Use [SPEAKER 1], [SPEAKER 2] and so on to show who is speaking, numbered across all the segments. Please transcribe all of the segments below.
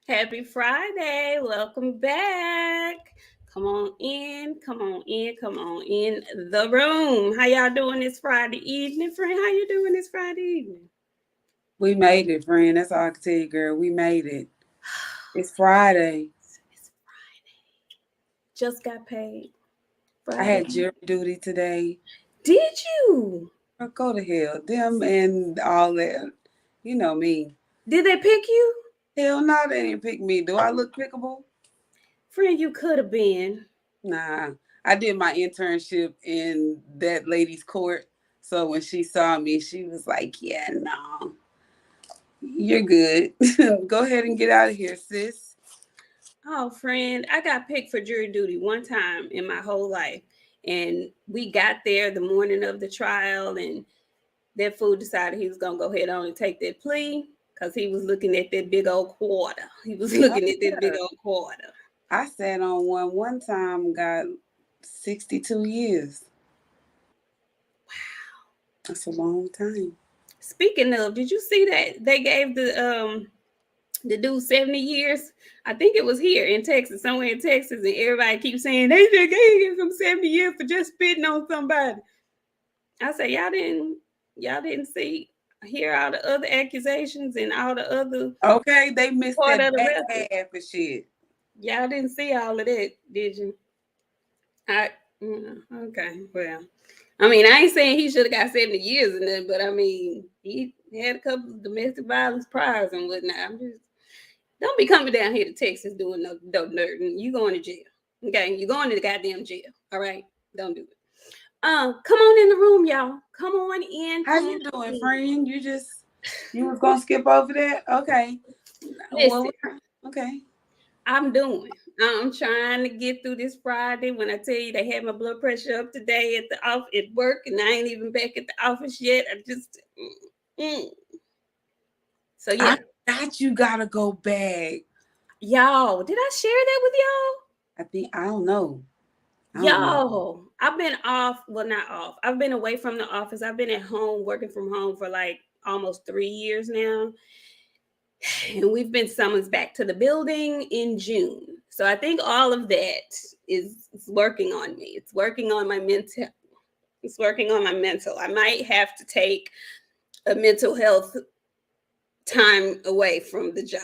[SPEAKER 1] Happy Friday. Welcome back. Come on in, come on in, come on in the room. How y'all doing this Friday evening, friend? How you doing this Friday evening?
[SPEAKER 2] We made it, friend. That's all I can tell you, girl. We made it. It's Friday.
[SPEAKER 1] It's Friday. Just got paid.
[SPEAKER 2] I
[SPEAKER 1] Friday.
[SPEAKER 2] had jury duty today.
[SPEAKER 1] Did you?
[SPEAKER 2] Go to hell. Them and all that. You know me.
[SPEAKER 1] Did they pick you?
[SPEAKER 2] Hell no, they didn't pick me. Do I look pickable?
[SPEAKER 1] Friend, you could have been.
[SPEAKER 2] Nah. I did my internship in that lady's court. So when she saw me, she was like, yeah, no, you're good. Go ahead and get out of here, sis.
[SPEAKER 1] Oh, friend, I got picked for jury duty one time in my whole life. And we got there the morning of the trial, and that fool decided he was gonna go ahead on and take that plea because he was looking at that big old quarter. He was
[SPEAKER 2] Oh,
[SPEAKER 1] looking at that big
[SPEAKER 2] yeah.
[SPEAKER 1] old quarter.
[SPEAKER 2] I sat on one time, got 62 years. That's a long time.
[SPEAKER 1] Speaking of, did you see that they gave the dude 70 years? I think it was here in Texas, somewhere in Texas, and everybody keeps saying they just gave him 70 years for just spitting on somebody. I said, y'all didn't see hear all the other accusations and all the other
[SPEAKER 2] Okay, they missed
[SPEAKER 1] part
[SPEAKER 2] that
[SPEAKER 1] of the
[SPEAKER 2] back
[SPEAKER 1] record.
[SPEAKER 2] half of shit.
[SPEAKER 1] Y'all didn't see all of that, did you? I okay. Well, I mean, I ain't saying he should have got 70 years in there, but I mean, he had a couple of domestic violence priors and whatnot. I'm just don't be coming down here to Texas doing no dirt. You going to jail? Okay, you going to the goddamn jail. All right, don't do it. Come on in the room, y'all. Come on in.
[SPEAKER 2] How
[SPEAKER 1] Come
[SPEAKER 2] you
[SPEAKER 1] on
[SPEAKER 2] doing,
[SPEAKER 1] in.
[SPEAKER 2] friend? You was gonna skip over that? Okay. Well,
[SPEAKER 1] Listen,
[SPEAKER 2] okay.
[SPEAKER 1] I'm doing. I'm trying to get through this Friday. When I tell you they had my blood pressure up today at the off at work, and I ain't even back at the office yet. I just mm. So
[SPEAKER 2] I
[SPEAKER 1] yeah,
[SPEAKER 2] thought you gotta go back.
[SPEAKER 1] y'all. Did I share that with
[SPEAKER 2] I don't know. I
[SPEAKER 1] y'all?
[SPEAKER 2] don't know.
[SPEAKER 1] Y'all, I've been off. Well, not off. I've been away from the office. I've been at home working from home for like almost 3 years now, and we've been summoned back to the building in June. So I think all of that is working on me. It's working on my mental. It's working on my mental. I might have to take a mental health time away from the job.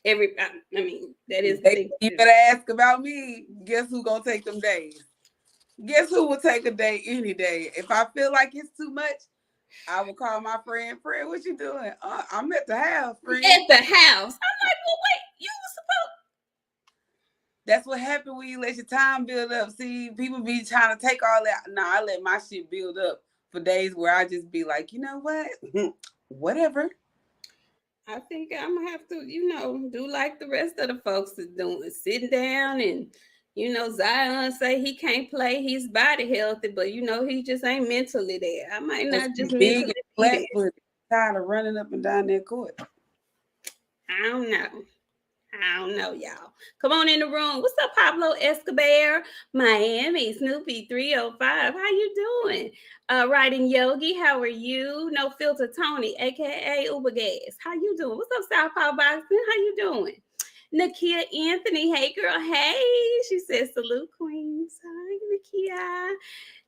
[SPEAKER 1] I mean, that is the thing
[SPEAKER 2] You
[SPEAKER 1] to do.
[SPEAKER 2] better ask about me. Guess who gonna take them days? Guess who will take a day any day? If I feel like it's too much, I will call my friend. Friend, what you doing? I'm at the house, friend.
[SPEAKER 1] At the house. I'm like, well, wait, you were supposed.
[SPEAKER 2] That's what happened when you let your time build up. See, people be trying to take all that. Nah, I let my shit build up for days where I just be like, you know what? Whatever.
[SPEAKER 1] I think I'm gonna have to, do like the rest of the folks is doing, sitting down and, Zion say he can't play, his body healthy, but he just ain't mentally there. I might
[SPEAKER 2] Supposed
[SPEAKER 1] not
[SPEAKER 2] to
[SPEAKER 1] just
[SPEAKER 2] be big
[SPEAKER 1] mentally
[SPEAKER 2] and
[SPEAKER 1] be
[SPEAKER 2] flat
[SPEAKER 1] there.
[SPEAKER 2] footed. Tired of running up and down that court.
[SPEAKER 1] I don't know. I don't know, y'all. Come on in the room. What's up, Pablo Escobar? Miami, Snoopy 305. How you doing? Writing Yogi, how are you? No Filter Tony, aka Uber Gas. How you doing? What's up, Southpaw Boxing? How you doing? Nakia Anthony, hey girl, hey. She says salute, queens. Hi, Nakia.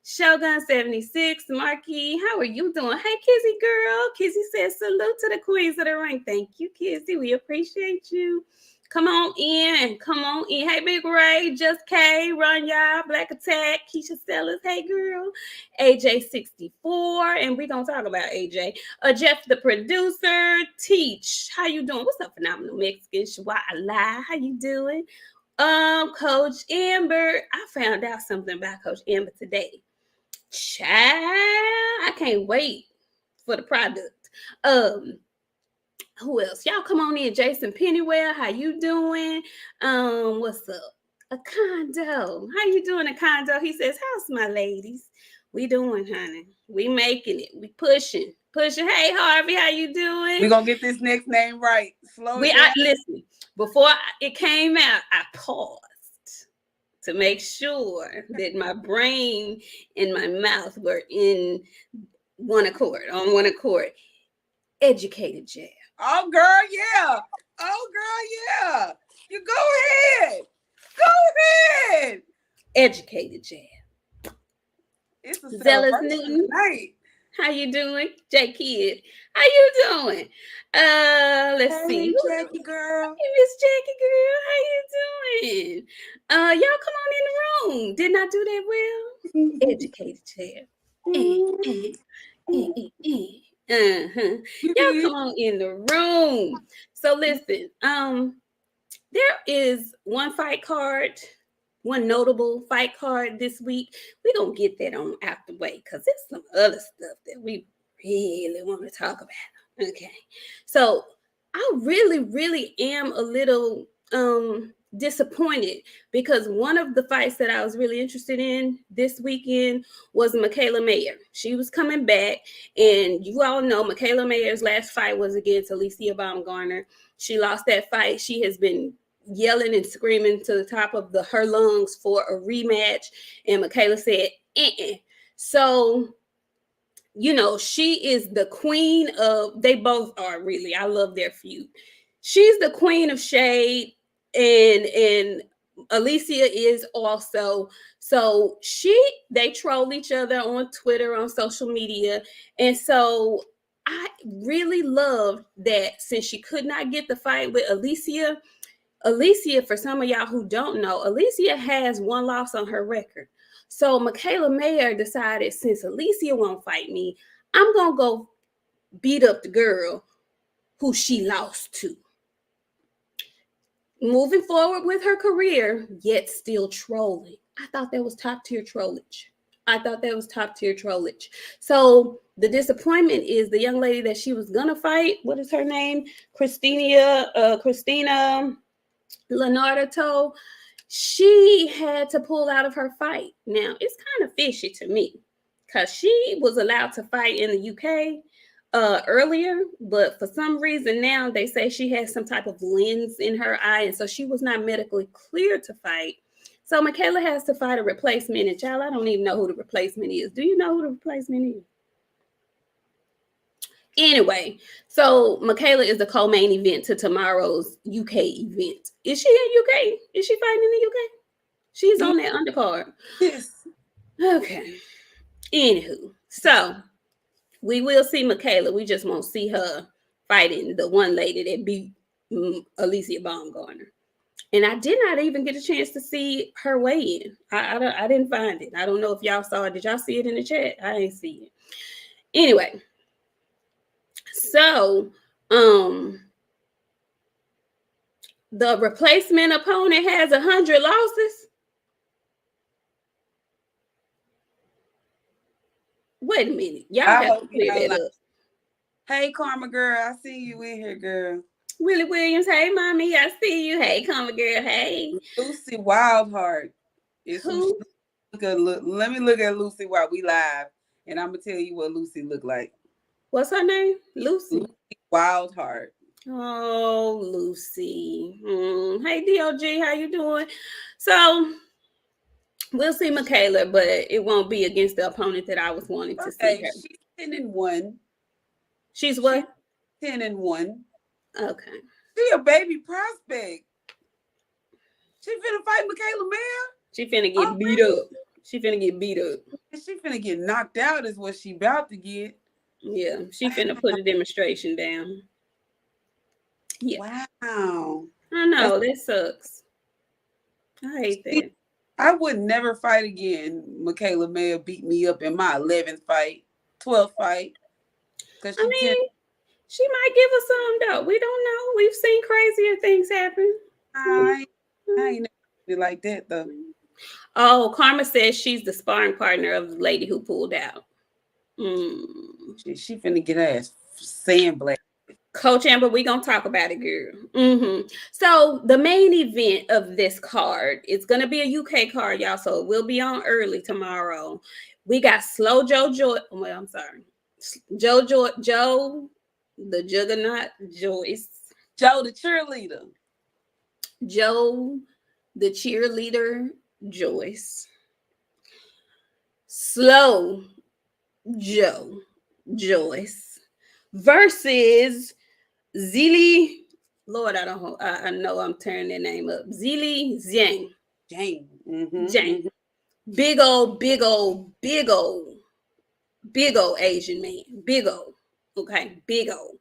[SPEAKER 1] Shogun 76, Marquis, how are you doing? Hey, Kizzy girl. Kizzy says salute to the queens of the ring. Thank you, Kizzy. We appreciate you. Come on in. Come on in. Hey, Big Ray, Just K, Run Y'all, Black Attack, Keisha Sellers. Hey, girl. AJ64. And we're going to talk about AJ. Jeff, the producer. Teach. How you doing? What's up, Phenomenal Mexican? Shwa Allah. How you doing? Coach Amber. I found out something about Coach Amber today. Child, I can't wait for the product. Who else? Y'all come on in. Jason Pennywell, how you doing? What's up? A condo. How you doing, a condo? He says, how's my ladies? We doing, honey. We making it. We pushing. Pushing. Hey Harvey, how you doing?
[SPEAKER 2] We're going to get this next name right. Slow it down.
[SPEAKER 1] Listen, before it came out, I paused to make sure that my brain and my mouth were in on one accord. Educated Jab.
[SPEAKER 2] Oh, girl, yeah. Oh, girl,
[SPEAKER 1] educated jab.
[SPEAKER 2] It's a
[SPEAKER 1] Zealous
[SPEAKER 2] celebration
[SPEAKER 1] Newton,
[SPEAKER 2] tonight.
[SPEAKER 1] how you doing? J Kid, how you doing? Let's see.
[SPEAKER 2] Hey, Jackie girl.
[SPEAKER 1] Hey, Miss Jackie girl, how you doing? Y'all come on in the room. Didn't I do that well? Educated jab. Eh, eh,
[SPEAKER 2] You
[SPEAKER 1] Y'all
[SPEAKER 2] did.
[SPEAKER 1] come on in the room. So listen, there is one fight card, one notable fight card this week. We're gonna get that on out the way because there's some other stuff that we really want to talk about. Okay. So I really am a little disappointed because one of the fights that I was really interested in this weekend was Michaela Mayer. She was coming back, and you all know Michaela Mayer's last fight was against Alicia Baumgartner. She lost that fight. She has been yelling and screaming to the top of her lungs for a rematch, and Michaela said, So you know, she is the queen of, they both are really, I love their feud. She's the queen of shade, and Alicia is also. So they troll each other on Twitter, on social media. And so I really love that since she could not get the fight with Alicia, for some of y'all who don't know, Alicia has one loss on her record. So Michaela Mayer decided, since Alicia won't fight me, I'm going to go beat up the girl who she lost to. Moving forward with her career, yet still trolling. I thought that was top tier trollage. So the disappointment is the young lady that she was going to fight. What is her name? Christina Leonardo. She had to pull out of her fight. Now, it's kind of fishy to me because she was allowed to fight in the UK earlier, but for some reason now they say she has some type of lens in her eye, and so she was not medically cleared to fight. So Michaela has to fight a replacement, and child, I don't even know who the replacement is. Do you know who the replacement is? Anyway, so Michaela is the co-main event to tomorrow's UK event. Is she in UK? Is she fighting in the UK? She's on that undercard.
[SPEAKER 2] Yes.
[SPEAKER 1] Okay. Anywho, so we will see Michaela. We just won't see her fighting the one lady that beat Alicia Baumgartner. And I did not even get a chance to see her weigh in. I didn't find it. I don't know if y'all saw it. Did y'all see it in the chat? I didn't see it. Anyway, so the replacement opponent has 100 losses. Wait a minute. Y'all have to clear that up.
[SPEAKER 2] Hey, Karma girl, I see you in here, girl.
[SPEAKER 1] Willie Williams, hey, mommy, I see you. Hey, Karma girl, hey.
[SPEAKER 2] Lucy Wildheart.
[SPEAKER 1] Who?
[SPEAKER 2] Let me look at Lucy while we live, and I'm gonna tell you what Lucy looked like.
[SPEAKER 1] What's her name? Lucy
[SPEAKER 2] Wildheart.
[SPEAKER 1] Oh, Lucy. Hey, DOG, how you doing? So we'll see Michaela, but it won't be against the opponent that I was wanting to see her.
[SPEAKER 2] She's 10-1.
[SPEAKER 1] She's what?
[SPEAKER 2] 10-1.
[SPEAKER 1] Okay.
[SPEAKER 2] She a baby prospect. She finna fight Michaela Mayer.
[SPEAKER 1] She finna get beat up. She
[SPEAKER 2] finna get knocked out is what she about to get.
[SPEAKER 1] Yeah, she finna put a demonstration down.
[SPEAKER 2] Yeah. Wow.
[SPEAKER 1] I know, that sucks. I hate that.
[SPEAKER 2] I would never fight again. Michaela Mayer beat me up in my 11th fight, 12th fight.
[SPEAKER 1] She might give us some though. We don't know. We've seen crazier things happen.
[SPEAKER 2] I ain't never like that though.
[SPEAKER 1] Oh, Karma says she's the sparring partner of the lady who pulled out.
[SPEAKER 2] She finna get her ass sandblasted.
[SPEAKER 1] Coach Amber, we gonna talk about it, girl. So the main event of this card, it's gonna be a UK card, y'all. So it will be on early tomorrow. We got Slow Joe Joy. Well, I'm sorry, Joe, the Juggernaut Joyce.
[SPEAKER 2] Joe the cheerleader.
[SPEAKER 1] Joe the cheerleader Joyce. Slow Joe Joyce versus Zili. Lord, I know I'm turning their name up. Zili Zhang.
[SPEAKER 2] Jane.
[SPEAKER 1] Jane. Big old, big old, big old, big old Asian man. Big old. Okay, big old.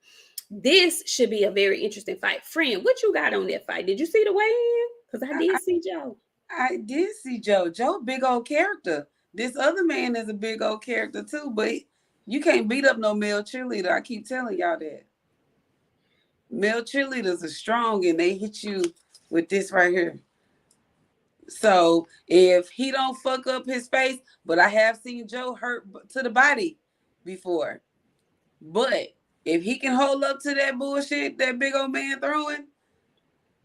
[SPEAKER 1] This should be a very interesting fight. Friend, what you got on that fight? Did you see the weigh-in? Because I
[SPEAKER 2] I,
[SPEAKER 1] did see Joe.
[SPEAKER 2] I did see Joe. Joe, big old character. This other man is a big old character too, but you can't beat up no male cheerleader. I keep telling y'all that. Male cheerleaders are strong and they hit you with this right here. So if he don't fuck up his face, but I have seen Joe hurt to the body before. But if he can hold up to that bullshit that big old man throwing,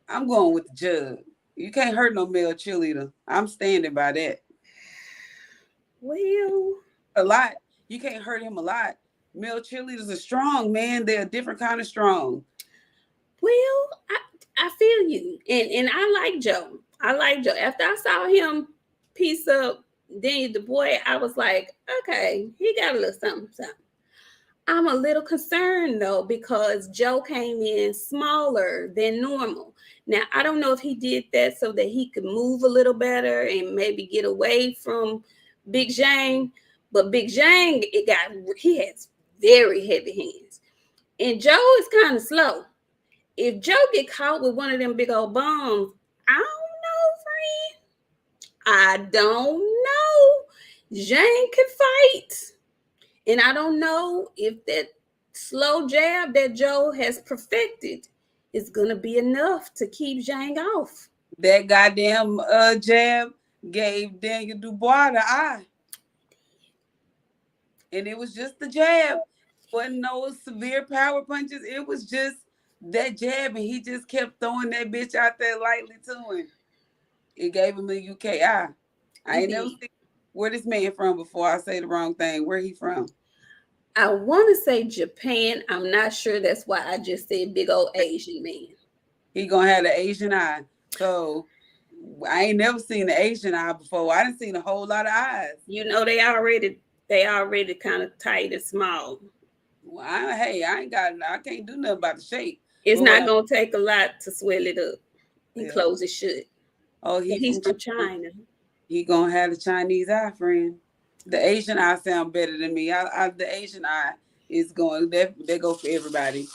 [SPEAKER 2] I'm going with the jug. You can't hurt no male cheerleader. I'm standing by that.
[SPEAKER 1] Well,
[SPEAKER 2] A lot. You can't hurt him a lot. Male cheerleaders are strong, man. They're a different kind of strong.
[SPEAKER 1] well, I feel you. And I like Joe. I like Joe. After I saw him piece up Danny the boy, I was like, okay, he got a little something, something. I'm a little concerned though because Joe came in smaller than normal. Now I don't know if he did that so that he could move a little better and maybe get away from Big Zhang. But Big Zhang, he has very heavy hands, and Joe is kind of slow. If Joe get caught with one of them big old bombs, I don't know, friend. I don't know. Zhang can fight. And I don't know if that slow jab that Joe has perfected is going to be enough to keep Zhang off.
[SPEAKER 2] That goddamn jab gave Daniel Dubois the eye. And it was just the jab. Wasn't no severe power punches. It was just that jab, and he just kept throwing that bitch out there lightly to him. It gave him a UKI. I ain't never seen where this man from before I say the wrong thing. Where he from?
[SPEAKER 1] I want to say Japan. I'm not sure. That's why I just said big old Asian man.
[SPEAKER 2] He gonna have the Asian eye. So I ain't never seen the Asian eye before. I didn't seen a whole lot of eyes.
[SPEAKER 1] You know they already kind of tight and small.
[SPEAKER 2] Well, I can't do nothing about the shape.
[SPEAKER 1] It's
[SPEAKER 2] But
[SPEAKER 1] not gonna take a lot to swell it up and
[SPEAKER 2] yeah.
[SPEAKER 1] close it shut.
[SPEAKER 2] Oh,
[SPEAKER 1] He's from China.
[SPEAKER 2] He gonna have the Chinese eye, friend. The Asian eye sound better than me. The Asian eye is going. They go for everybody.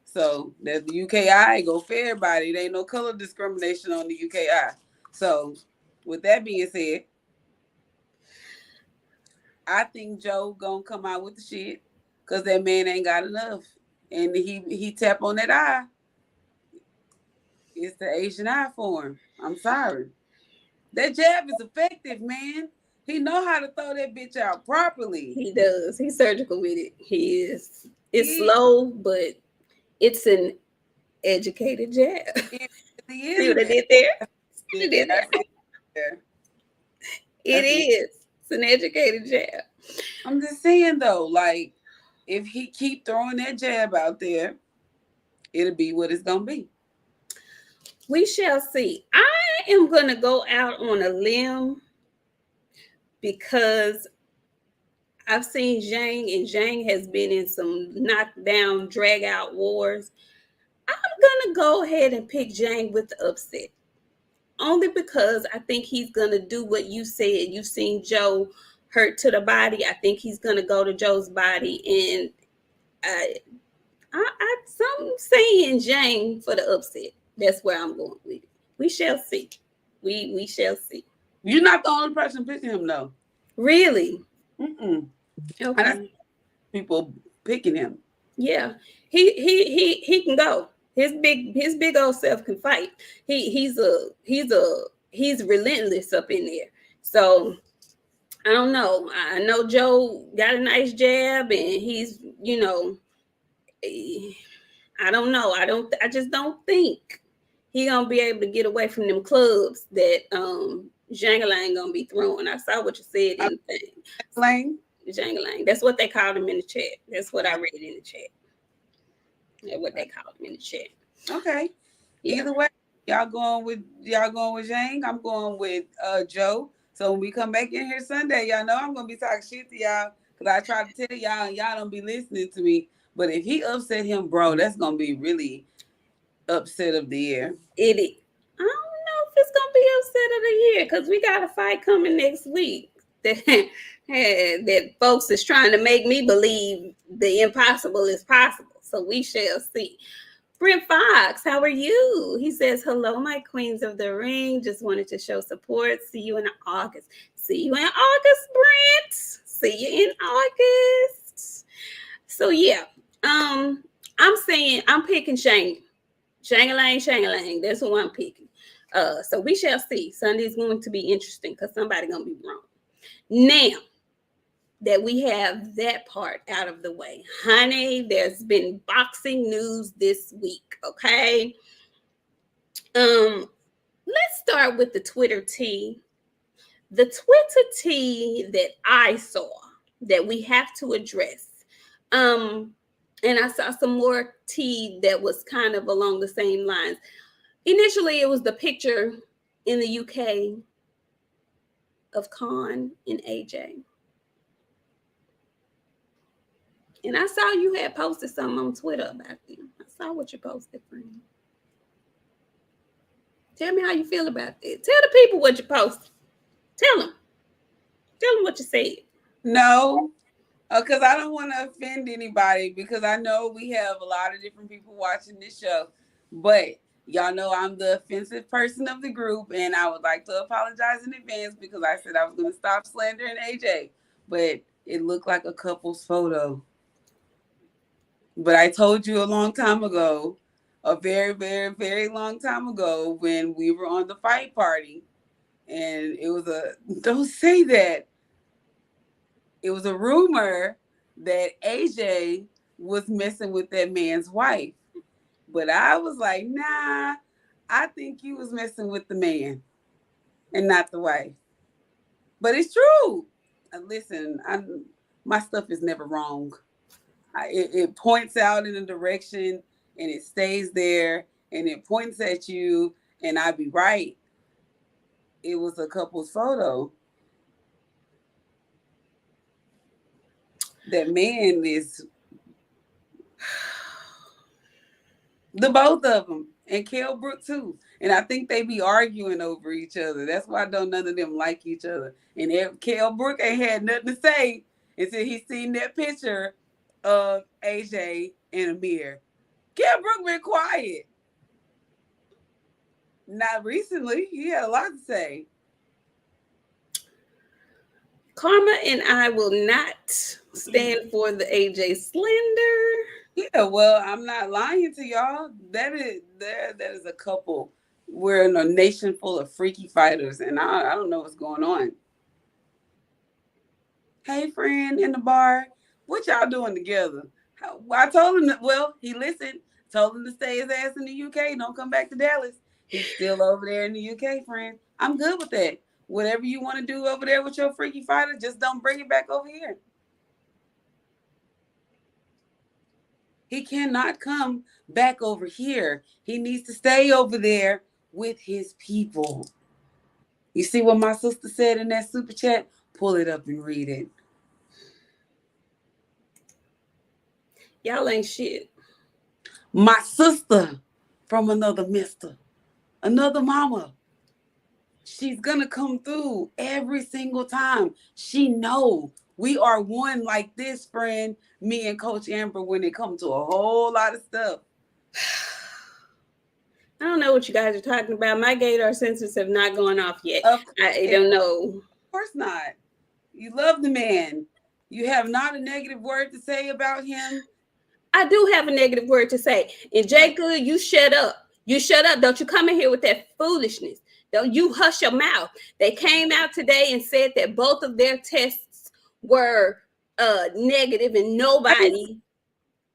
[SPEAKER 2] So the UKI go for everybody. There ain't no color discrimination on the UKI. So with that being said, I think Joe gonna come out with the shit because that man ain't got enough, and he tap on that eye. It's the Asian eye for him. I'm sorry. That jab is effective, man. He know how to throw that bitch out properly.
[SPEAKER 1] He does. He's surgical with it. He is. It's slow, but it's an educated jab.
[SPEAKER 2] It really
[SPEAKER 1] See what I
[SPEAKER 2] is.
[SPEAKER 1] did there? See what I did
[SPEAKER 2] there?
[SPEAKER 1] It is. It's an educated jab.
[SPEAKER 2] I'm just saying though, like if he keep throwing that jab out there, it'll be what it's gonna be.
[SPEAKER 1] We shall see. I am gonna go out on a limb because I've seen Zhang, and Zhang has been in some knockdown, drag out wars. I'm gonna go ahead and pick Zhang with the upset. Only because I think he's gonna do what you said. You've seen Joe hurt to the body. I think he's gonna go to Joe's body, and some saying Zhang for the upset. That's where I'm going with it. We shall see. We shall see.
[SPEAKER 2] You're not the only person picking him though.
[SPEAKER 1] Really?
[SPEAKER 2] Mm-mm.
[SPEAKER 1] Okay.
[SPEAKER 2] People picking him.
[SPEAKER 1] Yeah. He can go. His big old self can fight. He's relentless up in there. So I don't know. I know Joe got a nice jab, and he's I don't know. I just don't think he gonna be able to get away from them clubs that Jangalang gonna be throwing. I saw what you said in the thing.
[SPEAKER 2] Lang.
[SPEAKER 1] Jangalang. That's what they called him in the chat. That's what I read in the chat. That's what they called him in the chat.
[SPEAKER 2] Okay.
[SPEAKER 1] Yeah.
[SPEAKER 2] Either way, y'all going with Zhang. I'm going with Joe. So when we come back in here Sunday, y'all know I'm gonna be talking shit to y'all because I try to tell y'all and y'all don't be listening to me. But if he upset him, bro, that's gonna be really upset of the year.
[SPEAKER 1] I don't know if it's gonna be of the year because we got a fight coming next week. That folks is trying to make me believe the impossible is possible. So we shall see. Brent Fox, how are you? He says, hello, my queens of the ring. Just wanted to show support. See you in August. See you in August, Brent. See you in August. So yeah, I'm saying I'm picking Shang. Shang-a-lang, Shang-a-lang. That's who I'm picking. So we shall see. Sunday's going to be interesting because somebody's gonna be wrong. Now that we have that part out of the way, honey, there's been boxing news this week. Okay. Let's start with the Twitter tea. The Twitter tea that I saw that we have to address. And I saw some more tea that was kind of along the same lines. Initially, it was the picture in the UK of Khan and AJ. And I saw you had posted something on Twitter about them. I saw what you posted, friend. Tell me how you feel about it. Tell the people what you posted. Tell them. Tell them what you said.
[SPEAKER 2] No, because I don't want to offend anybody because I know we have a lot of different people watching this show. But y'all know I'm the offensive person of the group, and I would like to apologize in advance because I said I was going to stop slandering AJ. But it looked like a couple's photo. But I told you a long time ago, a very, very, very long time ago when we were on the fight party, and it was don't say that. It was a rumor that AJ was messing with that man's wife. But I was like, nah, I think you was messing with the man and not the wife. But it's true. Listen, my stuff is never wrong. It points out in a direction and it stays there and it points at you and I be right. It was a couple's photo. That man is the both of them and Kell Brook too. And I think they be arguing over each other. That's why don't none of them like each other. And Kell Brook ain't had nothing to say until he seen that picture of AJ and Amir. Kell Brook been quiet. Not recently. He had a lot to say.
[SPEAKER 1] Karma and I will not stand for the AJ slander.
[SPEAKER 2] Yeah, well, I'm not lying to y'all. That is a couple. We're in a nation full of freaky fighters, and I don't know what's going on. Hey, friend in the bar, what y'all doing together? I told him, he listened. Told him to stay his ass in the UK. Don't come back to Dallas. He's still over there in the UK, friend. I'm good with that. Whatever you want to do over there with your freaky fighter, just don't bring it back over here. He cannot come back over here. He needs to stay over there with his people. You see what my sister said in that super chat? Pull it up and read it.
[SPEAKER 1] Y'all ain't shit.
[SPEAKER 2] My sister from another mister, another mama. She's gonna come through every single time. She know we are one like this, friend. Me and Coach Amber when it comes to a whole lot of stuff.
[SPEAKER 1] I don't know what you guys are talking about. My gator sensors have not gone off yet. I don't know.
[SPEAKER 2] Of course not. You love the man. You have not a negative word to say about him.
[SPEAKER 1] I do have a negative word to say. And Jay Good, you shut up. You shut up. Don't you come in here with that foolishness. Don't you hush your mouth. They came out today and said that both of their tests were negative and nobody.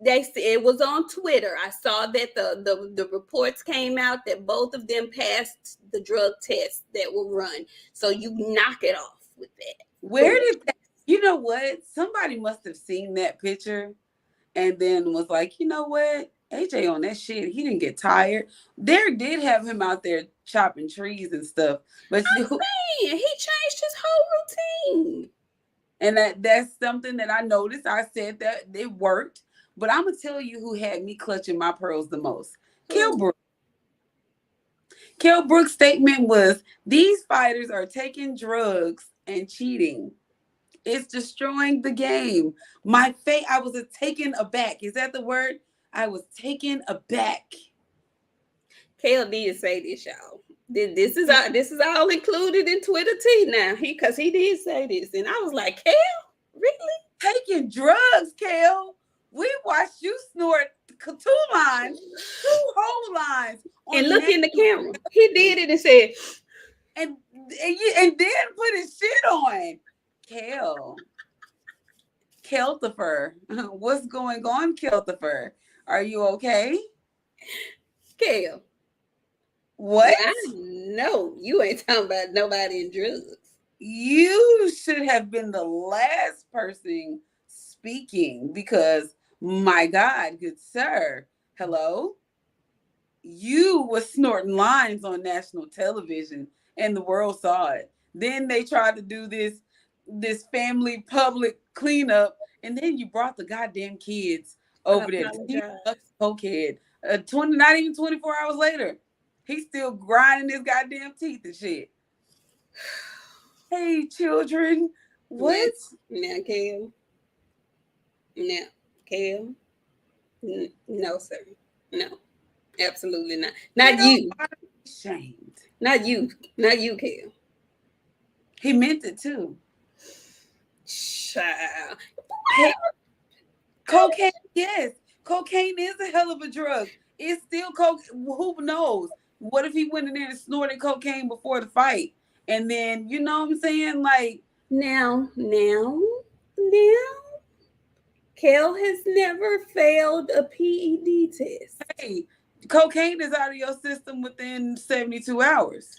[SPEAKER 1] They said it was on Twitter. I saw that the reports came out that both of them passed the drug tests that were run. So you knock it off with that.
[SPEAKER 2] Where did that? You know what? Somebody must have seen that picture and then was like, you know what? AJ on that shit. He didn't get tired. Derek did have him out there chopping trees and stuff. But
[SPEAKER 1] he changed his whole routine.
[SPEAKER 2] And that's something that I noticed. I said that it worked. But I'm going to tell you who had me clutching my pearls the most. Kell Brook. Kell Brook's statement was, these fighters are taking drugs and cheating. It's destroying the game. I was taken aback. Is that the word? I was taken aback.
[SPEAKER 1] Kale did say this, y'all. This is all included in Twitter T now. He did say this, and I was like, Kale, really?
[SPEAKER 2] Taking drugs, Kel. We watched you snort two lines, two whole lines
[SPEAKER 1] And
[SPEAKER 2] on
[SPEAKER 1] look in the
[SPEAKER 2] national
[SPEAKER 1] camera. He did it and said,
[SPEAKER 2] and then put his shit on. Kel. Keltifer. What's going on, Keltifer? Are you okay?
[SPEAKER 1] Kale,
[SPEAKER 2] What?
[SPEAKER 1] I know you ain't talking about nobody in drugs.
[SPEAKER 2] You should have been the last person speaking because, my God, good sir, hello? You was snorting lines on national television and the world saw it. Then they tried to do this family public cleanup, and then you brought the goddamn kids
[SPEAKER 1] I
[SPEAKER 2] over there. He's a
[SPEAKER 1] apologize.
[SPEAKER 2] cokehead. 20, not even 24 hours later, he's still grinding his goddamn teeth and shit. Hey, children, what?
[SPEAKER 1] Now, Kale. Now, Kale. No, sir. No, absolutely not. Not
[SPEAKER 2] Hell,
[SPEAKER 1] you.
[SPEAKER 2] I'm ashamed.
[SPEAKER 1] Not you. Not you, Kale.
[SPEAKER 2] He meant it too.
[SPEAKER 1] Child.
[SPEAKER 2] Hey, cocaine, yes. Cocaine is a hell of a drug. It's still coke. Who knows? What if he went in there and snorted cocaine before the fight? And then, you know what I'm saying? Like,
[SPEAKER 1] Now, Kale has never failed a PED test.
[SPEAKER 2] hey, cocaine is out of your system within 72 hours.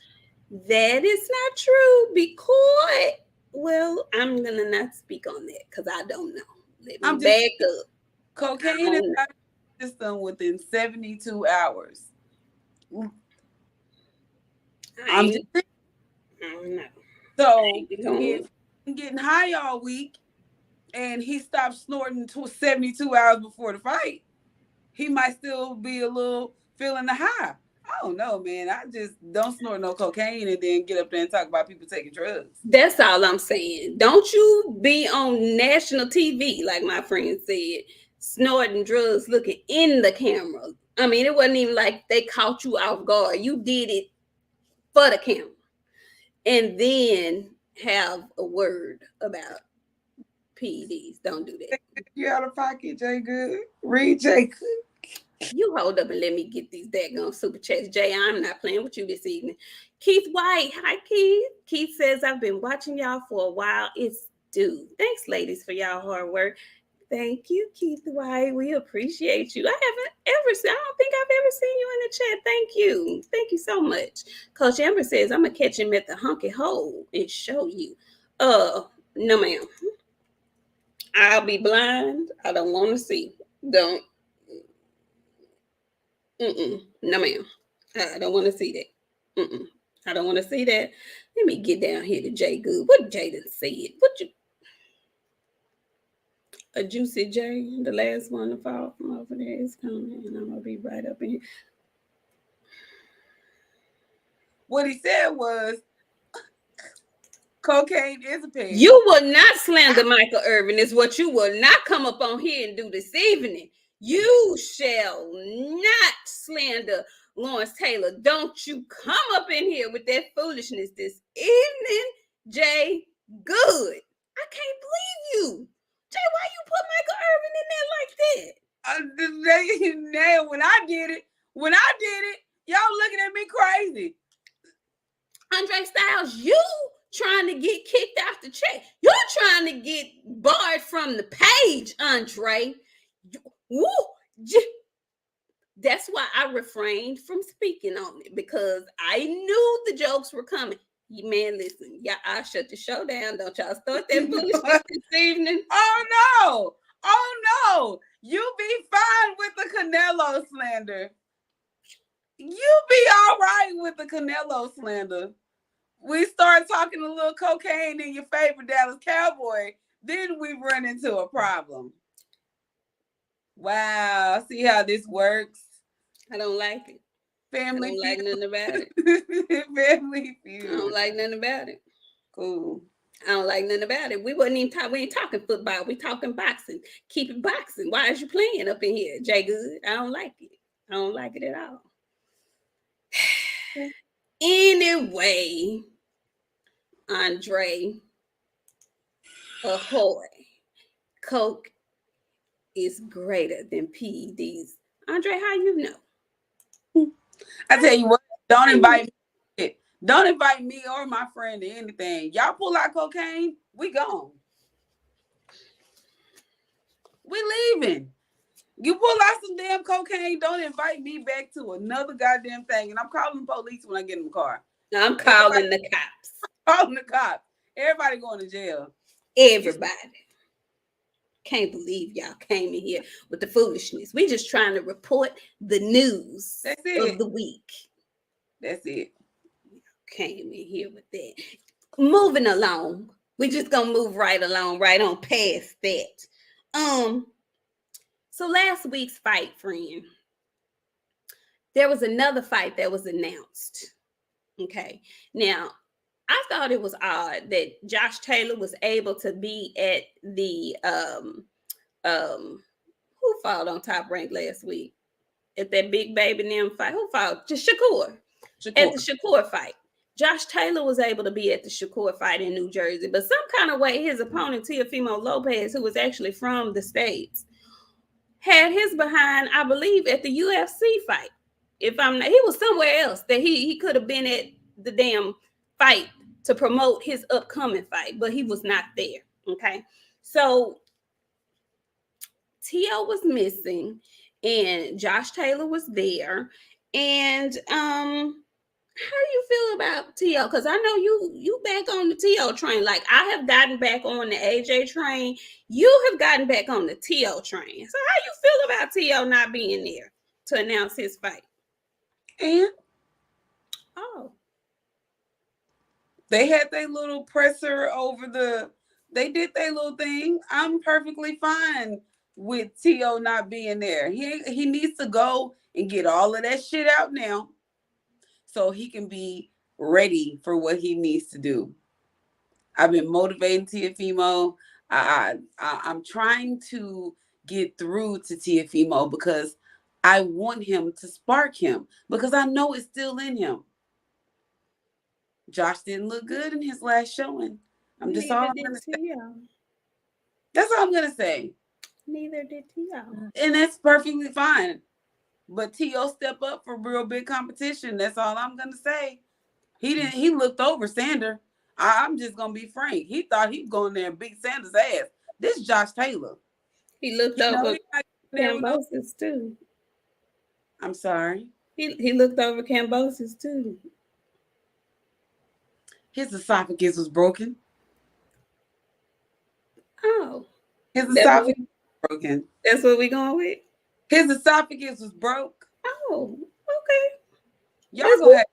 [SPEAKER 1] That is not true because, well, I'm gonna not speak on that because I don't know. Let me
[SPEAKER 2] I'm just
[SPEAKER 1] back up.
[SPEAKER 2] cocaine is out of your system within 72 hours. I'm just saying.
[SPEAKER 1] I don't know.
[SPEAKER 2] So if he's getting high all week and he stopped snorting 72 hours before the fight, he might still be a little feeling the high. I don't know, man. I just don't snort no cocaine and then get up there and talk about people taking drugs.
[SPEAKER 1] That's all I'm saying. Don't you be on national TV, like my friend said, snorting drugs looking in the camera. I mean, it wasn't even like they caught you off guard. You did it for the camera. And then have a word about PEDs. Don't do that.
[SPEAKER 2] You out of pocket, Jay Good. Read Jay Good.
[SPEAKER 1] You hold up and let me get these daggone super chats. Jay, I'm not playing with you this evening. Keith White. Hi, Keith. Keith says, I've been watching y'all for a while. It's due. Thanks, ladies, for y'all hard work. Thank you, Keith White. We appreciate you. I don't think I've ever seen you in the chat. Thank you. Thank you so much. Coach Amber says, I'm going to catch him at the honky hole and show you. No, ma'am. I'll be blind. I don't want to see. Don't. No, ma'am. I don't want to see that. I don't want to see that. Let me get down here to Jay Good. What Jaden said? A juicy J, the last one to fall from over there is coming, and I'm gonna be right up in here.
[SPEAKER 2] What he said was, cocaine is a pain.
[SPEAKER 1] You will not slander Michael Irvin. Is what you will not come up on here and do this evening. You shall not slander Lawrence Taylor. Don't you come up in here with that foolishness this evening, Jay Good. I can't believe you. Jay, why you put Michael Irvin in there like that?
[SPEAKER 2] When I did it, y'all looking at me crazy.
[SPEAKER 1] Andre Styles, you trying to get kicked off the chat. You're trying to get barred from the page, Andre. That's why I refrained from speaking on it because I knew the jokes were coming. Man, listen, I shut the show down. Don't y'all start that foolishness this evening.
[SPEAKER 2] Oh no. You be fine with the Canelo slander. You be all right with the Canelo slander. We start talking a little cocaine in your favorite Dallas Cowboy, then we run into a problem. Wow, see how this works?
[SPEAKER 1] I don't like it.
[SPEAKER 2] Family
[SPEAKER 1] don't like
[SPEAKER 2] Feud.
[SPEAKER 1] nothing about it.
[SPEAKER 2] Family
[SPEAKER 1] I don't
[SPEAKER 2] Feud.
[SPEAKER 1] like nothing about it.
[SPEAKER 2] Cool.
[SPEAKER 1] I don't like nothing about it. We wasn't even talking. We ain't talking football. We talking boxing. Keep it boxing. Why is you playing up in here, Jay Good? I don't like it. I don't like it at all. Anyway, Andre, ahoy! Coke is greater than PEDs. Andre, how you know?
[SPEAKER 2] I tell you what, don't invite me. Don't invite me or my friend to anything. Y'all pull out cocaine, we gone. We leaving. You pull out some damn cocaine, don't invite me back to another goddamn thing. And I'm calling the police when I get in the car.
[SPEAKER 1] I'm calling the cops.
[SPEAKER 2] Calling the cops. Everybody going to jail.
[SPEAKER 1] Everybody. Can't believe y'all came in here with the foolishness. We just trying to report the news of the week.
[SPEAKER 2] That's it.
[SPEAKER 1] Came in here with that. Moving along. We just gonna move right along, right on past that. So last week's fight, friend, there was another fight that was announced. Okay. Now, I thought it was odd that Josh Taylor was able to be at the who fought on Top Rank last week? At that Big Baby Nim fight. Who fought? Just Shakur. At the Shakur fight. Josh Taylor was able to be at the Shakur fight in New Jersey, but some kind of way his opponent, Teofimo Lopez, who was actually from the States, had his behind, I believe, at the UFC fight. If I'm not, he was somewhere else that he could have been at the damn fight to promote his upcoming fight, but he was not there. Okay. So T.O. was missing and Josh Taylor was there. And how do you feel about T.O.? Because I know you back on the T.O. train. Like I have gotten back on the AJ train. You have gotten back on the T.O. train. So how you feel about T.O. not being there to announce his fight?
[SPEAKER 2] And
[SPEAKER 1] oh,
[SPEAKER 2] they had their little presser over they did their little thing. I'm perfectly fine with T.O. not being there. He needs to go and get all of that shit out now so he can be ready for what he needs to do. I've been motivating Teofimo. I'm trying to get through to Teofimo because I want him to spark him because I know it's still in him. Josh didn't look good in his last showing. That's all I'm gonna say.
[SPEAKER 1] Neither did T.O.
[SPEAKER 2] And that's perfectly fine. But T.O. step up for real big competition. That's all I'm gonna say. He looked over Sander. I'm just gonna be frank. He thought he was going there and beat Sanders' ass. This is Josh Taylor.
[SPEAKER 1] He looked over Cambosis too.
[SPEAKER 2] I'm sorry.
[SPEAKER 1] He looked over Cambosis too.
[SPEAKER 2] His esophagus was broken.
[SPEAKER 1] Oh.
[SPEAKER 2] His esophagus was broken.
[SPEAKER 1] That's what we going with?
[SPEAKER 2] His esophagus was broke.
[SPEAKER 1] Oh, okay.
[SPEAKER 2] Y'all gonna have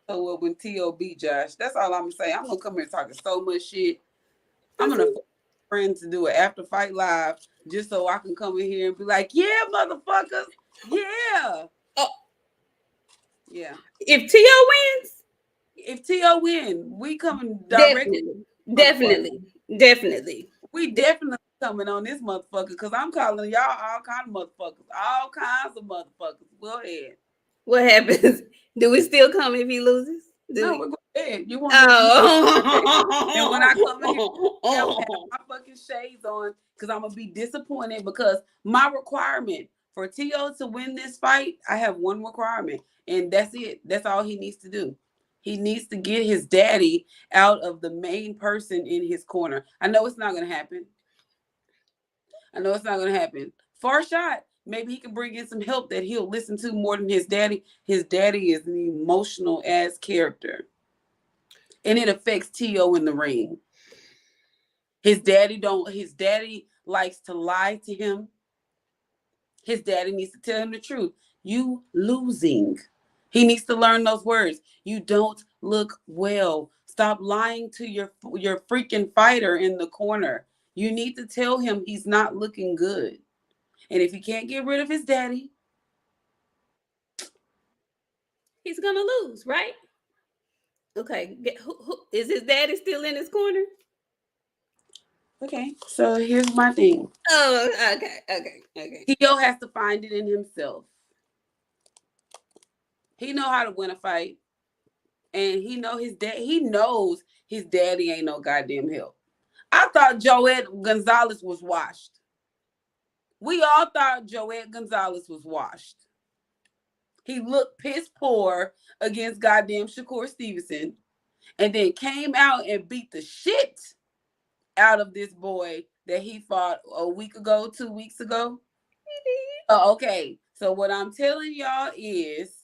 [SPEAKER 2] to know when T.O. beat Josh. That's all I'm gonna say. I'm gonna come here talking so much shit. I'm gonna friends to do an after fight live just so I can come in here and be like, yeah, motherfuckers. Yeah.
[SPEAKER 1] Oh.
[SPEAKER 2] Yeah.
[SPEAKER 1] If T.O. wins?
[SPEAKER 2] If T.O. win, we coming directly.
[SPEAKER 1] Definitely.
[SPEAKER 2] We definitely coming on this motherfucker because I'm calling y'all all kinds of motherfuckers. All kinds of motherfuckers. Go ahead.
[SPEAKER 1] What happens? Do we still come if he loses?
[SPEAKER 2] No, we're going ahead. You want
[SPEAKER 1] and
[SPEAKER 2] when I come in here, I'm gonna have my fucking shades on because I'm gonna be disappointed because my requirement for T.O. to win this fight, I have one requirement, and that's it. That's all he needs to do. He needs to get his daddy out of the main person in his corner. I know it's not gonna happen. Far shot. Maybe he can bring in some help that he'll listen to more than his daddy. His daddy is an emotional ass character. And it affects T.O. in the ring. His daddy likes to lie to him. His daddy needs to tell him the truth. You losing. He needs to learn those words. You don't look well. Stop lying to your freaking fighter in the corner. You need to tell him he's not looking good. And if he can't get rid of his daddy,
[SPEAKER 1] He's gonna lose, right? Okay. Who is his daddy still in his corner?
[SPEAKER 2] Okay, so here's my thing.
[SPEAKER 1] Oh, okay.
[SPEAKER 2] Tio has to find it in himself. He know how to win a fight, and he know his dad. He knows his daddy ain't no goddamn help. I thought Joed Gonzalez was washed. We all thought Joed Gonzalez was washed. He looked piss poor against goddamn Shakur Stevenson, and then came out and beat the shit out of this boy that he fought a week ago, 2 weeks ago. Okay, so what I'm telling y'all is,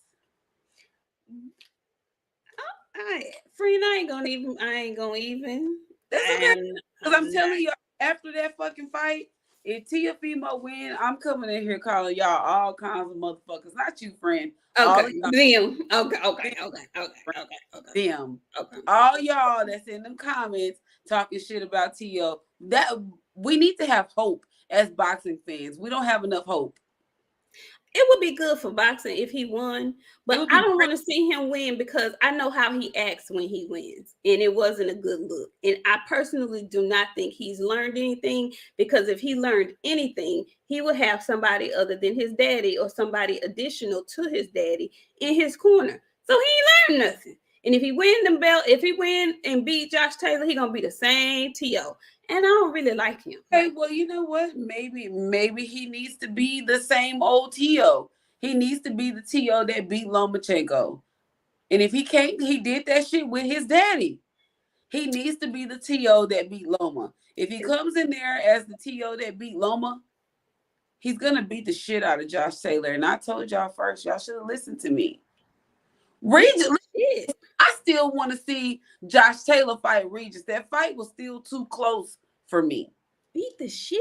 [SPEAKER 1] Friend, I ain't gonna even.
[SPEAKER 2] that's okay. Because I'm telling you, after that fucking fight, if Tiafimo win, I'm coming in here calling y'all all kinds of motherfuckers. Not you, friend.
[SPEAKER 1] Okay, them. Okay.
[SPEAKER 2] Them. Okay. All y'all that's in them comments talking shit about Tio. That we need to have hope as boxing fans. We don't have enough hope.
[SPEAKER 1] It would be good for boxing if he won, but I don't want to see him win because I know how he acts when he wins, and it wasn't a good look. And I personally do not think he's learned anything, because if he learned anything, he would have somebody other than his daddy or somebody additional to his daddy in his corner. So he ain't learned nothing. And if he win and beat Josh Taylor, he gonna be the same T.O. And I don't really like him.
[SPEAKER 2] Okay, well, you know what? Maybe he needs to be the same old T.O. He needs to be the T.O. that beat Lomachenko. And if he can't, he did that shit with his daddy. He needs to be the T.O. that beat Loma. If he comes in there as the T.O. that beat Loma, he's gonna beat the shit out of Josh Taylor. And I told y'all first, y'all should have listened to me. Regis, I still want to see Josh Taylor fight Regis. That fight was still too close for me.
[SPEAKER 1] Beat the shit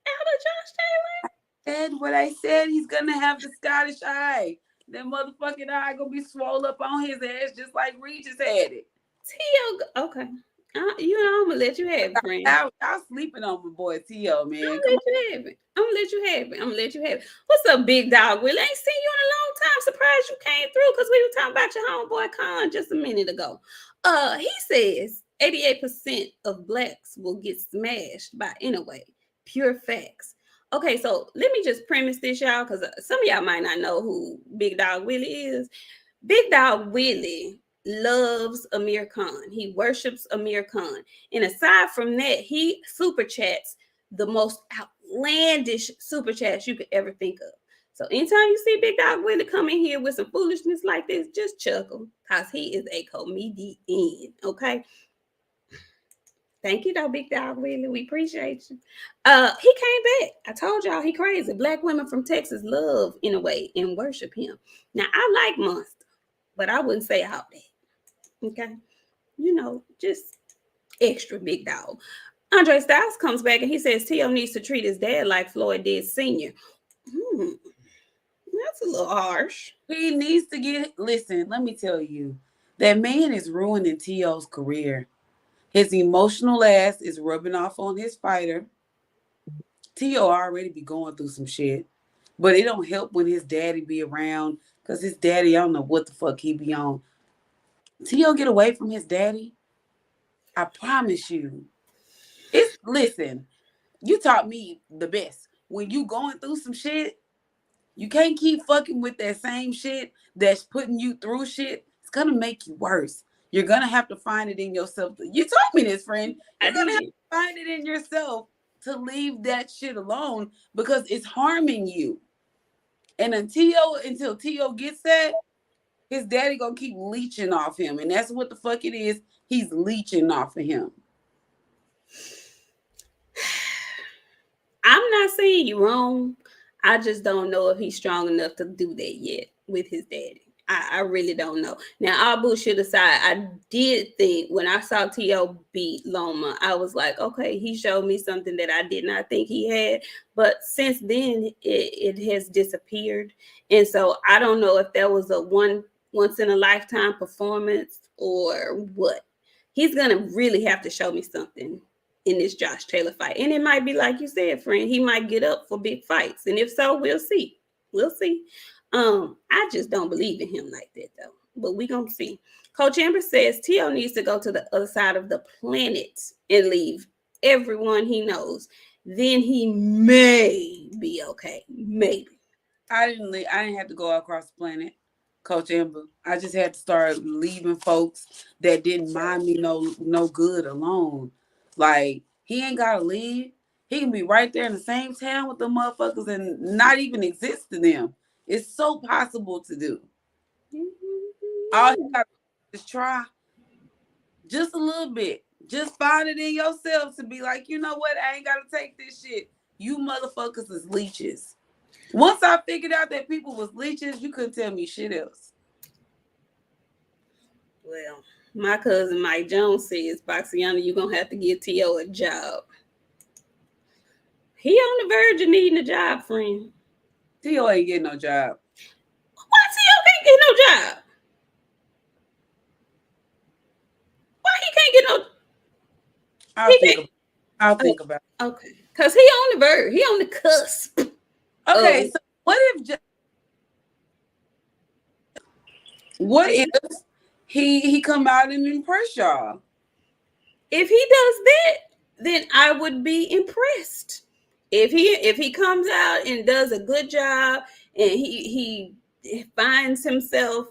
[SPEAKER 1] out of Josh Taylor?
[SPEAKER 2] I said what I said. He's gonna have the Scottish eye. That motherfucking eye gonna be swole up on his ass just like Regis had it.
[SPEAKER 1] T.O. Okay. I'm gonna let you have it, friend.
[SPEAKER 2] Y'all sleeping on my boy T.O., man.
[SPEAKER 1] I'm gonna let you have it. What's up, big dog? Will, I ain't seen you in a long time. Surprised you came through, because we were talking about your homeboy Khan just a minute ago. He says 88% of blacks will get smashed by anyway. Pure facts. Okay, so let me just premise this, y'all, because some of y'all might not know who Big Dog Willie is. Big Dog Willie loves Amir Khan. He worships Amir Khan. And aside from that, he super chats the most outlandish super chats you could ever think of. So anytime you see Big Dog Willie come in here with some foolishness like this, just chuckle, because he is a comedian, okay? Thank you, though, Big Dog Willie. We appreciate you. He came back. I told y'all he crazy. Black women from Texas love, in a way, and worship him. Now, I like Monster, but I wouldn't say all that. Okay? Just extra big dog. Andre Styles comes back and he says T.O. needs to treat his dad like Floyd did Sr. That's a little harsh.
[SPEAKER 2] He needs to listen, let me tell you, that man is ruining T.O.'s career. His emotional ass is rubbing off on his fighter. T.O. already be going through some shit. But it don't help when his daddy be around, because his daddy, I don't know what the fuck he be on. T.O. get away from his daddy. I promise you. Listen, you taught me the best. When you going through some shit, you can't keep fucking with that same shit that's putting you through shit. It's gonna make you worse. You're gonna have to find it in yourself. You told me this, friend. You're gonna have to find it in yourself to leave that shit alone, because it's harming you. And until T.O. gets that, his daddy gonna keep leeching off him. And that's what the fuck it is. He's leeching off of him.
[SPEAKER 1] I'm not saying you're wrong. I just don't know if he's strong enough to do that yet with his daddy. I really don't know. Now, all bullshit aside, I did think when I saw T.O. beat Loma, I was like, okay, he showed me something that I did not think he had. But since then, it has disappeared. And so I don't know if that was a once in a lifetime performance or what. He's going to really have to show me something in this Josh Taylor fight. And it might be like you said, friend, he might get up for big fights. And if so, we'll see. I just don't believe in him like that though. But we gonna see. Coach Amber says T.O. needs to go to the other side of the planet and leave everyone he knows. Then he may be okay. Maybe.
[SPEAKER 2] I didn't have to go across the planet, Coach Amber. I just had to start leaving folks that didn't mind me no good alone. Like he ain't gotta leave. He can be right there in the same town with the motherfuckers and not even exist to them. It's so possible to do. All you gotta do is try just a little bit. Just find it in yourself to be like, you know what? I ain't gotta take this shit. You motherfuckers is leeches. Once I figured out that people was leeches, you couldn't tell me shit else.
[SPEAKER 1] Well, my cousin Mike Jones says, BOXIANA, you're going to have to give T.O. a job. He on the verge of needing a job, friend.
[SPEAKER 2] T.O. ain't getting no job.
[SPEAKER 1] Why T.O. can't get no job? Why he can't get no...
[SPEAKER 2] I'll think about it.
[SPEAKER 1] Okay. Because he on the verge. He on the cusp.
[SPEAKER 2] Okay, so what if he come out and impress y'all?
[SPEAKER 1] If he does that, then I would be impressed. If he comes out and does a good job and he finds himself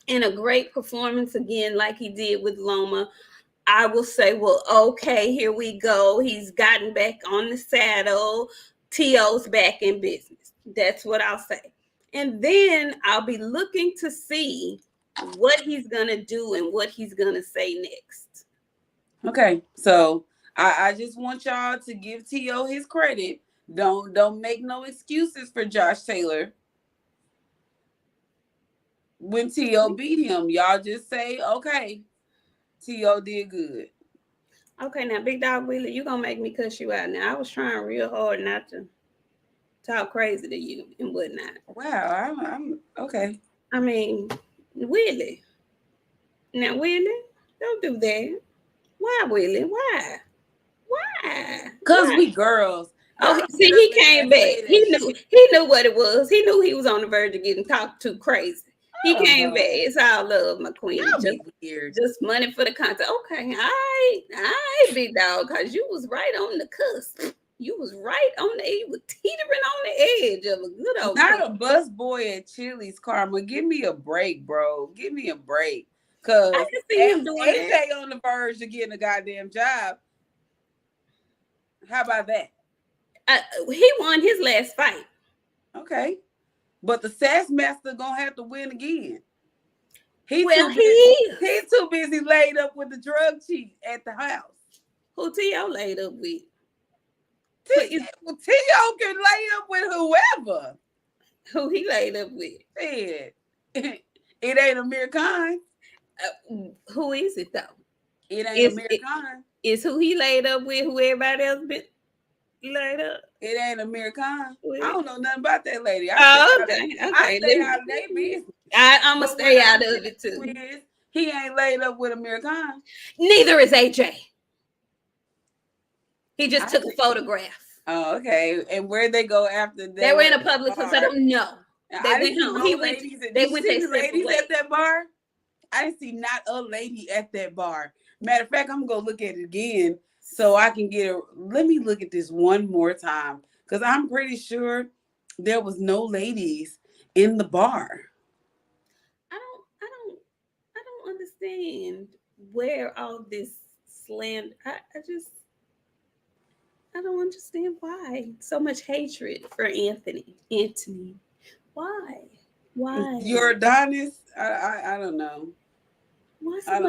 [SPEAKER 1] in a great performance again, like he did with Loma, I will say, well, okay, here we go. He's gotten back on the saddle. T.O.'s back in business. That's what I'll say. And then I'll be looking to see what he's going to do and what he's going to say next.
[SPEAKER 2] Okay, so I just want y'all to give T.O. his credit. Don't make no excuses for Josh Taylor. When T.O. beat him, y'all just say, okay, T.O. did good.
[SPEAKER 1] Okay, now, Big Dog Wheeler, you're going to make me cuss you out. Now, I was trying real hard not to talk crazy to you and whatnot.
[SPEAKER 2] Wow, I'm okay.
[SPEAKER 1] I mean, Willie. Now, Willie, don't do that. Why, Willie? Why?
[SPEAKER 2] Because we girls.
[SPEAKER 1] Oh, see, he came back. He knew what it was. He knew he was on the verge of getting talked to crazy. He came back. It's all love, my queen. Just money for the content. Okay, I big dog, because you was right on the cusp. You was right on you were teetering on the edge of a good old.
[SPEAKER 2] Not a bus boy at Chili's, Karma. Give me a break, bro. Give me a break. Because
[SPEAKER 1] I can see him doing
[SPEAKER 2] AJ on the verge of getting a goddamn job. How about that?
[SPEAKER 1] He won his last fight.
[SPEAKER 2] Okay. But the Sass Master gonna have to win again. He's too busy laid up with the drug chief at the house.
[SPEAKER 1] Who T.O. laid up with?
[SPEAKER 2] T.O. can lay up with whoever.
[SPEAKER 1] Who he laid up with?
[SPEAKER 2] It ain't Amir Khan.
[SPEAKER 1] Who is it though?
[SPEAKER 2] It ain't Amir Khan.
[SPEAKER 1] Is who he laid up with who everybody else been laid up?
[SPEAKER 2] It ain't Amir Khan. I don't know nothing about that lady.
[SPEAKER 1] Okay.
[SPEAKER 2] I stay out of their business.
[SPEAKER 1] I'm going to stay out of it too.
[SPEAKER 2] He ain't laid up with Amir Khan.
[SPEAKER 1] Neither is AJ. He just took a photograph.
[SPEAKER 2] Oh, okay. And where'd they go after that?
[SPEAKER 1] They were in a public place. I don't know. They went home.
[SPEAKER 2] They went their ladies at that bar. I didn't see not a lady at that bar. Matter of fact, I'm gonna look at it again so I can get a. Let me look at this one more time because I'm pretty sure there was no ladies in the bar.
[SPEAKER 1] I don't understand where all this slander. I don't understand why so much hatred for Anthony. Why?
[SPEAKER 2] You're Adonis? I don't know.
[SPEAKER 1] Why so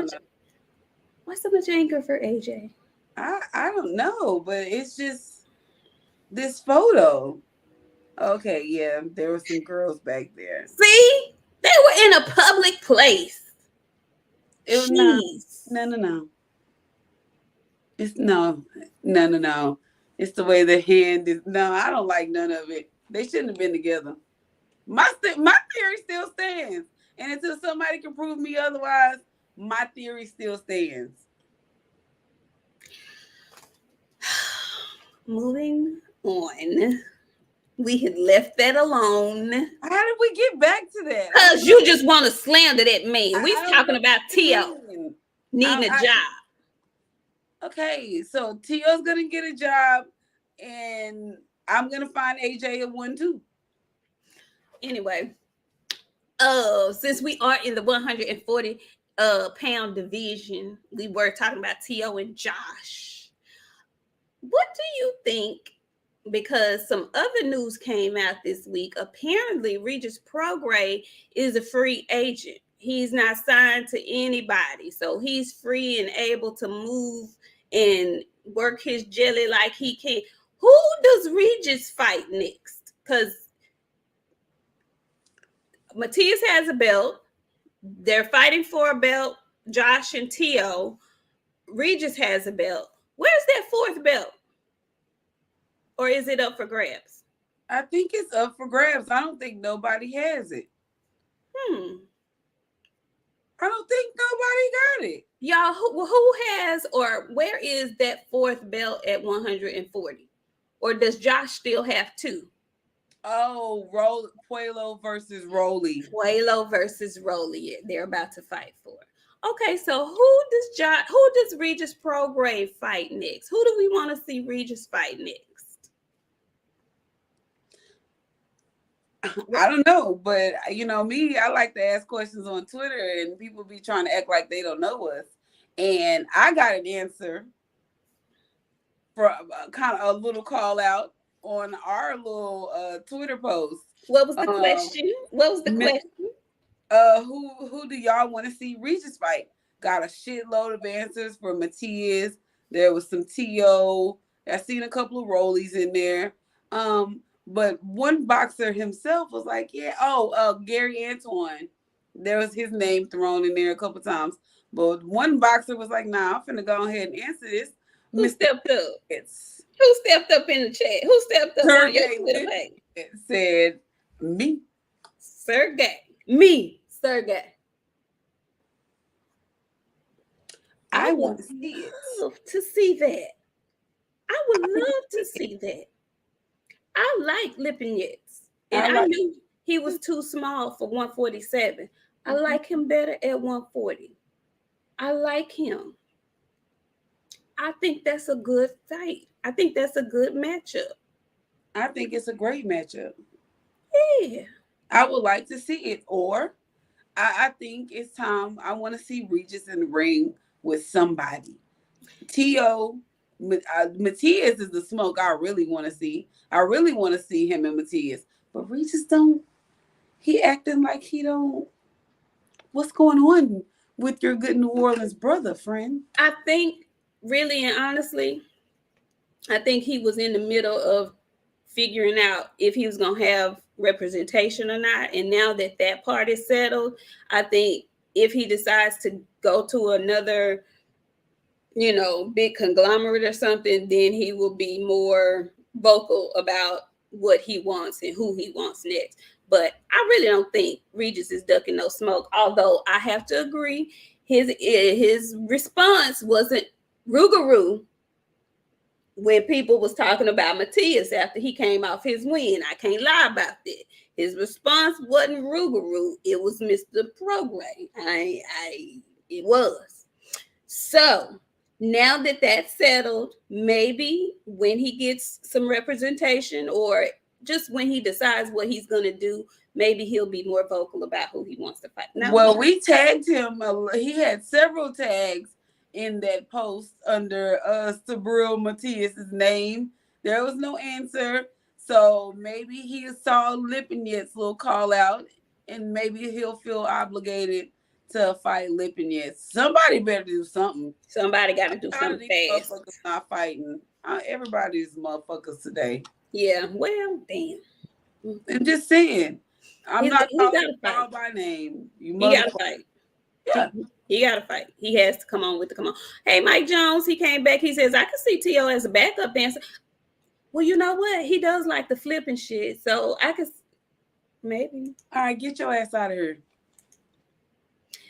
[SPEAKER 1] much anger for AJ?
[SPEAKER 2] I don't know, but it's just this photo. Okay, yeah, there were some girls back there.
[SPEAKER 1] See? They were in a public place.
[SPEAKER 2] It was no. It's no. It's the way the hand is. No, I don't like none of it. They shouldn't have been together. My theory still stands. And until somebody can prove me otherwise, my theory still stands.
[SPEAKER 1] Moving on. We had left that alone.
[SPEAKER 2] How did we get back to that?
[SPEAKER 1] Because you just want to slander that man. We're talking about T.O. needing a job.
[SPEAKER 2] Okay, so T.O.'s going to get a job, and I'm going to find AJ a one, too.
[SPEAKER 1] Anyway, since we are in the 140 pound division, we were talking about T.O. and Josh. What do you think? Because some other news came out this week. Apparently, Regis Prograis is a free agent. He's not signed to anybody. So he's free and able to move and work his jelly like he can. Who does Regis fight next? Because Matias has a belt. They're fighting for a belt. Josh and T.O. Regis has a belt. Where's that fourth belt? Or is it up for grabs?
[SPEAKER 2] I think it's up for grabs. I don't think nobody has it.
[SPEAKER 1] I
[SPEAKER 2] don't think nobody got it.
[SPEAKER 1] Y'all, who has or where is that fourth belt at 140? Or does Josh still have two?
[SPEAKER 2] Oh, Puelo versus Rolly.
[SPEAKER 1] Puelo versus Rolly. They're about to fight for. Okay, so who does Regis Prograis fight next? Who do we want to see Regis fight next?
[SPEAKER 2] I don't know, but you know me, I like to ask questions on Twitter, and people be trying to act like they don't know us. And I got an answer for kind of a little call out on our little Twitter post.
[SPEAKER 1] What was the question? What was the question?
[SPEAKER 2] Who do y'all want to see Regis fight? Got a shitload of answers for Matias. There was some T.O. I seen a couple of rollies in there. But one boxer himself was like, yeah, Gary Antoine. There was his name thrown in there a couple times. But one boxer was like, nah, I'm finna go ahead and answer this.
[SPEAKER 1] Who stepped up? Who stepped up in the chat? Who stepped up on your Twitter page?
[SPEAKER 2] It said, me.
[SPEAKER 1] Sergey. Me. Sergey.
[SPEAKER 2] I want to see it.
[SPEAKER 1] Love to see that. I would love to see that. I like Lipinets. And I knew he was too small for 147. I like him better at 140. I like him. I think that's a good fight. I think that's a good matchup.
[SPEAKER 2] I think it's a great matchup.
[SPEAKER 1] Yeah.
[SPEAKER 2] I would like to see it. Or I think it's time. I want to see Regis in the ring with somebody. T.O. Matias is the smoke I really want to see. I really want to see him and Matias. But Regis don't. He acting like he don't. What's going on with your good New Orleans brother, friend?
[SPEAKER 1] I think, really and honestly, I think he was in the middle of figuring out if he was going to have representation or not. And now that that part is settled, I think if he decides to go to another, big conglomerate or something, then he will be more vocal about what he wants and who he wants next. But I really don't think Regis is ducking no smoke, although I have to agree his response wasn't Rougarou when people was talking about Matias after he came off his win. I can't lie about that. His response wasn't Rougarou. It was Mr. Prograis. It was. So now that that's settled, maybe when he gets some representation or just when he decides what he's going to do, maybe he'll be more vocal about who he wants to fight. No.
[SPEAKER 2] Well, we tagged him. He had several tags in that post under Sabril Matias's name. There was no answer. So maybe he saw Lipinet's little call out and maybe he'll feel obligated to fight Lipinets. Somebody better do something.
[SPEAKER 1] Somebody got to do something fast.
[SPEAKER 2] Motherfuckers not fighting. Everybody's motherfuckers today.
[SPEAKER 1] Yeah, well, damn.
[SPEAKER 2] I'm just saying. I'm not calling y'all by name.
[SPEAKER 1] He got to fight. Yeah. He got to fight. He has to come on with the come on. Hey, Mike Jones, he came back. He says, I can see T.O. as a backup dancer. Well, you know what? He does like the flipping shit. So I could maybe.
[SPEAKER 2] All right, get your ass out of here.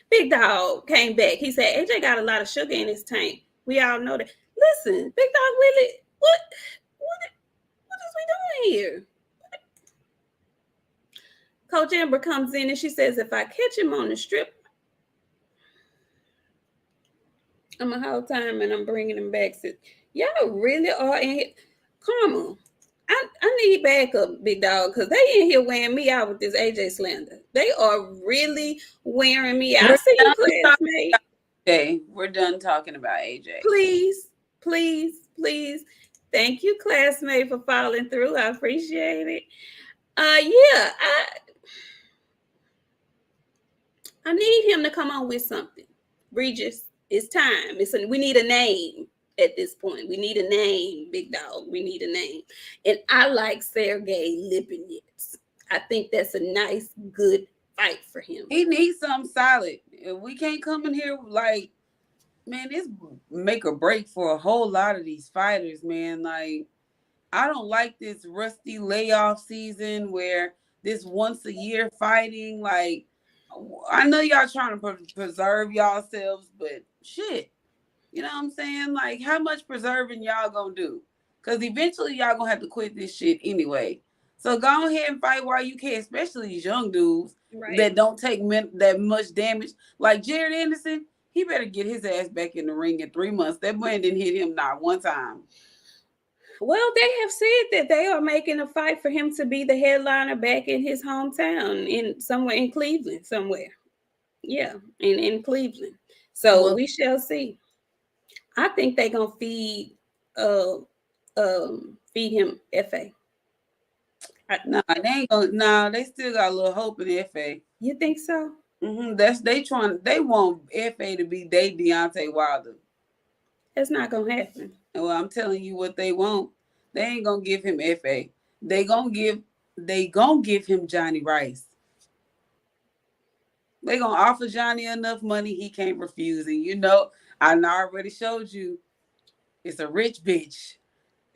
[SPEAKER 1] Big Dog came back. He said, AJ got a lot of sugar in his tank. We all know that. Listen, Big Dog, really, what is we doing here? Coach Amber comes in and she says, if I catch him on the strip, I'm a whole time and I'm bringing him back. So, y'all really are in here. Karma. I need backup, big dog, because they in here wearing me out with this AJ slander. They are really wearing me out. I
[SPEAKER 2] We're
[SPEAKER 1] see you,
[SPEAKER 2] done talking
[SPEAKER 1] classmate.
[SPEAKER 2] about AJ. We're done talking about AJ.
[SPEAKER 1] Please, please, please. Thank you, classmate, for following through. I appreciate it. Yeah, I need him to come on with something. Regis, it's time. We need a name at this point. We need a name, big dog. We need a name. And I like Sergey Lipinets. I think that's a nice, good fight for him.
[SPEAKER 2] He needs something solid. We can't come in here like, man, it's make or break for a whole lot of these fighters, man. Like, I don't like this rusty layoff season where this once a year fighting. Like, I know y'all trying to preserve yourselves, but shit, you know what I'm saying? Like, how much preserving y'all gonna do? Because eventually y'all gonna have to quit this shit anyway. So go ahead and fight while you can, especially these young dudes that don't take that much damage. Like Jared Anderson, he better get his ass back in the ring in 3 months. That man didn't hit him not one time.
[SPEAKER 1] Well, they have said that they are making a fight for him to be the headliner back in his hometown, in somewhere in Cleveland, somewhere. Yeah, in Cleveland. So we shall see. I think they're gonna feed him FA.
[SPEAKER 2] Nah, they ain't gonna. Nah, they still got a little hope in FA.
[SPEAKER 1] You think so?
[SPEAKER 2] Mm-hmm. They want FA to be Deontay Wilder.
[SPEAKER 1] That's not gonna happen.
[SPEAKER 2] Well, I'm telling you what they want. They ain't gonna give him FA. They gonna give him Johnny Rice. They gonna offer Johnny enough money he can't refuse. And you know, I already showed you, it's a rich bitch.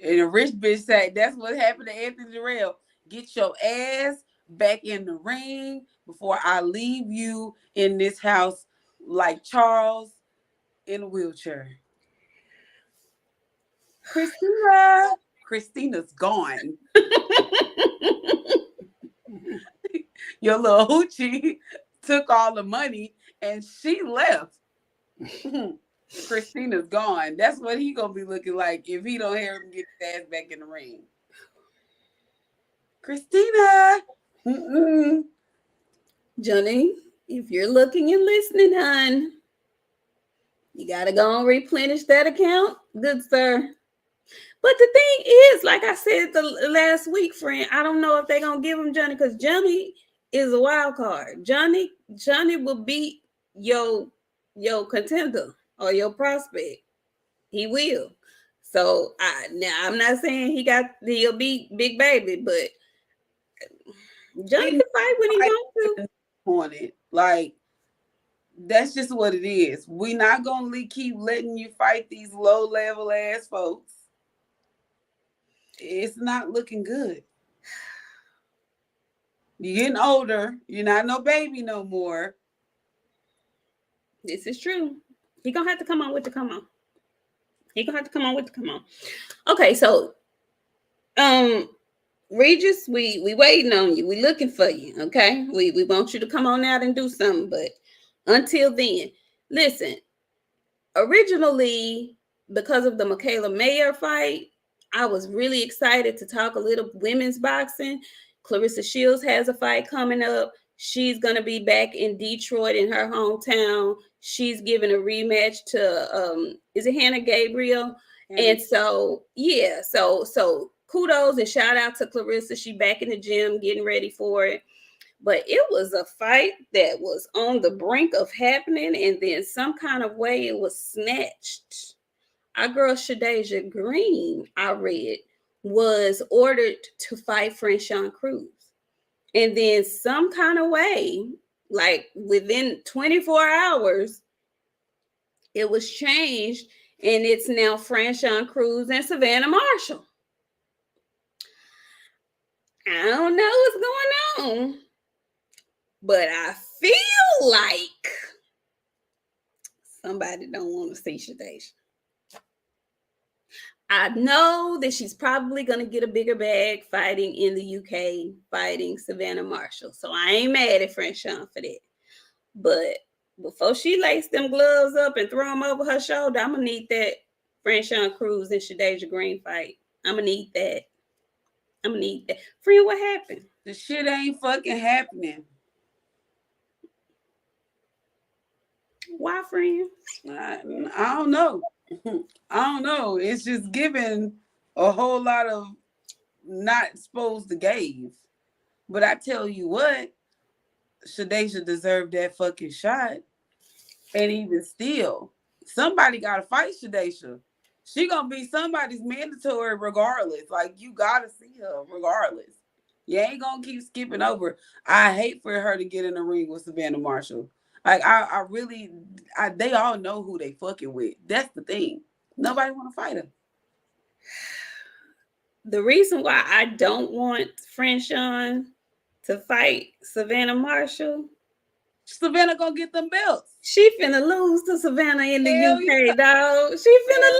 [SPEAKER 2] And a rich bitch said that's what happened to Anthony Jarrell. Get your ass back in the ring before I leave you in this house like Charles in a wheelchair. Christina's gone. Your little hoochie took all the money and she left. Christina's gone. That's what he gonna be looking like if he don't hear him get his ass back in the ring. Christina. Mm-mm.
[SPEAKER 1] Johnny, if you're looking and listening, hon, you gotta go and replenish that account, good sir. But the thing is, like I said the last week, friend, I don't know if they're gonna give him Johnny, because Johnny is a wild card. Johnny will beat your contender or your prospect. He will. So I'm not saying he'll beat Big Baby, but Johnny can fight when he wants
[SPEAKER 2] to. Like, that's just what it is. We're not gonna keep letting you fight these low level ass folks. It's not looking good. You're getting older. You're not no baby no more.
[SPEAKER 1] This is true. He gonna have to come on with the come on. He gonna have to come on with the come on. Okay, so Regis, we waiting on you. We looking for you. Okay, we want you to come on out and do something. But until then, listen. Originally, because of the Michaela Mayer fight, I was really excited to talk a little women's boxing. Clarissa Shields has a fight coming up. She's going to be back in Detroit in her hometown. She's giving a rematch to, is it Hannah Gabriel? And so, yeah, so kudos and shout out to Clarissa. She back in the gym getting ready for it. But it was a fight that was on the brink of happening, and then some kind of way it was snatched. Our girl Shadeja Green, I read, was ordered to fight Franchon Cruz. And then some kind of way, like within 24 hours, it was changed, and it's now Franchon Cruz and Savannah Marshall. I don't know what's going on, but I feel like somebody don't want to see Shadeja. I know that she's probably going to get a bigger bag fighting in the UK, fighting Savannah Marshall. So I ain't mad at French Sean for that. But before she lace them gloves up and throw them over her shoulder, I'm going to need that French Sean Cruz and Shadeja Green fight. I'm going to need that. I'm going to need that. Friend, what happened?
[SPEAKER 2] The shit ain't fucking happening.
[SPEAKER 1] Why, friend?
[SPEAKER 2] I don't know. I don't know. It's just giving a whole lot of not supposed to gave. But I tell you what, Shadeja deserved that fucking shot. And even still, somebody gotta fight Shadeja. She gonna be somebody's mandatory regardless. Like, you gotta see her regardless. You ain't gonna keep skipping over. I hate for her to get in the ring with Savannah Marshall. Like, I really, they all know who they fucking with. That's the thing. Nobody want to fight her.
[SPEAKER 1] The reason why I don't want French Sean to fight Savannah Marshall,
[SPEAKER 2] Savannah gonna get them belts.
[SPEAKER 1] she finna lose to Savannah in the
[SPEAKER 2] Hell
[SPEAKER 1] UK,
[SPEAKER 2] yeah.
[SPEAKER 1] dog. She finna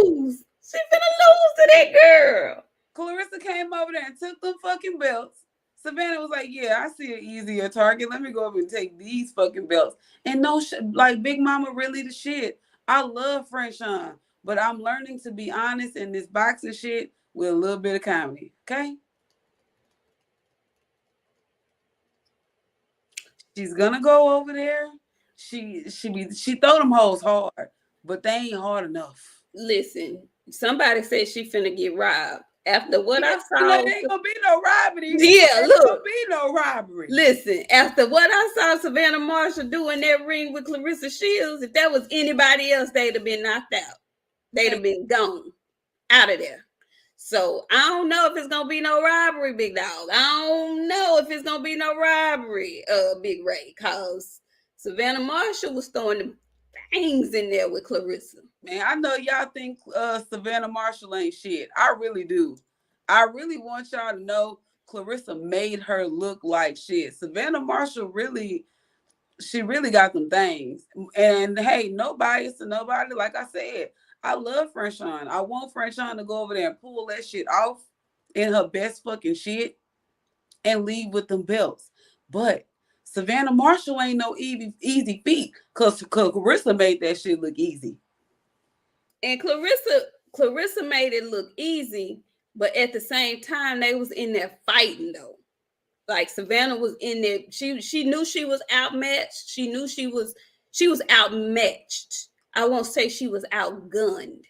[SPEAKER 1] lose. She finna lose to that girl.
[SPEAKER 2] Clarissa came over there and took them fucking belts. Savannah was like, yeah, I see an easier target. Let me go over and take these fucking belts. And no, like, Big Mama really the shit. I love French Sean, but I'm learning to be honest in this boxing shit with a little bit of comedy, okay? She's gonna go over there. She throw them hoes hard, but they ain't hard enough.
[SPEAKER 1] Listen, somebody said she finna get robbed. After what I saw,
[SPEAKER 2] there ain't gonna be no robbery.
[SPEAKER 1] Yeah, look,
[SPEAKER 2] gonna be no robbery.
[SPEAKER 1] Listen, after what I saw Savannah Marshall do in that ring with Clarissa Shields, if that was anybody else, they'd have been knocked out. They'd have been gone out of there. So I don't know if it's gonna be no robbery, big dog. I don't know if it's gonna be no robbery, Big Ray, cause Savannah Marshall was throwing the things in there with Clarissa.
[SPEAKER 2] Man, I know y'all think Savannah Marshall ain't shit. I really do. I really want y'all to know Clarissa made her look like shit. Savannah Marshall she really got them things. And hey, no bias to nobody. Like I said, I love French Sean. I want French Sean to go over there and pull that shit off in her best fucking shit and leave with them belts. But Savannah Marshall ain't no easy feat, because Clarissa made that shit look easy.
[SPEAKER 1] And Clarissa made it look easy, but at the same time, they was in there fighting though. Like, Savannah was in there. She knew she was outmatched. She knew she was outmatched. I won't say she was outgunned,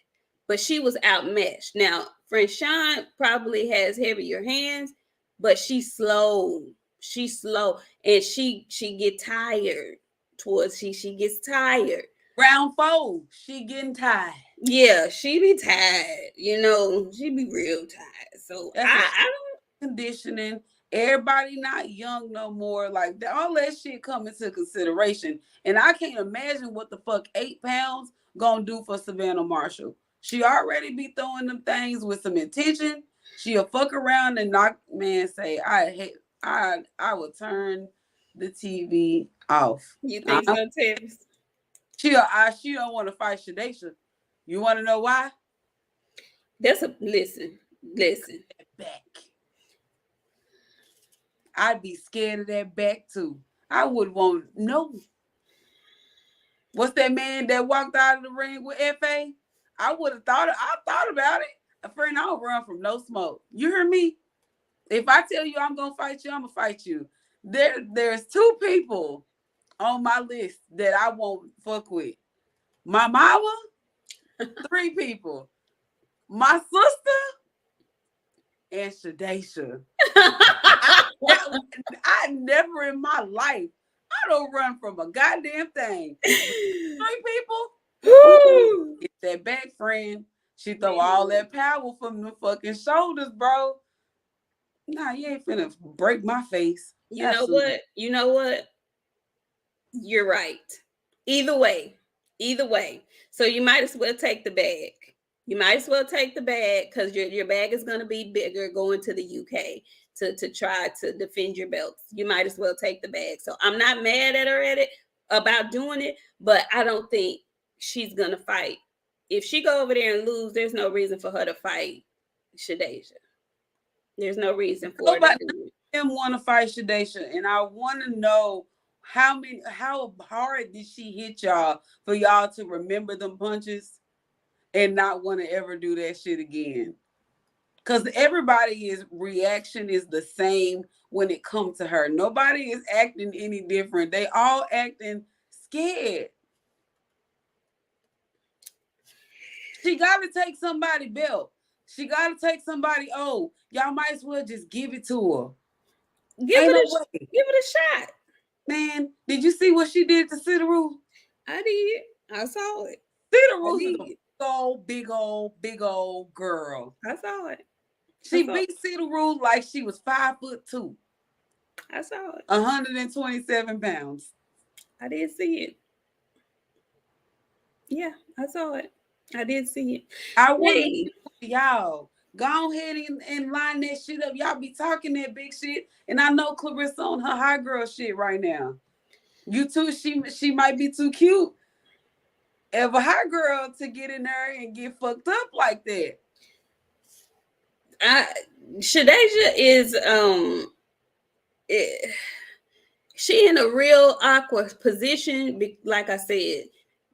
[SPEAKER 1] but she was outmatched. Now, French Sean probably has heavier hands, but she's slow. She's slow, and she get tired. She gets tired.
[SPEAKER 2] Round 4, she getting tired.
[SPEAKER 1] Yeah, she be tired. You know, she be real tired. So I don't
[SPEAKER 2] conditioning. Everybody not young no more. Like, all that shit come into consideration. And I can't imagine what the fuck 8 pounds gonna do for Savannah Marshall. She already be throwing them things with some intention. She'll fuck around and knock, man, say, I will turn the TV off.
[SPEAKER 1] You think so, Travis?
[SPEAKER 2] She don't want to fight Shadeja. You want to know why?
[SPEAKER 1] Listen.
[SPEAKER 2] Back. I'd be scared of that back too. I would want no. What's that man that walked out of the ring with FA? I thought about it. A friend, I don't run from no smoke. You hear me? If I tell you I'm gonna fight you, I'm gonna fight you. There's 2 people on my list that I won't fuck with. My mama, 3 people. My sister and Shadeja. I never in my life, I don't run from a goddamn thing. 3 people. Woo! Get that back, friend. She throw all that power from the fucking shoulders, bro. Nah, you ain't finna break my face.
[SPEAKER 1] You know what? You're right. Either way. So you might as well take the bag. Because your bag is going to be bigger going to the UK to try to defend your belts. You might as well take the bag. So I'm not mad at her about doing it, but I don't think she's going to fight if she go over there and lose, there's no reason for her to fight Shadeja. There's no reason for her to
[SPEAKER 2] Nobody
[SPEAKER 1] do it.
[SPEAKER 2] them want to fight Shadesha, and I want to know how hard did she hit y'all for y'all to remember them punches and not want to ever do that shit again. Because everybody's reaction is the same when it comes to her. Nobody is acting any different. They all acting scared. She got to take somebody belt. She got to take somebody. Oh, y'all might as well just give it to her.
[SPEAKER 1] Give
[SPEAKER 2] Ain't no
[SPEAKER 1] it
[SPEAKER 2] way.
[SPEAKER 1] give it a shot.
[SPEAKER 2] Man, did you see what she did to Cidaru?
[SPEAKER 1] I did. I saw it.
[SPEAKER 2] Cidaru is a big old girl.
[SPEAKER 1] I saw it.
[SPEAKER 2] She beat Cidaru like she was 5'2".
[SPEAKER 1] I saw it.
[SPEAKER 2] 127 pounds.
[SPEAKER 1] I did see it. Yeah, I saw it. I did see it.
[SPEAKER 2] I want y'all go ahead and line that shit up. Y'all be talking that big shit, and I know Clarissa on her high girl shit right now. You too. She might be too cute of a high girl to get in there and get fucked up like that.
[SPEAKER 1] Shadeja is she in a real awkward position. Like I said,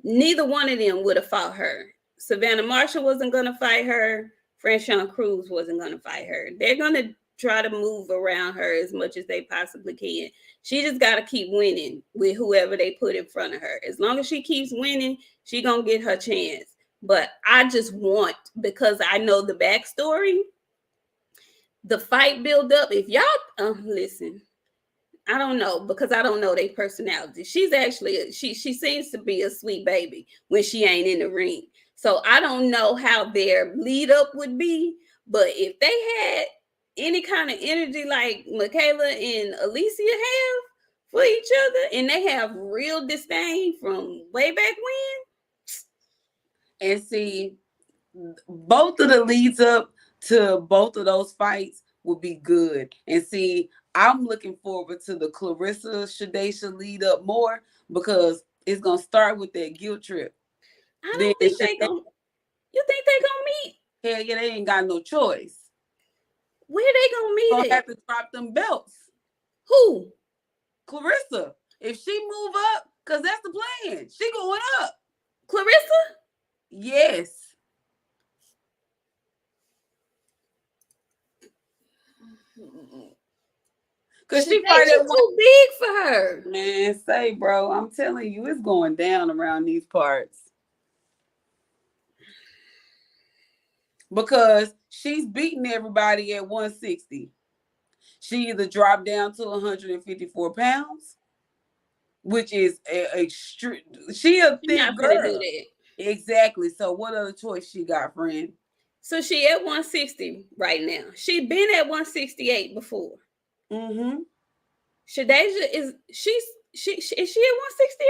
[SPEAKER 1] neither one of them would have fought her. Savannah Marshall wasn't going to fight her. Franchon Cruz wasn't going to fight her. They're going to try to move around her as much as they possibly can. She just got to keep winning with whoever they put in front of her. As long as she keeps winning, she going to get her chance. But I just want, because I know the backstory, the fight build up. If y'all listen, I don't know, because I don't know their personality. She's actually she seems to be a sweet baby when she ain't in the ring. So I don't know how their lead up would be, but if they had any kind of energy like Michaela and Alicia have for each other, and they have real disdain from way back
[SPEAKER 2] when. And see, both of the leads up to both of those fights would be good. And see, I'm looking forward to the Clarissa Shadeja lead up more, because it's gonna start with that guilt trip.
[SPEAKER 1] I don't think they gonna. You think they gonna meet?
[SPEAKER 2] Hell yeah, they ain't got no choice.
[SPEAKER 1] Where they gonna meet?
[SPEAKER 2] Gonna have to drop them belts.
[SPEAKER 1] Who?
[SPEAKER 2] Clarissa. If she move up, cause that's the plan. She going up.
[SPEAKER 1] Clarissa?
[SPEAKER 2] Yes. Cause she fight at
[SPEAKER 1] too big for her.
[SPEAKER 2] Man, say, bro, I'm telling you, it's going down around these parts. Because she's beating everybody at 160. She either dropped down to 154 pounds, which is she a thick girl. Do that. Exactly. So what other choice she got, friend?
[SPEAKER 1] So she at 160 right now. She been at 168 before.
[SPEAKER 2] Mm-hmm.
[SPEAKER 1] Shadeja is she at 168?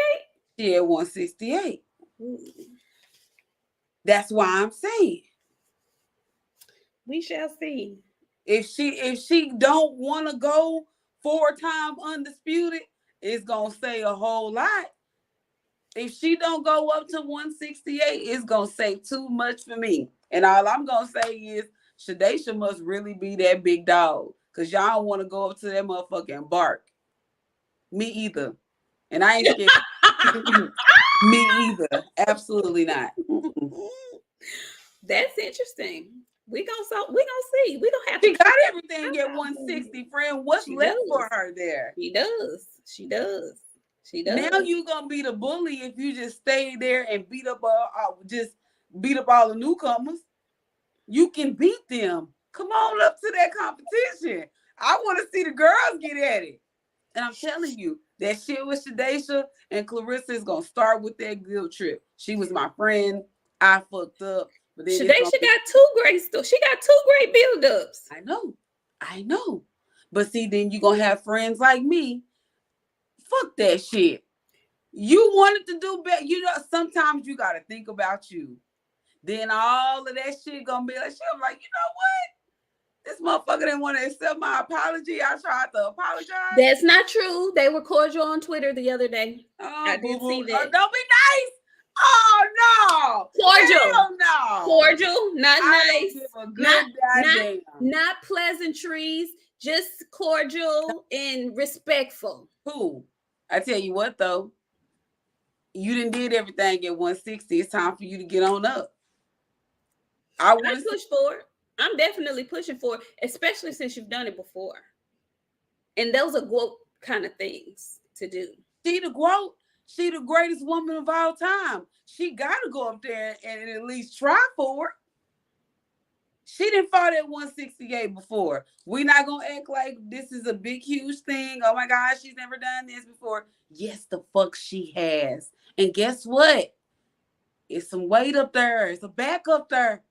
[SPEAKER 2] She at 168. Ooh. That's why I'm saying.
[SPEAKER 1] We shall see.
[SPEAKER 2] If she don't want to go 4-time undisputed, it's gonna say a whole lot. If she don't go up to 168, it's gonna say too much for me. And all I'm gonna say is Shadeja must really be that big dog, because y'all don't want to go up to that motherfucker and bark. Me either. And I ain't scared. Me either. Absolutely not.
[SPEAKER 1] That's interesting. We gonna see. We gonna have
[SPEAKER 2] to. She got everything at 160, friend. What's left for her there?
[SPEAKER 1] She does.
[SPEAKER 2] Now you gonna be the bully if you just stay there and beat up all the newcomers. You can beat them. Come on up to that competition. I want to see the girls get at it. And I'm telling you, that shit with Shadeja and Clarissa is gonna start with that guilt trip. She was my friend. I fucked up.
[SPEAKER 1] But then Shadeja got two great stuff. She got two great build-ups.
[SPEAKER 2] I know. But see, then you're gonna have friends like me. Fuck that shit. You wanted to do better. You know, sometimes you gotta think about you. Then all of that shit gonna be like, I'm like, you know what? This motherfucker didn't want to accept my apology. I tried to apologize.
[SPEAKER 1] That's not true. They were cordial on Twitter the other day. I didn't see that.
[SPEAKER 2] Don't be nice. Oh no.
[SPEAKER 1] Cordial.
[SPEAKER 2] Hell no.
[SPEAKER 1] Cordial, not
[SPEAKER 2] I
[SPEAKER 1] nice.
[SPEAKER 2] don't give a
[SPEAKER 1] Not
[SPEAKER 2] good
[SPEAKER 1] not
[SPEAKER 2] goddamn.
[SPEAKER 1] not pleasantries, just cordial and respectful.
[SPEAKER 2] Who? I tell you what though, you done did everything at 160. It's time for you to get on up. I
[SPEAKER 1] I
[SPEAKER 2] want to see.
[SPEAKER 1] push for it. I'm definitely pushing for it, especially since you've done it before. And those are quote kind of things to do.
[SPEAKER 2] She the GOAT. She the greatest woman of all time. She got to go up there and at least try for it. She didn't fought at 168 before. We're not going to act like this is a big, huge thing. Oh my God, she's never done this before. Yes, the fuck she has. And guess what? It's some weight up there. It's a back up there.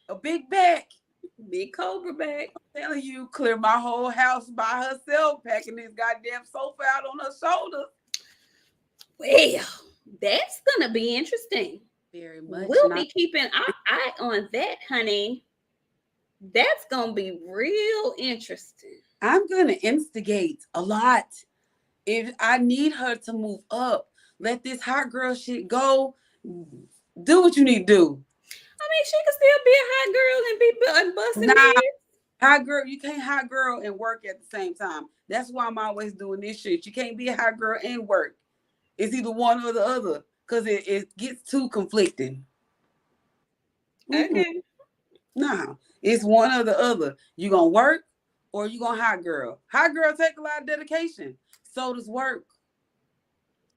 [SPEAKER 2] A big back.
[SPEAKER 1] Big Cobra back.
[SPEAKER 2] I'm telling you, clear my whole house by herself, packing this goddamn sofa out on her shoulders.
[SPEAKER 1] Well, that's going to be interesting.
[SPEAKER 2] Very much.
[SPEAKER 1] We'll be keeping our eye on that, honey. That's going to be real interesting.
[SPEAKER 2] I'm going to instigate a lot. If I need her to move up, let this hot girl shit go. Do what you need to do.
[SPEAKER 1] I mean, she could still be a hot girl and be busting heads.
[SPEAKER 2] Hot girl, you can't hot girl and work at the same time. That's why I'm always doing this shit. You can't be a hot girl and work. It's either one or the other because it gets too conflicting.
[SPEAKER 1] Okay.
[SPEAKER 2] No, it's one or the other. You gonna work or you gonna hot girl. Hot girl take a lot of dedication. So does work.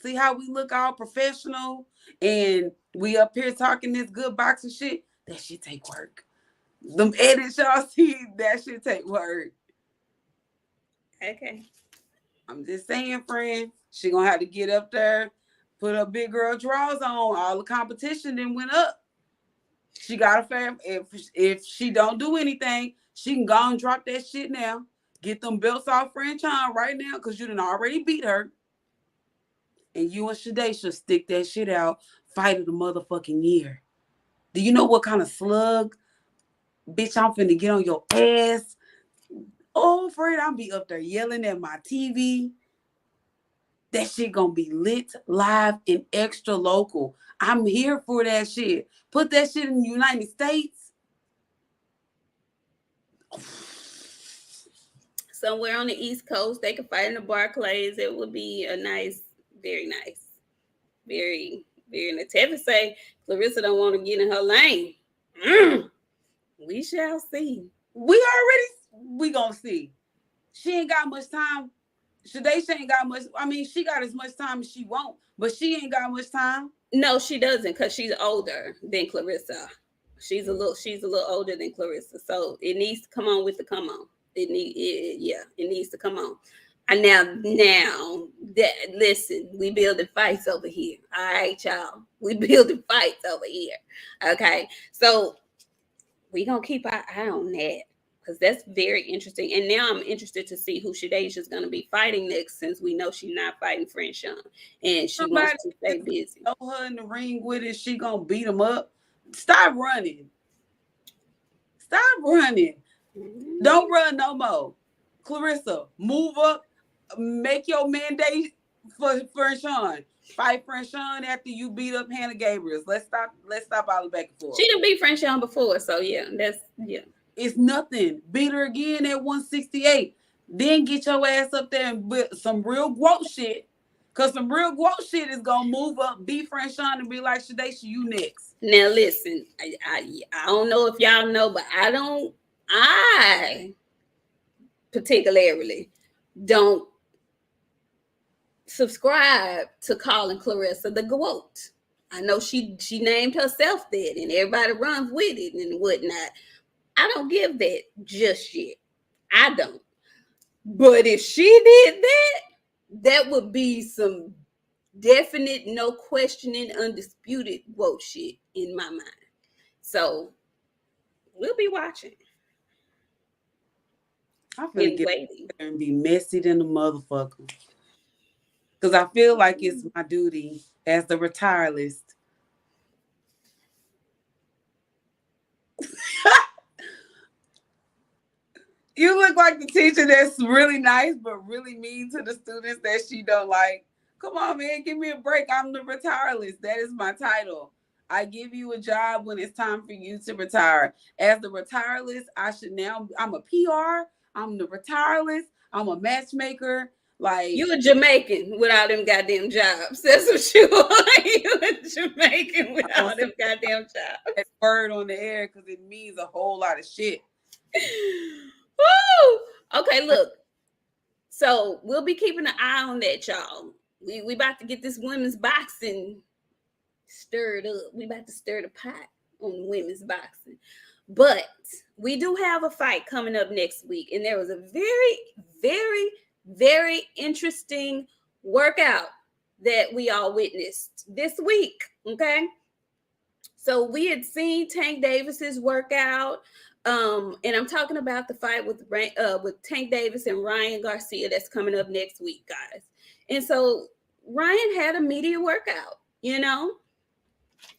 [SPEAKER 2] See how we look all professional and we up here talking this good boxing shit? That shit take work. Them edits y'all see, that shit take work.
[SPEAKER 1] Okay. I'm
[SPEAKER 2] just saying, friend. She gonna have to get up there, put her big girl drawers on. All the competition then went up. She got a fam. If she don't do anything, she can go and drop that shit now. Get them belts off franchise right now because you done already beat her. And you and Shade should stick that shit out. Fight of the motherfucking year. Do you know what kind of slug? Bitch, I'm finna get on your ass. Oh, Fred, I'll be up there yelling at my TV. That shit gonna be lit, live, and extra local. I'm here for that shit. Put that shit in the United States.
[SPEAKER 1] Somewhere on the East Coast, they could fight in the Barclays. It would be a nice, very nice, very, very nice. Tevin say Clarissa don't want to get in her lane. We shall see.
[SPEAKER 2] We gonna see. She ain't got much time. She ain't got much. I mean, she got as much time as she want, but she ain't got much time.
[SPEAKER 1] No, she doesn't, because she's older than Clarissa. She's a little older than Clarissa. So it needs to come on with the come on. It needs to come on. And now that listen, we building fights over here. All right, y'all. We building fights over here. Okay. So we gonna keep our eye on that. Because that's very interesting. And now I'm interested to see who Shadasia going to be fighting next, since we know she's not fighting French Young. And she wants to stay busy.
[SPEAKER 2] Throw her in the ring with it. She going to beat him up. Stop running. Stop running. Mm-hmm. Don't run no more. Clarissa, move up. Make your mandate for French Young. Fight French Young after you beat up Hannah Gabriels. Let's stop all the back and forth.
[SPEAKER 1] She done beat French Young before. So, yeah.
[SPEAKER 2] It's nothing. Beat her again at 168. Then get your ass up there and put some real growth shit. Because some real growth shit is going to move up, beat French Sean and be like, Shadacia, you next.
[SPEAKER 1] Now, listen. I don't know if y'all know, but I particularly don't subscribe to calling Clarissa the GOAT. I know she named herself that and everybody runs with it and whatnot. I don't give that just yet. I don't. But if she did that, that would be some definite, no questioning, undisputed woke shit in my mind. So we'll be watching.
[SPEAKER 2] I'm gonna get there and be messy than the motherfucker. Because I feel like it's my duty as the retire list. You look like the teacher that's really nice, but really mean to the students that she don't like. Come on, man, give me a break. I'm the retireless. That is my title. I give you a job when it's time for you to retire. As the retireless, I should now. I'm a PR. I'm the retireless. I'm a matchmaker. Like
[SPEAKER 1] You a Jamaican with all them goddamn jobs. That's what you are. You a Jamaican with
[SPEAKER 2] I
[SPEAKER 1] all
[SPEAKER 2] don't say
[SPEAKER 1] them goddamn jobs.
[SPEAKER 2] that word on the air because it means a whole lot of shit.
[SPEAKER 1] Woo! Okay, look. So we'll be keeping an eye on that, y'all. We about to get this women's boxing stirred up. We about to stir the pot on women's boxing. But we do have a fight coming up next week, and there was a very, very, very interesting workout that we all witnessed this week. Okay. So we had seen Tank Davis's workout. And I'm talking about the fight with Tank Davis and Ryan Garcia that's coming up next week, guys. And so Ryan had a media workout, you know.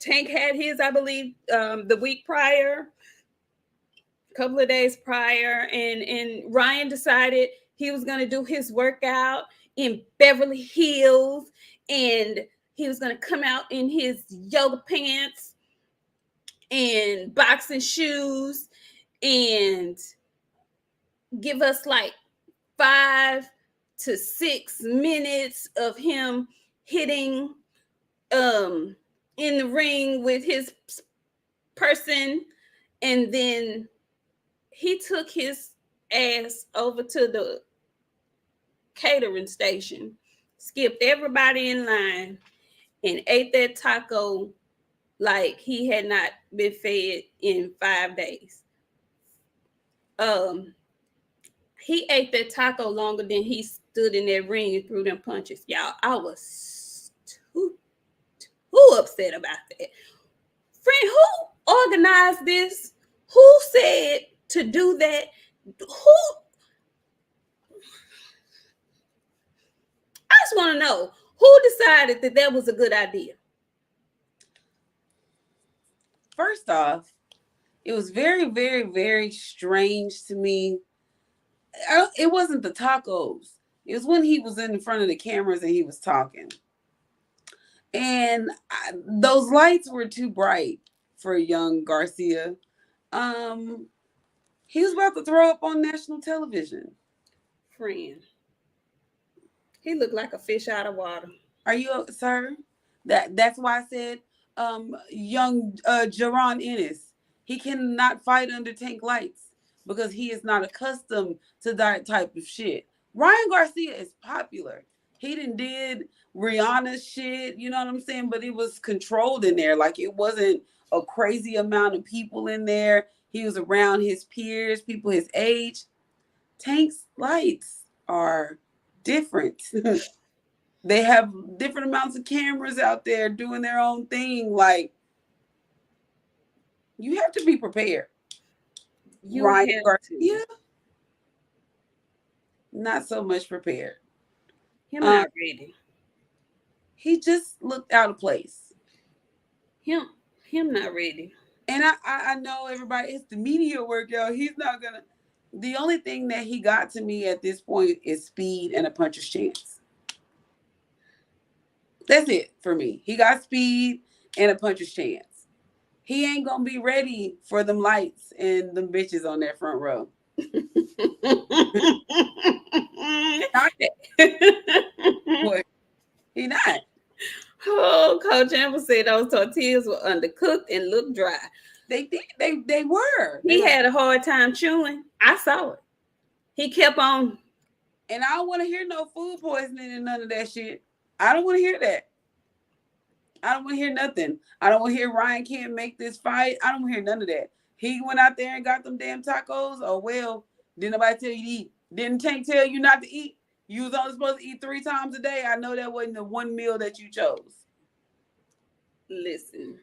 [SPEAKER 1] Tank had his, I believe, the week prior, a couple of days prior, and Ryan decided he was going to do his workout in Beverly Hills, and he was going to come out in his yoga pants and boxing shoes and give us like 5 to 6 minutes of him hitting in the ring with his person, and then he took his ass over to the catering station, skipped everybody in line, and ate that taco like he had not been fed in 5 days. He ate that taco longer than he stood in that ring and threw them punches. Y'all, I was too upset about that. Friend, who organized this? Who said to do that? Who? I just want to know who decided that that was a good idea.
[SPEAKER 2] First off, it was very, very, very strange to me. It wasn't the tacos. It was when he was in front of the cameras and he was talking. And those lights were too bright for young Garcia. He was about to throw up on national television.
[SPEAKER 1] Friend, he looked like a fish out of water.
[SPEAKER 2] Are you, sir? That's why I said, young Jaron Ennis. He cannot fight under tank lights because he is not accustomed to that type of shit. Ryan Garcia is popular. He did Rihanna shit, you know what I'm saying? But it was controlled in there. Like it wasn't a crazy amount of people in there. He was around his peers, people his age. Tank's lights are different. They have different amounts of cameras out there doing their own thing. Like, you have to be prepared. Ryan Garcia, not so much prepared.
[SPEAKER 1] Him not ready.
[SPEAKER 2] He just looked out of place.
[SPEAKER 1] Him not ready.
[SPEAKER 2] And I know everybody, it's the media workout. He's not gonna. The only thing that he got to me at this point is speed and a puncher's chance. That's it for me. He got speed and a puncher's chance. He ain't gonna be ready for them lights and them bitches on that front row. What? He not.
[SPEAKER 1] Oh, Coach Amber said those tortillas were undercooked and looked dry.
[SPEAKER 2] They did. They were.
[SPEAKER 1] He had a hard time chewing. I saw it. He kept on.
[SPEAKER 2] And I don't want to hear no food poisoning and none of that shit. I don't want to hear that. I don't want to hear nothing. I don't want to hear Ryan can't make this fight. I don't want to hear none of that. He went out there and got them damn tacos. Oh, well, didn't nobody tell you to eat? Didn't Tank tell you not to eat? You was only supposed to eat 3 times a day. I know that wasn't the one meal that you chose.
[SPEAKER 1] Listen,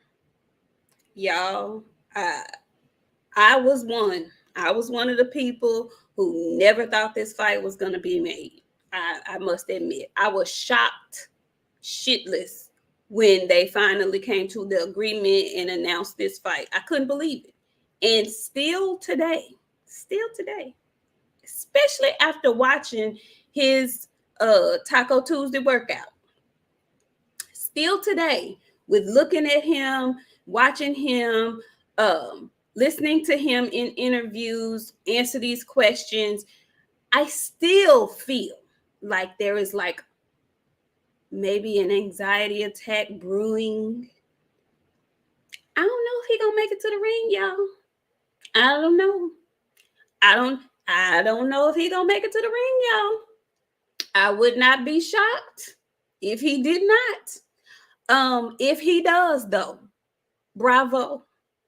[SPEAKER 1] y'all, I was one. I was one of the people who never thought this fight was going to be made. I must admit, I was shocked, shitless, when they finally came to the agreement and announced this fight. I couldn't believe it. And still today, especially after watching his Taco Tuesday workout, still today, with looking at him, watching him, listening to him in interviews, answer these questions, I still feel like there is like maybe an anxiety attack brewing. I don't know if he gonna make it to the ring, y'all. I don't know. I don't know if he gonna make it to the ring, y'all. I would not be shocked if he did not. If he does though, bravo.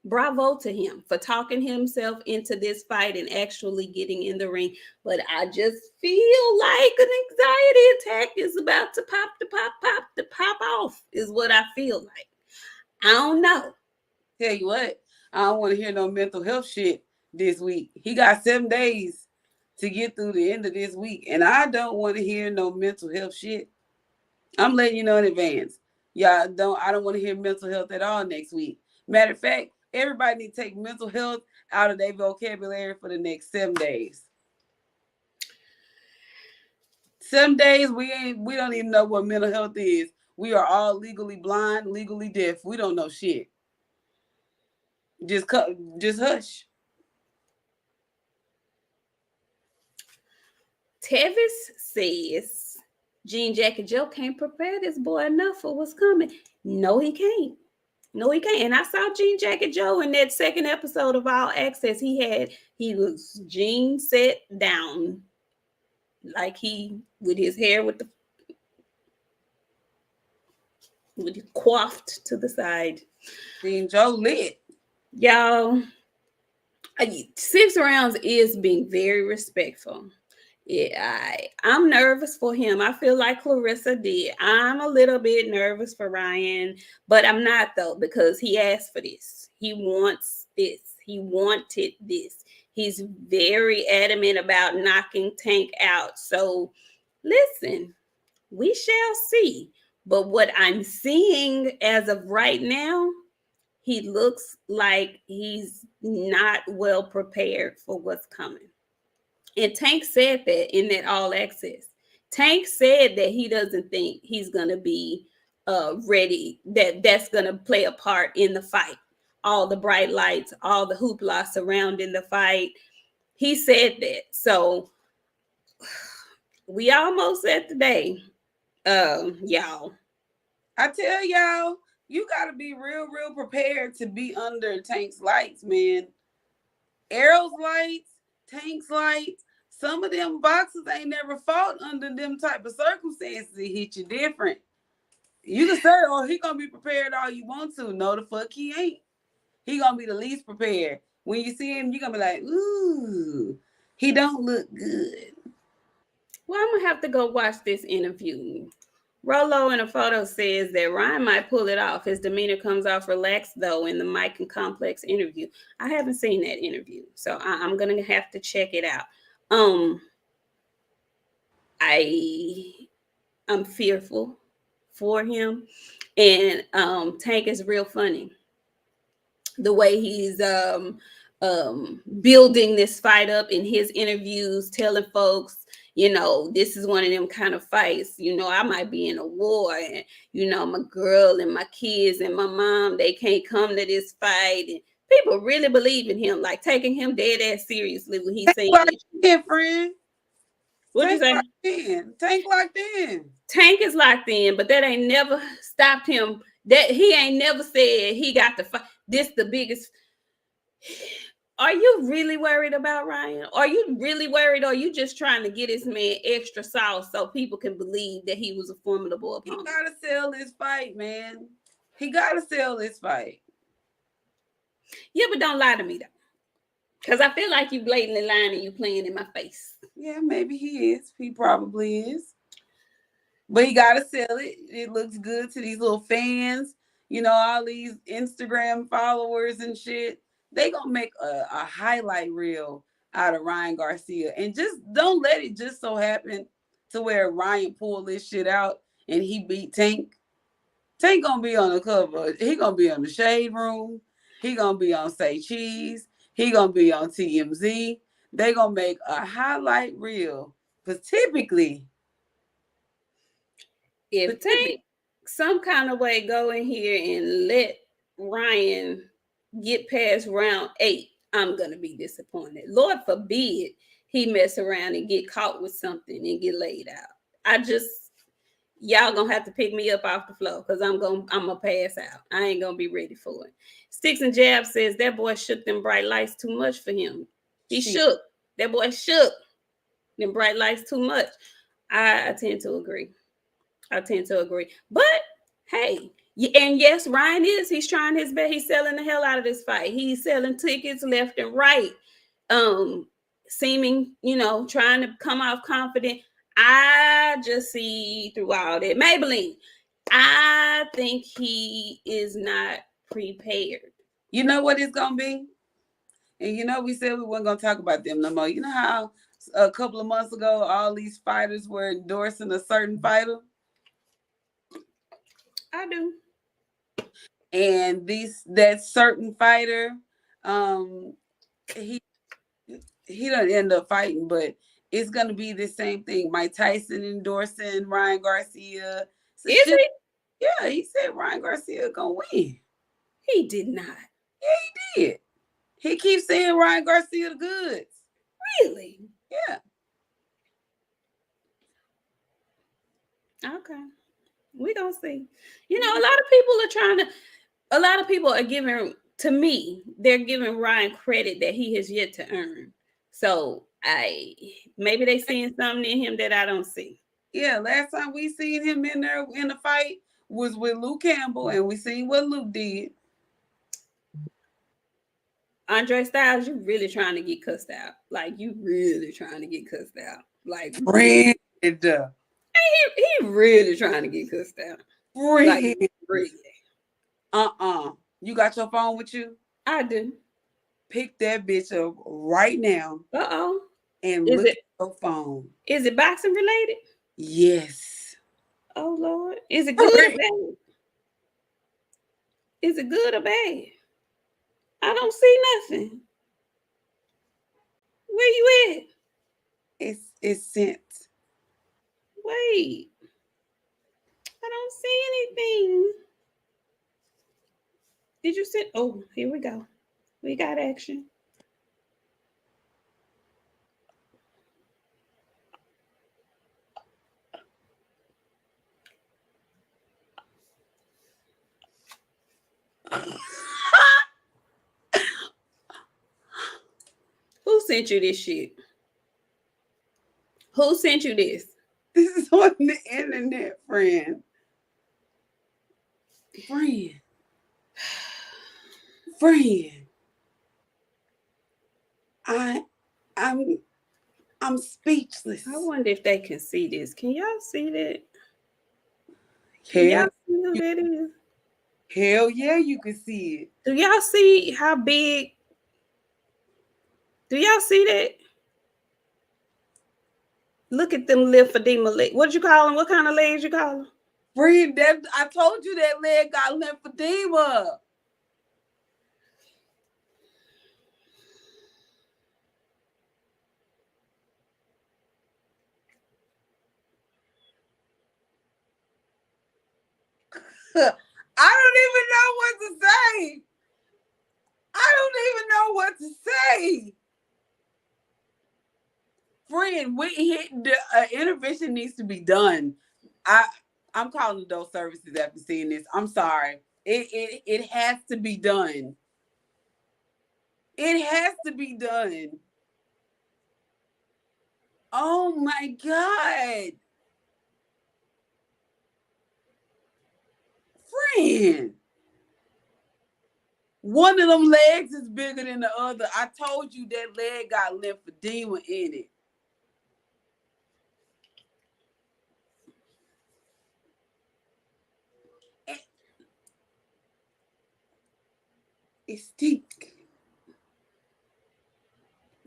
[SPEAKER 1] Bravo to him for talking himself into this fight and actually getting in the ring. But I just feel like an anxiety attack is about to pop off, is what I feel like. I don't know.
[SPEAKER 2] Tell you what, I don't want to hear no mental health shit this week. He got 7 days to get through the end of this week, and I don't want to hear no mental health shit. I'm letting you know in advance. I don't want to hear mental health at all next week. Matter of fact, everybody need to take mental health out of their vocabulary for the next 7 days. 7 days we don't even know what mental health is. We are all legally blind, legally deaf. We don't know shit. Just hush.
[SPEAKER 1] Tevis says Jean Jacket Joe can't prepare this boy enough for what's coming. No, he can't. No, he can't. And I saw Jean Jacket Joe in that second episode of All Access. He was Jean set down, like he with his hair with coiffed to the side.
[SPEAKER 2] Jean Joe lit.
[SPEAKER 1] Y'all, 6 rounds is being very respectful. Yeah, I'm nervous for him. I feel like Clarissa did. I'm a little bit nervous for Ryan, but I'm not though, because he asked for this. He wants this. He wanted this. He's very adamant about knocking Tank out. So listen, we shall see. But what I'm seeing as of right now, he looks like he's not well prepared for what's coming. And Tank said that in that All Access. Tank said that he doesn't think he's going to be ready, that's going to play a part in the fight. All the bright lights, all the hoopla surrounding the fight. He said that. So we almost at the day, y'all.
[SPEAKER 2] I tell y'all, you got to be real prepared to be under Tank's lights, man. Errol's lights, Tank's lights. Some of them boxers ain't never fought under them type of circumstances. It hit you different. You can say, oh, he gonna be prepared all you want to. No, the fuck he ain't. He gonna be the least prepared. When you see him, you gonna be like, ooh, he don't look good.
[SPEAKER 1] Well, I'm gonna have to go watch this interview. Rolo in a photo says that Ryan might pull it off. His demeanor comes off relaxed, though, in the Mike and Complex interview. I haven't seen that interview, so I'm going to have to check it out. I'm fearful for him, and Tank is real funny. The way he's building this fight up in his interviews, telling folks, this is one of them kind of fights. I might be in a war, and my girl and my kids and my mom, they can't come to this fight. And people really believe in him, like taking him dead ass seriously when he's saying
[SPEAKER 2] it. Friend.
[SPEAKER 1] What'd you say?
[SPEAKER 2] Tank locked in.
[SPEAKER 1] Tank is locked in, but that ain't never stopped him. That he ain't never said he got the fight. This the biggest. Are you really worried about Ryan? Are you really worried? Or are you just trying to get this man extra sauce so people can believe that he was a formidable opponent?
[SPEAKER 2] He gotta sell this fight, man. He gotta sell this fight.
[SPEAKER 1] Yeah, but don't lie to me though. Because I feel like you blatantly lying and you playing in my face.
[SPEAKER 2] Yeah, maybe he is. He probably is. But he gotta sell it. It looks good to these little fans. All these Instagram followers and shit. They gonna make a highlight reel out of Ryan Garcia. And just don't let it just so happen to where Ryan pulled this shit out and he beat Tank. Tank gonna be on the cover. He gonna be on the Shade Room. He gonna be on Say Cheese. He gonna be on TMZ. They gonna make a highlight reel. Because typically,
[SPEAKER 1] if Tank some kind of way go in here and let Ryan get past round 8, I'm gonna be disappointed. Lord forbid he mess around and get caught with something and get laid out. I just y'all gonna have to pick me up off the floor because I'm gonna pass out. I ain't gonna be ready for it. Sticks and Jab says that boy shook them bright lights too much for him. He
[SPEAKER 2] Shit.
[SPEAKER 1] shook. That boy shook them bright lights too much. I tend to agree. I tend to agree. But hey, and yes, Ryan is. He's trying his best. He's selling the hell out of this fight. He's selling tickets left and right. Seeming, trying to come off confident. I just see through all that. Maybelline, I think he is not prepared.
[SPEAKER 2] You know what it's gonna be? And we said we weren't gonna talk about them no more. You know how a couple of months ago all these fighters were endorsing a certain fighter?
[SPEAKER 1] I do.
[SPEAKER 2] And that certain fighter, he doesn't end up fighting, but it's gonna be the same thing. Mike Tyson endorsing Ryan Garcia. So
[SPEAKER 1] Is he?
[SPEAKER 2] Yeah, he said Ryan Garcia gonna win.
[SPEAKER 1] He did not.
[SPEAKER 2] Yeah, he did. He keeps saying Ryan Garcia the goods.
[SPEAKER 1] Really?
[SPEAKER 2] Yeah.
[SPEAKER 1] Okay. We gonna see. A lot of people are giving, to me, they're giving Ryan credit that he has yet to earn. So maybe they seeing something in him that I don't see.
[SPEAKER 2] Yeah, last time we seen him in there in the fight was with Luke Campbell, and we seen what Luke did.
[SPEAKER 1] Andre Styles, you really trying to get cussed out. Like, you really trying to get cussed out. Like,
[SPEAKER 2] Friend.
[SPEAKER 1] he really trying to get cussed out.
[SPEAKER 2] Friend.
[SPEAKER 1] Like, really.
[SPEAKER 2] You got your phone with you?
[SPEAKER 1] I do.
[SPEAKER 2] Pick that bitch up right now.
[SPEAKER 1] Uh-oh.
[SPEAKER 2] And look at your phone.
[SPEAKER 1] Is it boxing related?
[SPEAKER 2] Yes.
[SPEAKER 1] Oh, Lord. Is it good or bad? Is it good or bad? I don't see nothing. Where you
[SPEAKER 2] at? It's sent.
[SPEAKER 1] Wait. I don't see anything. Did you send? Oh, here we go. We got action. Who sent you this shit? Who sent you this?
[SPEAKER 2] This is on the internet, friend. I'm speechless.
[SPEAKER 1] I wonder if they can see this. Can y'all see that? Can y'all see who that is?
[SPEAKER 2] Hell yeah, you can see it.
[SPEAKER 1] Do y'all see how big? Do y'all see that? Look at them lymphedema legs. What you call them? What kind of legs you call them?
[SPEAKER 2] Friend, I told you that leg got lymphedema. I don't even know what to say. Friend, the intervention needs to be done. I'm calling adult services after seeing this. I'm sorry. It has to be done. It has to be done. Oh my God. Friend. One of them legs is bigger than the other. I told you that leg got lymphedema in it. It stink.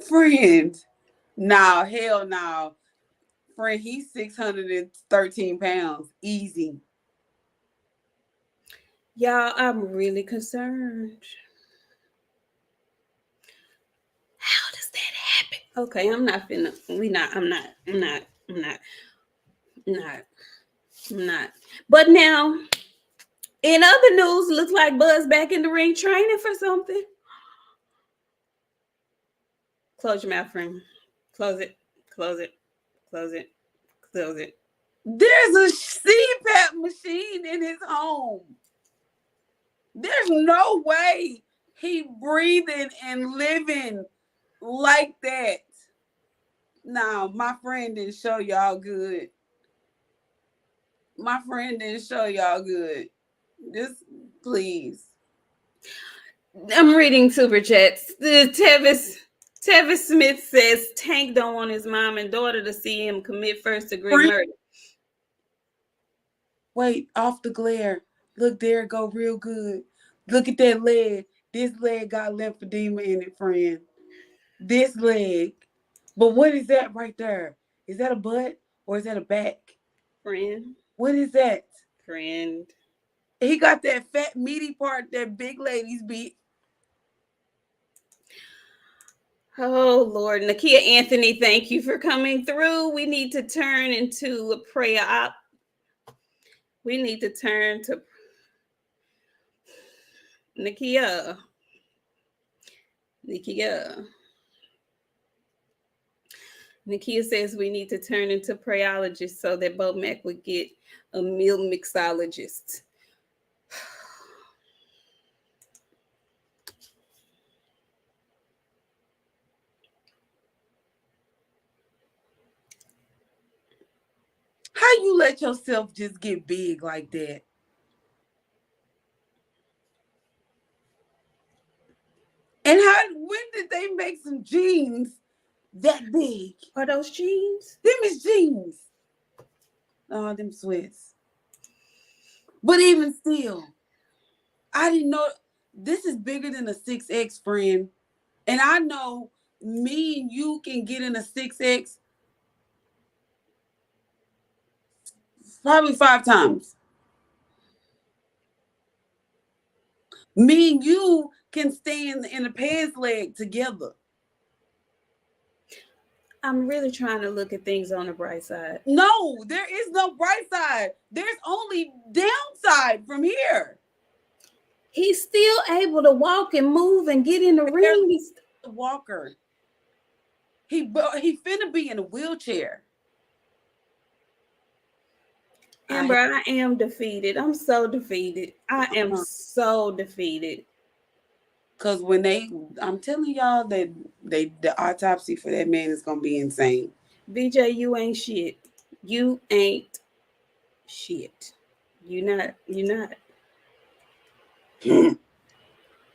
[SPEAKER 2] Friend. Nah, hell no. Friend, he's 613 pounds. Easy.
[SPEAKER 1] Y'all, I'm really concerned. How does that happen? Okay, I'm not. I'm not. But now, in other news, looks like Buzz back in the ring training for something. Close your mouth, friend. Close it. Close it. Close it. Close it.
[SPEAKER 2] There's a CPAP machine in his home. There's no way he breathing and living like that. Now, my friend didn't show y'all good. My friend didn't show y'all good. Just please.
[SPEAKER 1] I'm reading super chats. Tevis Smith says Tank don't want his mom and daughter to see him commit first degree murder.
[SPEAKER 2] Wait, off the glare. Look, there it go real good. Look at that leg. This leg got lymphedema in it, friend. This leg. But what is that right there? Is that a butt or is that a back?
[SPEAKER 1] Friend.
[SPEAKER 2] What is that?
[SPEAKER 1] Friend.
[SPEAKER 2] He got that fat meaty part that big ladies be.
[SPEAKER 1] Oh Lord, Nakia Anthony, thank you for coming through. We need to turn into a prayer op. We need to turn to Nakia. Nakia says we need to turn into prayologists so that Bo Mac would get a meal mixologist.
[SPEAKER 2] How you let yourself just get big like that? And when did they make some jeans that big?
[SPEAKER 1] Are those jeans?
[SPEAKER 2] Them is jeans. Oh, them sweats. But even still, I didn't know this is bigger than a 6X, friend. And I know me and you can get in a 6X probably 5 times. Me and you can stand in a pants leg together.
[SPEAKER 1] I'm really trying to look at things on the bright side.
[SPEAKER 2] No, there is no bright side. There's only downside from here.
[SPEAKER 1] He's still able to walk and move and get in the ring. He's
[SPEAKER 2] a walker. He finna be in a wheelchair.
[SPEAKER 1] Amber, I am defeated. I'm so defeated. I am so defeated.
[SPEAKER 2] Cause when I'm telling y'all that the autopsy for that man is gonna be insane.
[SPEAKER 1] BJ, you ain't shit. You ain't shit. You not.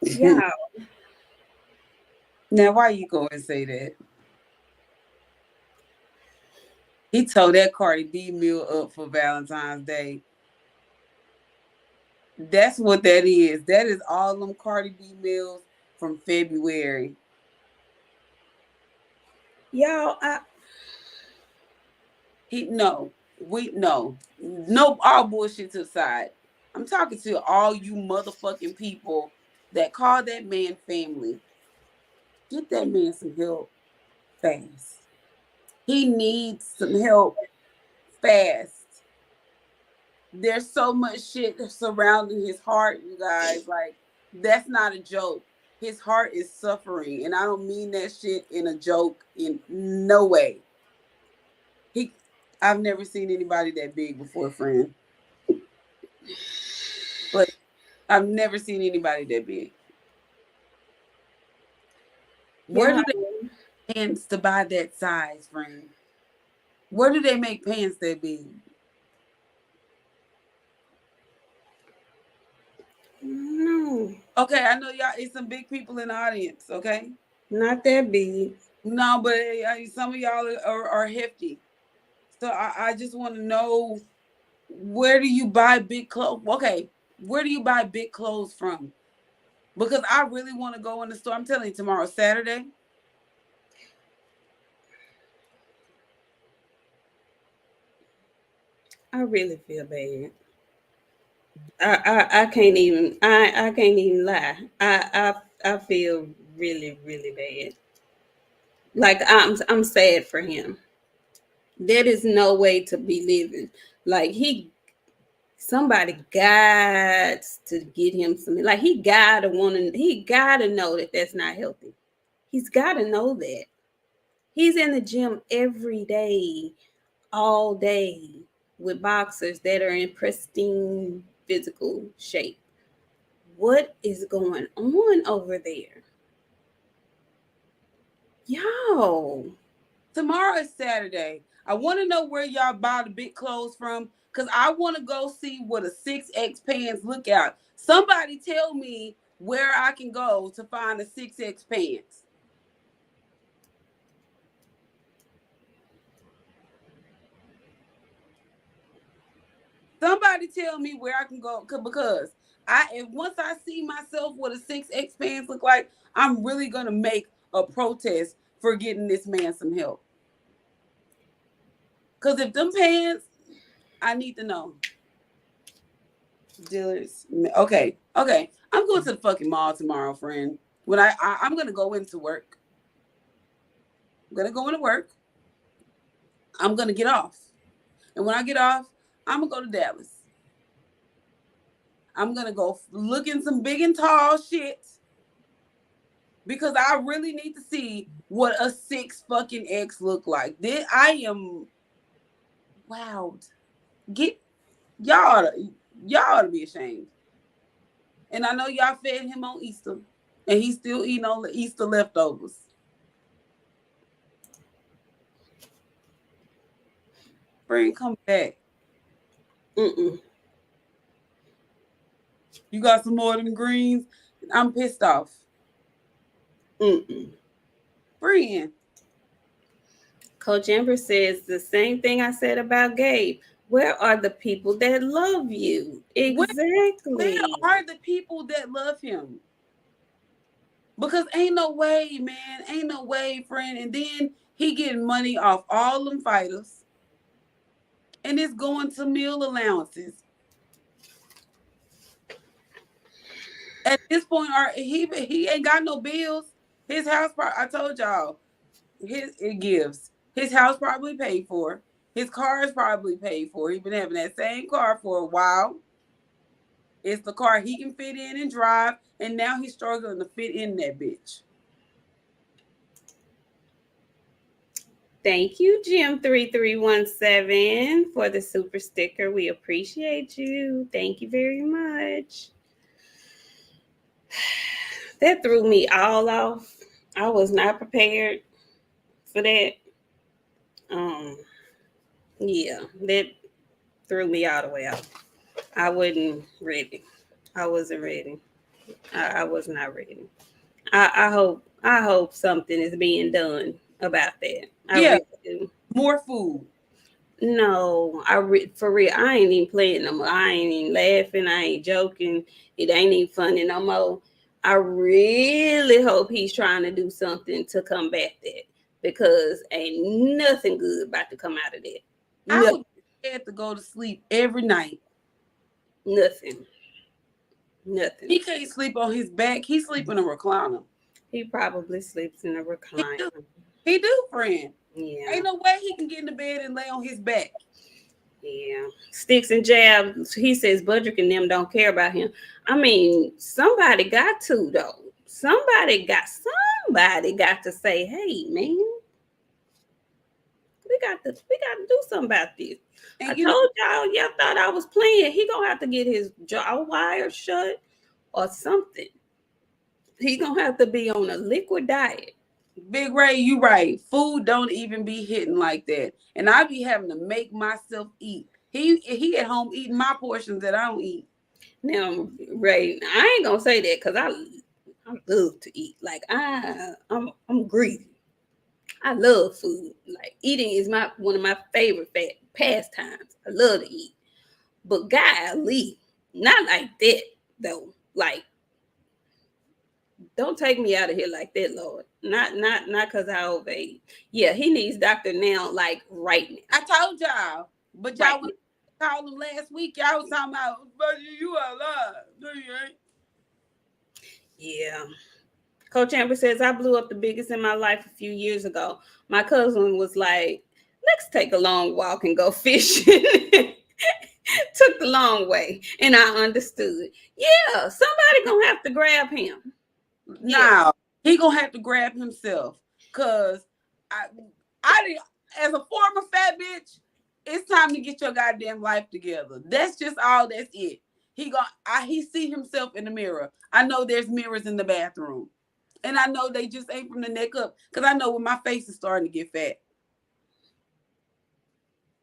[SPEAKER 1] Yeah.
[SPEAKER 2] Now, why you go and say that? He tore that Cardi B meal up for Valentine's Day. That's what that is. That is all them Cardi B meals from February.
[SPEAKER 1] Y'all,
[SPEAKER 2] no, all bullshit to the side. I'm talking to all you motherfucking people that call that man family. Get that man some help fast. He needs some help fast. There's so much shit surrounding his heart, you guys. Like, that's not a joke. His heart is suffering, and I don't mean that shit in a joke in no way. I've never seen anybody that big before, friend. But I've never seen anybody that big. Where do they make pants to buy that size, friend? Where do they make pants that big?
[SPEAKER 1] No.
[SPEAKER 2] Okay, I know y'all. It's some big people in the audience. Okay,
[SPEAKER 1] not that big.
[SPEAKER 2] No, but some of y'all are hefty. So I just want to know, where do you buy big clothes? Okay, where do you buy big clothes from? Because I really want to go in the store. I'm telling you, tomorrow, Saturday.
[SPEAKER 1] I really feel bad. I can't even I can't even lie. I feel really, really bad. Like I'm sad for him. That is no way to be living. Like he Somebody got to get him some. Like he gotta want to. He gotta know that that's not healthy. He's gotta know that. He's in the gym every day, all day, with boxers that are in pristine physical shape. What is going on over there, y'all?
[SPEAKER 2] Tomorrow is Saturday. I want to know where y'all buy the big clothes from because I want to go see what a 6X pants look out. Somebody tell me where I can go to find a 6X pants. Somebody tell me where I can go because once I see myself what a 6X pants look like, I'm really gonna make a protest for getting this man some help. Cause if them pants, I need to know. Dealers, okay. I'm going to the fucking mall tomorrow, friend. When I'm gonna go into work. I'm gonna go into work. I'm gonna get off, and when I get off, I'm gonna go to Dallas. I'm gonna go look in some big and tall shit because I really need to see what a 6 fucking X look like. Then I am wow. Get y'all ought to be ashamed. And I know y'all fed him on Easter, and he's still eating on the Easter leftovers. Friend, come back.
[SPEAKER 1] Mm-mm.
[SPEAKER 2] You got some more of them greens? I'm pissed off.
[SPEAKER 1] Mm-mm.
[SPEAKER 2] Friend.
[SPEAKER 1] Coach Amber says the same thing I said about Gabe. Where are the people that love you? Exactly.
[SPEAKER 2] Where are the people that love him? Because ain't no way, man. Ain't no way, friend. And then he getting money off all them fighters. And it's going to meal allowances. At this point, he ain't got no bills. His house, I told y'all, it gives. His house probably paid for. His car is probably paid for. He's been having that same car for a while. It's the car he can fit in and drive, and now he's struggling to fit in that bitch.
[SPEAKER 1] Thank you, Jim3317, for the super sticker. We appreciate you. Thank you very much. That threw me all off. I was not prepared for that. Yeah, that threw me all the way off. I wasn't ready. I wasn't ready. I was not ready. I hope something is being done about that. I
[SPEAKER 2] Yeah,
[SPEAKER 1] really do.
[SPEAKER 2] more food.
[SPEAKER 1] No, for real. I ain't even playing no more. I ain't even laughing. I ain't joking. It ain't even funny no more. I really hope he's trying to do something to combat that because ain't nothing good about to come out of that.
[SPEAKER 2] I
[SPEAKER 1] Nothing.
[SPEAKER 2] would be scared to go to sleep every night.
[SPEAKER 1] Nothing. Nothing.
[SPEAKER 2] He can't sleep on his back. He sleep in a recliner.
[SPEAKER 1] He probably sleeps in a recliner.
[SPEAKER 2] He do, friend.
[SPEAKER 1] Yeah.
[SPEAKER 2] Ain't no way he can get in the bed and lay on his back.
[SPEAKER 1] Yeah. Sticks and jabs. He says Budrick and them don't care about him. I mean, somebody got to though. Somebody got to say, hey man, we got to do something about this. And I told y'all thought I was playing. He gonna have to get his jaw wire shut or something. He gonna have to be on a liquid diet.
[SPEAKER 2] Big Ray, you right. Food don't even be hitting like that. And I be having to make myself eat. He at home eating my portions that I don't eat.
[SPEAKER 1] Now, Ray, I ain't gonna say that because I love to eat. Like I'm greedy. I love food. Like eating is one of my favorite pastimes. I love to eat. But golly, not like that though. Like, don't take me out of here like that, Lord. Not because I overate. Yeah, he needs doctor now, like right now.
[SPEAKER 2] I told y'all, but y'all right. Called him last week. Y'all was talking about, but you are alive. No, you ain't.
[SPEAKER 1] Yeah. Coach Amber says, I blew up the biggest in my life a few years ago. My cousin was like, let's take a long walk and go fishing. Took the long way, and I understood. Yeah, somebody gonna have to grab him. Yeah.
[SPEAKER 2] Now he gonna have to grab himself, cause I, as a former fat bitch, it's time to get your goddamn life together. That's just all. That's it. He see himself in the mirror. I know there's mirrors in the bathroom, and I know they just ain't from the neck up, cause I know when my face is starting to get fat.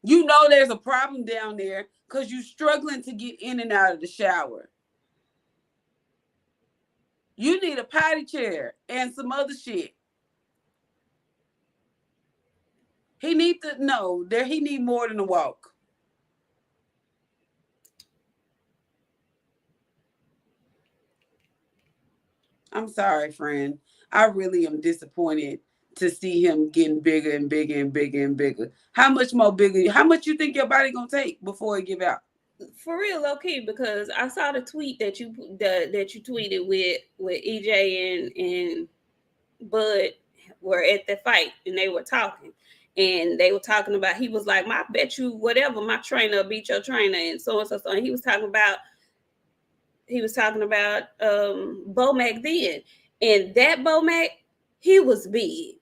[SPEAKER 2] You know there's a problem down there, cause you struggling to get in and out of the shower. You need a potty chair and some other shit. He need to know there. He need more than a walk. I'm sorry, friend. I really am disappointed to see him getting bigger and bigger and bigger and bigger. How much more bigger? How much you think your body gonna take before it give out?
[SPEAKER 1] For real, low key, because I saw the tweet that you tweeted with EJ and Bud were at the fight, and they were talking. And they were talking about, he was like, I bet you whatever, my trainer beat your trainer, and so and so. And he was talking about Bomac then. And that Bomac, he was big.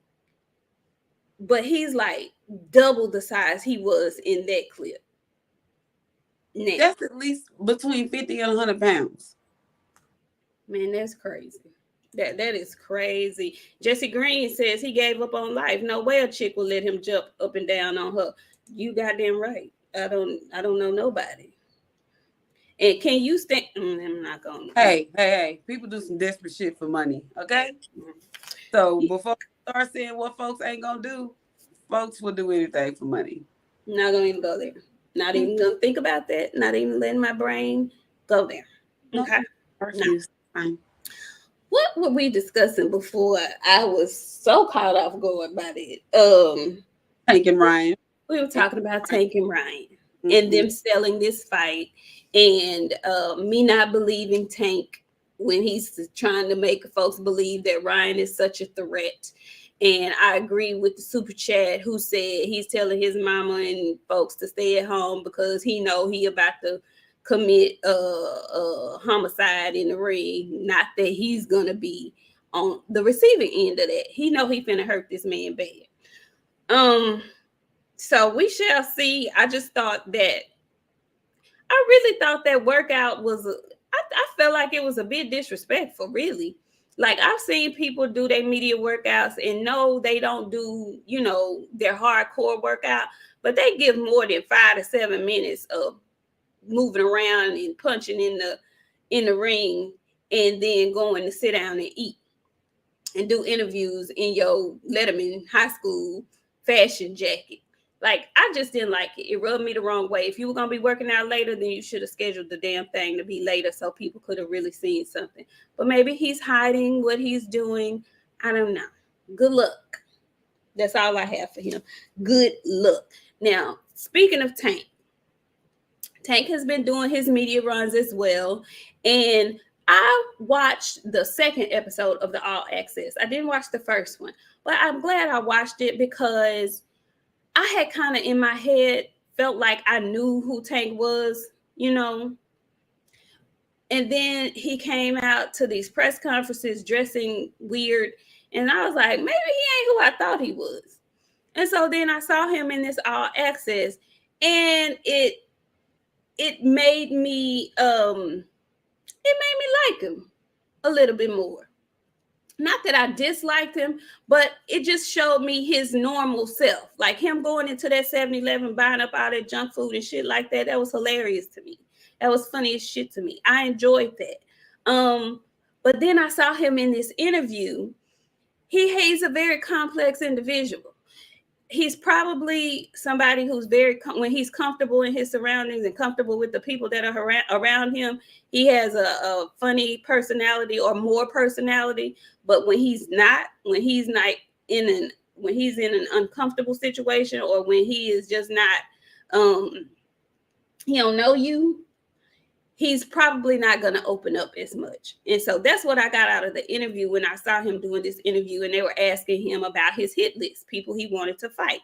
[SPEAKER 1] But he's like double the size he was in that clip. Now,
[SPEAKER 2] That's at least between 50 and 100 pounds.
[SPEAKER 1] man, that's crazy. That is crazy. Jesse Green says he gave up on life. No way a chick will let him jump up and down on her. You goddamn right. I don't know nobody. And can you stand? I'm not gonna.
[SPEAKER 2] Hey! People do some desperate shit for money. Okay. So before I start saying what folks ain't gonna do, folks will do anything for money.
[SPEAKER 1] I'm not gonna even go there. Not even gonna think about that. Not even letting my brain go there. Okay.
[SPEAKER 2] No. Fine.
[SPEAKER 1] What were we discussing before I was so caught off guard by it?
[SPEAKER 2] Tank and Ryan.
[SPEAKER 1] We were talking about Tank and Ryan and them selling this fight, and me not believing Tank when he's trying to make folks believe that Ryan is such a threat. And I agree with the super chat who said he's telling his mama and folks to stay at home because he know he about to commit homicide in the ring. Not that he's gonna be on the receiving end of that. He know he finna hurt this man bad. So we shall see. I just thought that I really thought that workout was I felt like it was a bit disrespectful, really. Like I've seen people do their media workouts and no, they don't do, their hardcore workout, but they give more than 5 to 7 minutes of moving around and punching in the ring and then going to sit down and eat and do interviews in your Letterman high school fashion jacket. Like, I just didn't like it. It rubbed me the wrong way. If you were going to be working out later, then you should have scheduled the damn thing to be later so people could have really seen something. But maybe he's hiding what he's doing. I don't know. Good luck. That's all I have for him. Good luck. Now, speaking of Tank, Tank has been doing his media runs as well. And I watched the second episode of the All Access. I didn't watch the first one, but I'm glad I watched it because I had kind of in my head felt like I knew who Tank was, And then he came out to these press conferences dressing weird. And I was like, maybe he ain't who I thought he was. And so then I saw him in this All Access, and it made me like him a little bit more. Not that I disliked him, but it just showed me his normal self. Like him going into that 7-Eleven, buying up all that junk food and shit like that. That was hilarious to me. That was funny as shit to me. I enjoyed that. But then I saw him in this interview. He's a very complex individual. He's probably somebody who's when he's comfortable in his surroundings and comfortable with the people that are around him, he has a funny personality or more personality. But when he's in an uncomfortable situation, or when he is just not, he don't know you, he's probably not going to open up as much. And so that's what I got out of the interview when I saw him doing this interview, and they were asking him about his hit list, people he wanted to fight.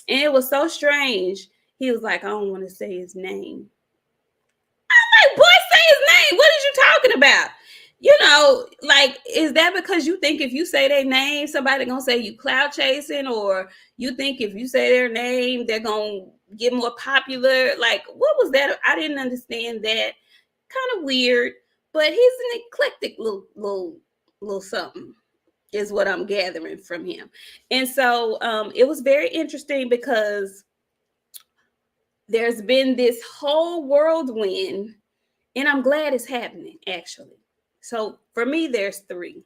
[SPEAKER 1] And it was so strange. He was like, I don't want to say his name. his name. What is you talking about? You know, like, is that because you think if you say their name, somebody gonna say you cloud chasing, or you think if you say their name, they're gonna get more popular? Like, what was that? I didn't understand that. Kind of weird, but he's an eclectic little something, is what I'm gathering from him. And so it was very interesting because there's been this whole whirlwind, and I'm glad it's happening actually. So for me, there's three.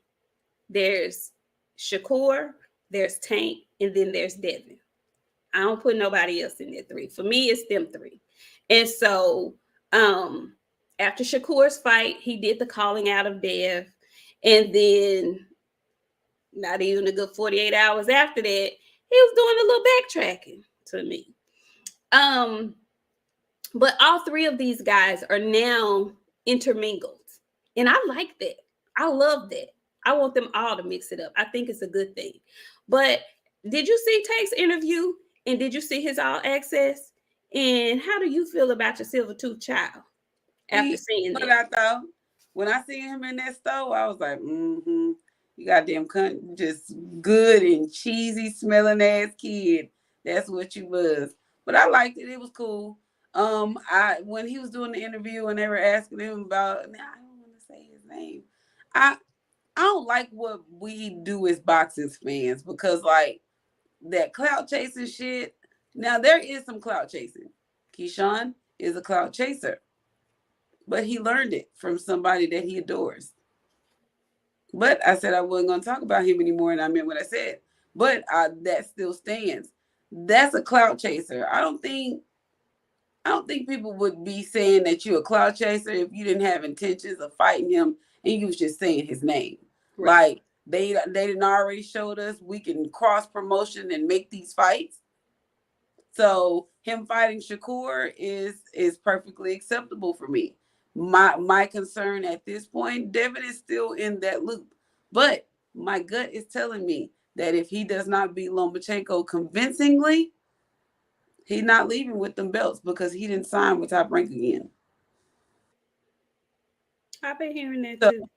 [SPEAKER 1] There's Shakur, there's Tank, and then there's Devin. I don't put nobody else in there three. For me, it's them three. And so after Shakur's fight, he did the calling out of Dev. And then not even a good 48 hours after that, he was doing a little backtracking to me. But all three of these guys are now intermingled. And I like that. I love that. I want them all to mix it up. I think it's a good thing. But did you see Take's interview? And did you see his all access? And how do you feel about your silver tooth child after seeing
[SPEAKER 2] What
[SPEAKER 1] that?
[SPEAKER 2] I thought when I seen him in that store, I was like, you goddamn cunt, just good and cheesy smelling ass kid. That's what you was. But I liked it. It was cool. I when he was doing the interview and they were asking him about, now I don't want to say his name. I I don't like what we do as boxing fans because like that clout chasing shit. Now there is some clout chasing. Keyshawn is a clout chaser, but he learned it from somebody that he adores. But I said I wasn't going to talk about him anymore, and I meant what I said. But that still stands. That's a clout chaser. I don't think people would be saying that you're a clout chaser if you didn't have intentions of fighting him and you was just saying his name. Right. Like they didn't already showed us we can cross promotion and make these fights. So him fighting Shakur is perfectly acceptable for me. My concern at this point, Devin is still in that loop. But my gut is telling me that if he does not beat Lomachenko convincingly, he's not leaving with them belts because he didn't sign with Top Rank again.
[SPEAKER 1] I've been hearing that
[SPEAKER 2] So
[SPEAKER 1] too.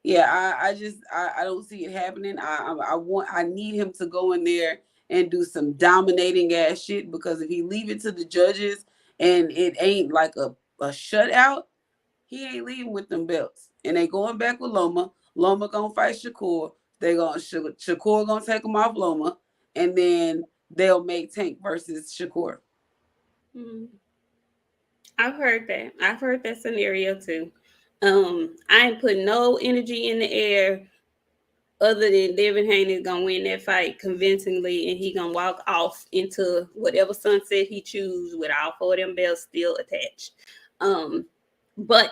[SPEAKER 2] yeah, I don't see it happening. I need him to go in there and do some dominating ass shit because if he leave it to the judges and it ain't like a shutout, he ain't leaving with them belts. And they going back with Loma. Loma gonna fight Shakur. Shakur gonna take him off Loma, and then they'll make Tank versus Shakur.
[SPEAKER 1] Mm-hmm. I've heard that. I've heard that scenario too. I ain't putting no energy in the air other than Devin Haney gonna win that fight convincingly, and he gonna walk off into whatever sunset he choose with all four of them belts still attached. But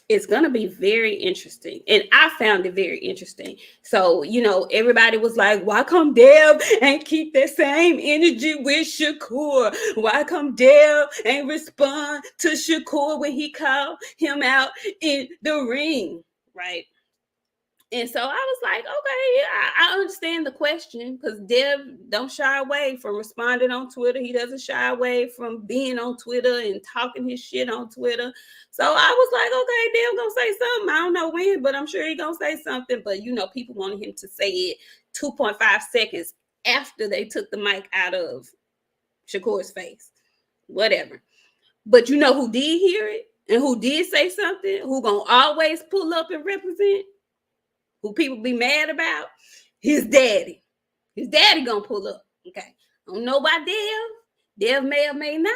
[SPEAKER 1] it's going to be very interesting. And I found it very interesting. So, you know, everybody was like, why come Dev and keep that same energy with Shakur? Why come Dev and respond to Shakur when he called him out in the ring? Right. And so I was like, okay, I understand the question because Dev don't shy away from responding on Twitter. He doesn't shy away from being on Twitter and talking his shit on Twitter. So I was like, okay, Dev gonna say something. I don't know when, but I'm sure he gonna say something. But you know, people wanted him to say it 2.5 seconds after they took the mic out of Shakur's face. Whatever. But you know who did hear it and who did say something, who gonna always pull up and represent? Who people be mad about? His daddy. His daddy gonna pull up. Okay. I don't know about Dev. Dev may or may not.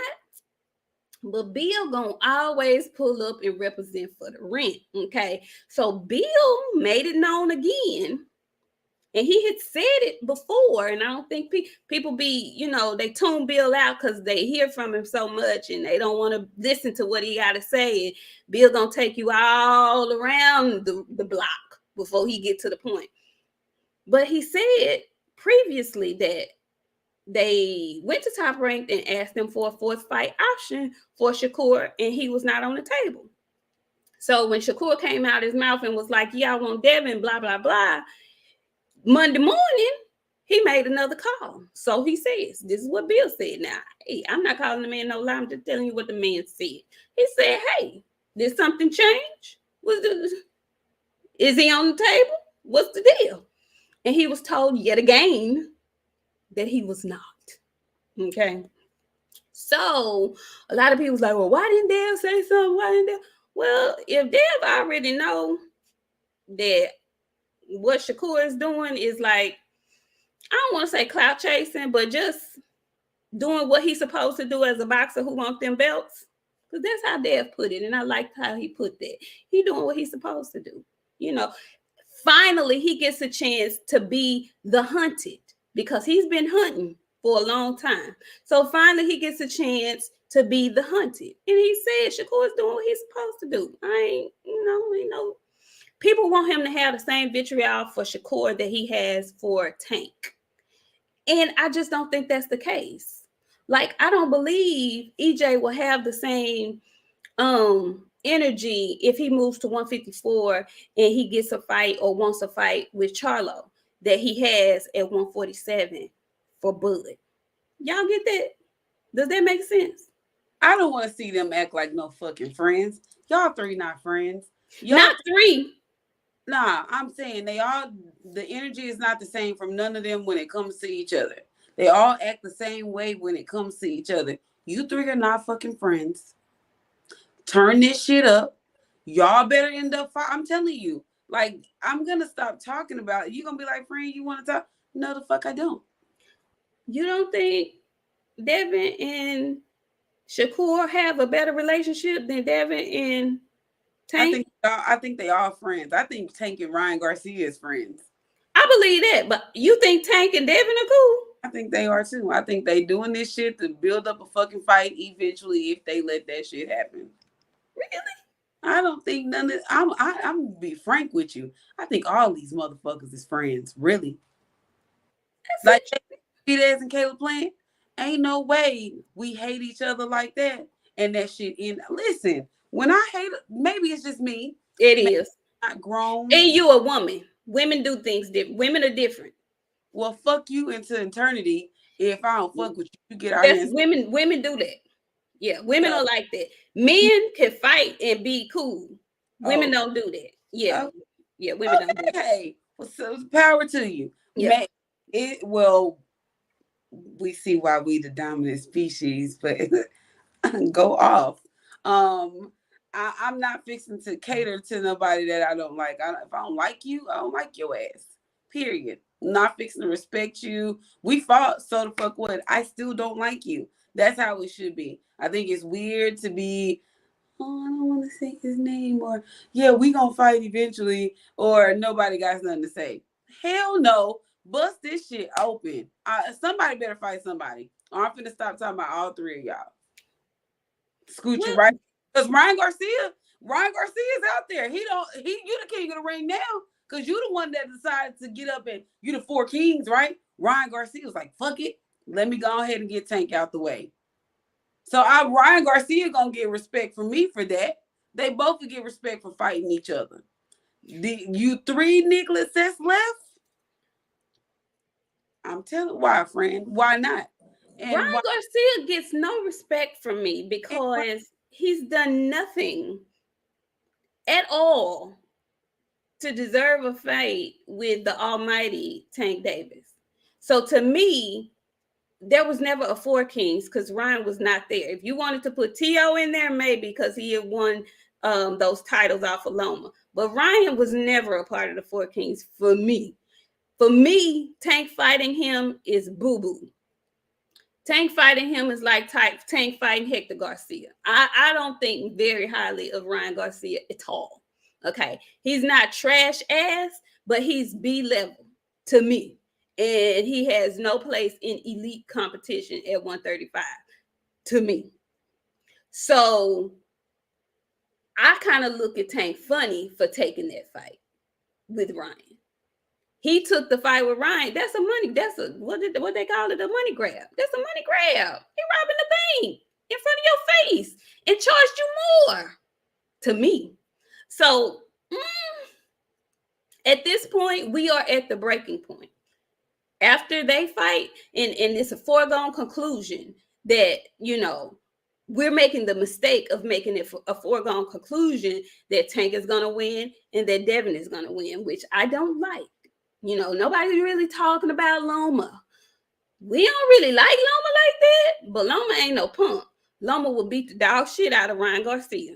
[SPEAKER 1] But Bill gonna always pull up and represent for the rent. Okay. So Bill made it known again. And he had said it before. And I don't think people be, you know, they tune Bill out because they hear from him so much and they don't want to listen to what he got to say. And Bill gonna take you all around the block before he get to the point. But he said previously that they went to Top Rank and asked them for a fourth fight option for Shakur, and he was not on the table. So when Shakur came out his mouth and was like, yeah, I want Devin, blah, blah, blah, Monday morning, he made another call. So he says, this is what Bill said. Now, hey, I'm not calling the man no lie. I'm just telling you what the man said. He said, hey, did something change? Is he on the table? What's the deal? And he was told yet again that he was not. Okay. So a lot of people was like, well, why didn't Dale say something? Why didn't Dale? Well, if Dale already know that what Shakur is doing is like, I don't want to say clout chasing, but just doing what he's supposed to do as a boxer who wants them belts. Because that's how Dev put it. And I liked how he put that. He doing what he's supposed to do. You know, finally he gets a chance to be the hunted because he's been hunting for a long time. So finally he gets a chance to be the hunted. And he said Shakur's doing what he's supposed to do. Ain't no. People want him to have the same vitriol for Shakur that he has for Tank. And I just don't think that's the case. Like, I don't believe EJ will have the same energy if he moves to 154 and he gets a fight or wants a fight with Charlo that he has at 147 for Bud. Y'all get that? Does that make sense?
[SPEAKER 2] I don't want to see them act like no fucking friends. Y'all three not friends. Y'all
[SPEAKER 1] not three.
[SPEAKER 2] Nah, I'm saying the energy is not the same from none of them when it comes to each other. They all act the same way when it comes to each other. You three are not fucking friends. Turn this shit up. Y'all better end up I'm telling you. Like, I'm gonna stop talking about it. You're gonna be like, friend, you want to talk? No, the fuck I don't.
[SPEAKER 1] You don't think Devin and Shakur have a better relationship than Devin and Tank?
[SPEAKER 2] I think they all friends. I think Tank and Ryan Garcia is friends.
[SPEAKER 1] I believe that, but you think Tank and Devin are cool?
[SPEAKER 2] I think they are too. I think they doing this shit to build up a fucking fight eventually if they let that shit happen.
[SPEAKER 1] Really?
[SPEAKER 2] I don't think none of I'm gonna be frank with you. I think all these motherfuckers is friends, really. Like Fidesz and Caleb playing, ain't no way we hate each other like that. And that shit in listen, when I hate maybe it's just me.
[SPEAKER 1] It is.
[SPEAKER 2] Not grown.
[SPEAKER 1] And you a woman. Women do things different. Women are different.
[SPEAKER 2] Well, fuck you into eternity. If I don't fuck with you, you get out here.
[SPEAKER 1] Women do that. Yeah, women are like that. Men can fight and be cool. Women don't do that. Yeah. Yeah, women don't do that.
[SPEAKER 2] Hey, well, so power to you. Yeah. We see why we the dominant species, but go off. I'm not fixing to cater to nobody that I don't like. If I don't like you, I don't like your ass. Period. I'm not fixing to respect you. We fought, so the fuck what? I still don't like you. That's how it should be. I think it's weird to be, oh, I don't want to say his name, or yeah, we gonna fight eventually, or nobody got nothing to say. Hell no. Bust this shit open. Somebody better fight somebody. Or I'm finna stop talking about all three of y'all. Scoot you right. Because Ryan Garcia is out there. You the king of the ring now. Because you the one that decided to get up and you the four kings, right? Ryan Garcia was like, fuck it. Let me go ahead and get Tank out the way. So Ryan Garcia gonna get respect from me for that. They both will get respect for fighting each other. You three Nicholas that's left. I'm telling why, friend. Why not?
[SPEAKER 1] And Ryan Garcia gets no respect from me because he's done nothing at all to deserve a fight with the almighty Tank Davis. So to me, there was never a Four Kings because Ryan was not there. If you wanted to put T.O. in there, maybe because he had won those titles off of Loma. But Ryan was never a part of the Four Kings for me. For me, Tank fighting him is boo-boo. Tank fighting him is like Tank fighting Hector Garcia. I don't think very highly of Ryan Garcia at all. Okay. He's not trash ass, but he's B level to me. And he has no place in elite competition at 135 to me. So I kind of look at Tank funny for taking that fight with Ryan. He took the fight with Ryan. That's what they call it, a money grab. That's a money grab. He robbing the bank in front of your face and charged you more to me. So at this point, we are at the breaking point. after they fight, and it's a foregone conclusion that, we're making the mistake of making it a foregone conclusion that Tank is going to win and that Devin is going to win, which I don't like. Nobody's really talking about Loma. We don't really like Loma like that, but Loma ain't no punk. Loma will beat the dog shit out of Ryan Garcia.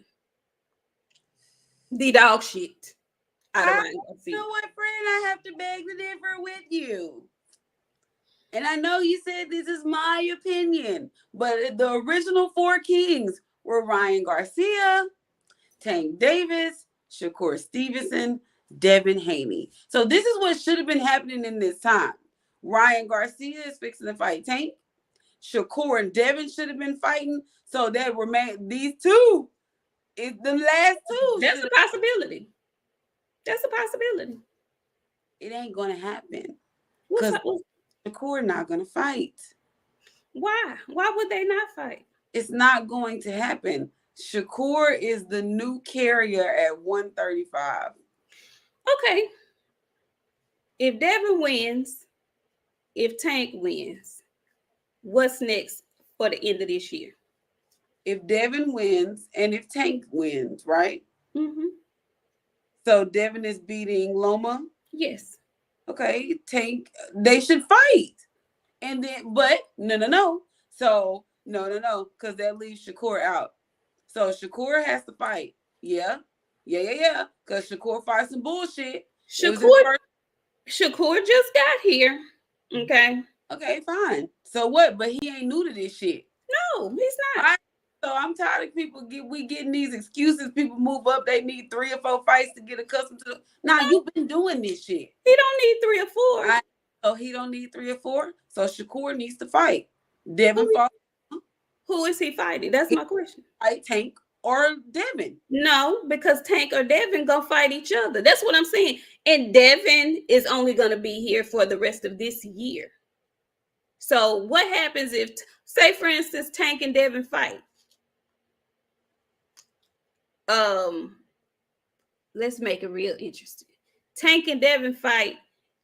[SPEAKER 1] The dog shit out of Ryan Garcia.
[SPEAKER 2] You know what, friend? I have to beg to differ with you. And I know you said this is my opinion, but the original 4 kings were Ryan Garcia, Tank Davis, Shakur Stevenson, Devin Haney. So this is what should have been happening in this time. Ryan Garcia is fixing to fight Tank. Shakur and Devin should have been fighting. So that remain these two. It's the last two.
[SPEAKER 1] That's a possibility. That's a possibility.
[SPEAKER 2] It ain't gonna happen.
[SPEAKER 1] What's
[SPEAKER 2] Because Shakur not gonna fight.
[SPEAKER 1] Why? Why would they not fight?
[SPEAKER 2] It's not going to happen. Shakur is the new carrier at 135.
[SPEAKER 1] Okay. If Devin wins, if Tank wins, what's next for the end of this year?
[SPEAKER 2] If Devin wins and if Tank wins, right?
[SPEAKER 1] Mm-hmm.
[SPEAKER 2] So Devin is beating Loma?
[SPEAKER 1] Yes.
[SPEAKER 2] Okay, Tank, they should fight. And then, but no. So, no, because that leaves Shakur out. So Shakur has to fight. Yeah. Because Shakur fights some bullshit.
[SPEAKER 1] Shakur just got here. Okay.
[SPEAKER 2] Okay, fine. So what? But he ain't new to this shit.
[SPEAKER 1] No, he's not.
[SPEAKER 2] So I'm tired of people getting these excuses. People move up, they need 3 or 4 fights to get accustomed to. Now you've been doing this shit.
[SPEAKER 1] He don't need 3 or 4.
[SPEAKER 2] So he don't need 3 or 4. So Shakur needs to fight. Devin fought.
[SPEAKER 1] Who is he fighting? That's my question.
[SPEAKER 2] Fight Tank or Devin.
[SPEAKER 1] No, because Tank or Devin gonna fight each other. That's what I'm saying. And Devin is only gonna be here for the rest of this year. So what happens if, say for instance, Tank and Devin fight? Let's make it real interesting. Tank and Devin fight.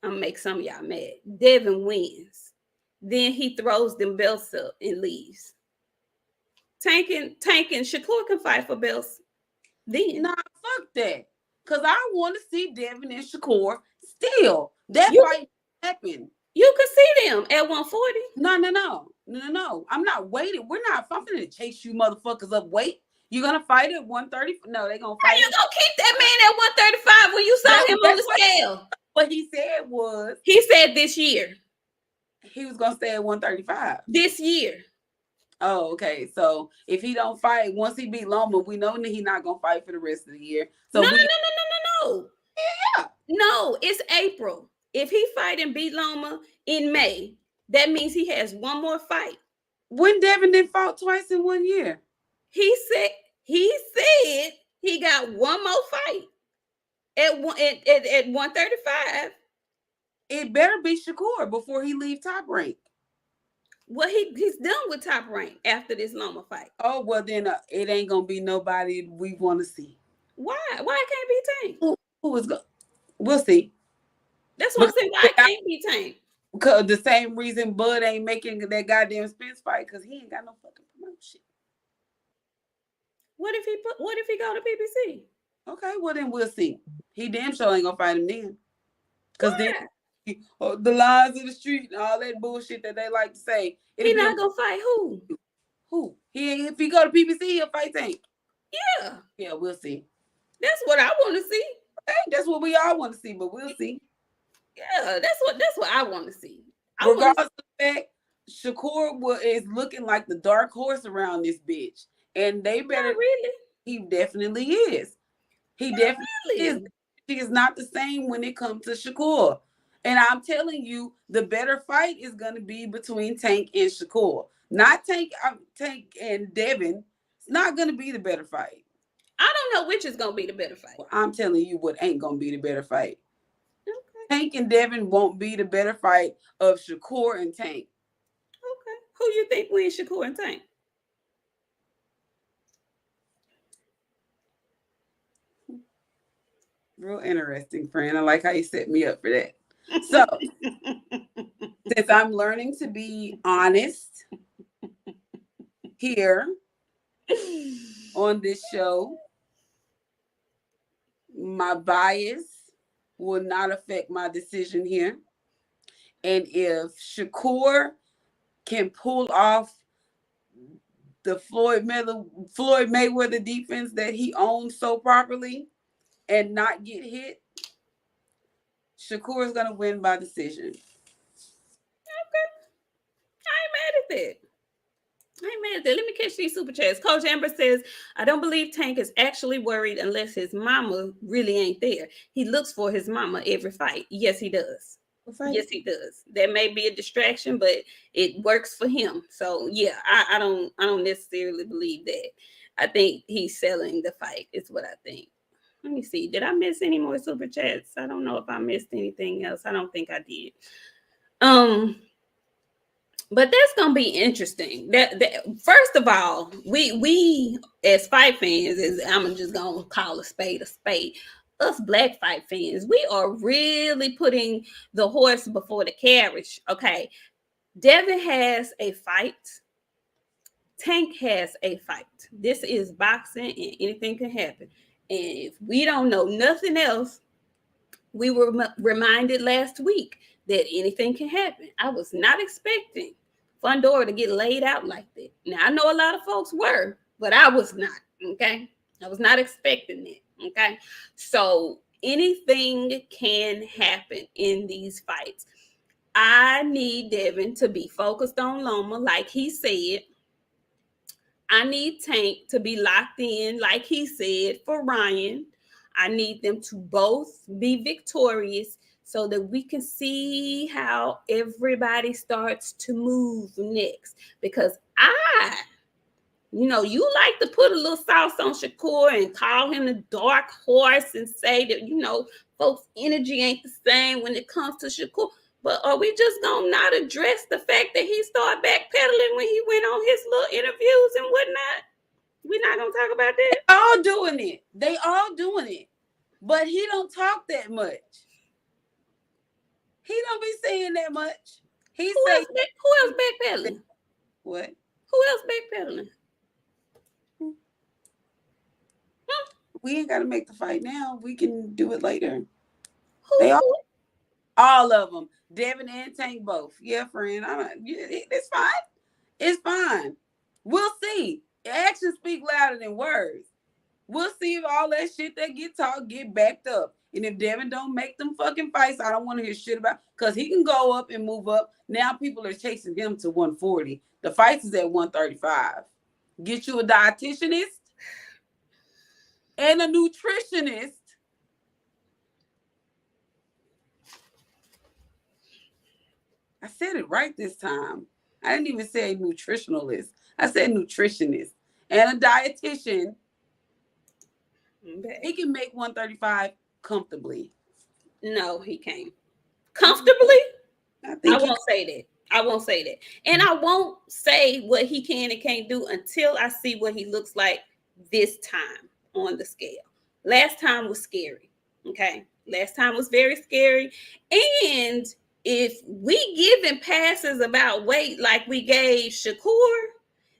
[SPEAKER 1] I'm gonna make some of y'all mad. Devin wins. Then he throws them belts up and leaves. Tank and Shakur can fight for belts. Then
[SPEAKER 2] nah, fuck that. Cause I want to see Devin and Shakur still. That fight happen.
[SPEAKER 1] You can see them at 140.
[SPEAKER 2] No. I'm not waiting. We're not. I'm finna chase you motherfuckers up. Wait. You're gonna fight at 130? No, they're gonna fight.
[SPEAKER 1] How you gonna keep that man at 135 when you saw him on the scale?
[SPEAKER 2] What he said was,
[SPEAKER 1] he said this year
[SPEAKER 2] he was gonna stay at 135.
[SPEAKER 1] This year.
[SPEAKER 2] Oh, okay. So if he don't fight, once he beat Loma, we know that he's not gonna fight for the rest of the year. So
[SPEAKER 1] no.
[SPEAKER 2] Yeah.
[SPEAKER 1] No, it's April. If he fight and beat Loma in May, that means he has one more fight.
[SPEAKER 2] When Devin did fought twice in 1 year.
[SPEAKER 1] He said he got one more fight at 135.
[SPEAKER 2] It better be Shakur before he leave Top Rank.
[SPEAKER 1] Well, he's done with Top Rank after this Loma fight.
[SPEAKER 2] Oh, well then it ain't gonna be nobody we want to see.
[SPEAKER 1] Why? Why it can't be Tank?
[SPEAKER 2] Who is going? We'll see.
[SPEAKER 1] That's what I'm saying. Why it can't be Tank?
[SPEAKER 2] Because the same reason Bud ain't making that goddamn Spence fight, because he ain't got no fucking promotion.
[SPEAKER 1] What if he go to PBC?
[SPEAKER 2] Okay, well then we'll see. He damn sure ain't gonna fight him then. Because then the lines of the street and all that bullshit that they like to say.
[SPEAKER 1] He not gonna fight who?
[SPEAKER 2] Who? If he go to PBC, he'll fight Tank.
[SPEAKER 1] Yeah.
[SPEAKER 2] Yeah, we'll see.
[SPEAKER 1] That's what I want to see.
[SPEAKER 2] Hey, that's what we all want to see, but we'll see.
[SPEAKER 1] Yeah, that's what I want to see.
[SPEAKER 2] Regardless of the fact, Shakur is looking like the dark horse around this bitch. And they better.
[SPEAKER 1] Not really.
[SPEAKER 2] He definitely is. He definitely is. She is not the same when it comes to Shakur. And I'm telling you, the better fight is going to be between Tank and Shakur. Not Tank and Devin. It's not going to be the better fight.
[SPEAKER 1] I don't know which is going to be the better fight.
[SPEAKER 2] Well, I'm telling you what ain't going to be the better fight.
[SPEAKER 1] Okay.
[SPEAKER 2] Tank and Devin won't be the better fight of Shakur and Tank.
[SPEAKER 1] Okay. Who you think wins, Shakur and Tank?
[SPEAKER 2] Real interesting, friend. I like how you set me up for that. So Since I'm learning to be honest here on this show, my bias will not affect my decision here. And if Shakur can pull off the Floyd Mayweather defense that he owns so properly and not get hit, Shakur is gonna win by decision.
[SPEAKER 1] Okay. I ain't mad at that. I ain't mad at that. Let me catch these super chats. Coach Amber says, I don't believe Tank is actually worried unless his mama really ain't there. He looks for his mama every fight. Yes, he does. Yes, he does. That may be a distraction, but it works for him. So yeah, I don't necessarily believe that. I think he's selling the fight, is what I think. Let me see. Did I miss any more super chats? I don't know if I missed anything else. I don't think I did. Um, but that's gonna be interesting. That first of all, we as fight fans, is I'm just gonna call a spade a spade. Us black fight fans, we are really putting the horse before the carriage. Okay, Devin has a fight. Tank has a fight. This is boxing, and anything can happen. And if we don't know nothing else, we were reminded last week that anything can happen. I was not expecting Fundora to get laid out like that. Now, I know a lot of folks were, but I was not. Okay. I was not expecting that. Okay. So anything can happen in these fights. I need Devin to be focused on Loma, like he said. I need Tank to be locked in, like he said, for Ryan. I need them to both be victorious so that we can see how everybody starts to move next. Because you like to put a little sauce on Shakur and call him the dark horse and say that, folks' energy ain't the same when it comes to Shakur. But are we just gonna not address the fact that he started backpedaling when he went on his little interviews and whatnot? We're not gonna talk about that.
[SPEAKER 2] All doing it. They all doing it. But he don't talk that much. He don't be saying that much. Who
[SPEAKER 1] else backpedaling?
[SPEAKER 2] What?
[SPEAKER 1] Who else backpedaling?
[SPEAKER 2] We ain't gotta make the fight now. We can do it later.
[SPEAKER 1] Who?
[SPEAKER 2] All of them. Devin and Tank both. Yeah, friend. It's fine. It's fine. We'll see. Actions speak louder than words. We'll see if all that shit that get talked get backed up. And if Devin don't make them fucking fights, I don't want to hear shit about, because he can go up and move up. Now people are chasing him to 140. The fights is at 135. Get you a dietitianist and a nutritionist. I said it right this time. I didn't even say nutritionalist. I said nutritionist and a dietitian. Okay. He can make 135 comfortably.
[SPEAKER 1] No, he can't. Comfortably? I won't say that. I won't say that. And I won't say what he can and can't do until I see what he looks like this time on the scale. Last time was scary. Okay. Last time was very scary. And if we giving passes about weight like we gave Shakur,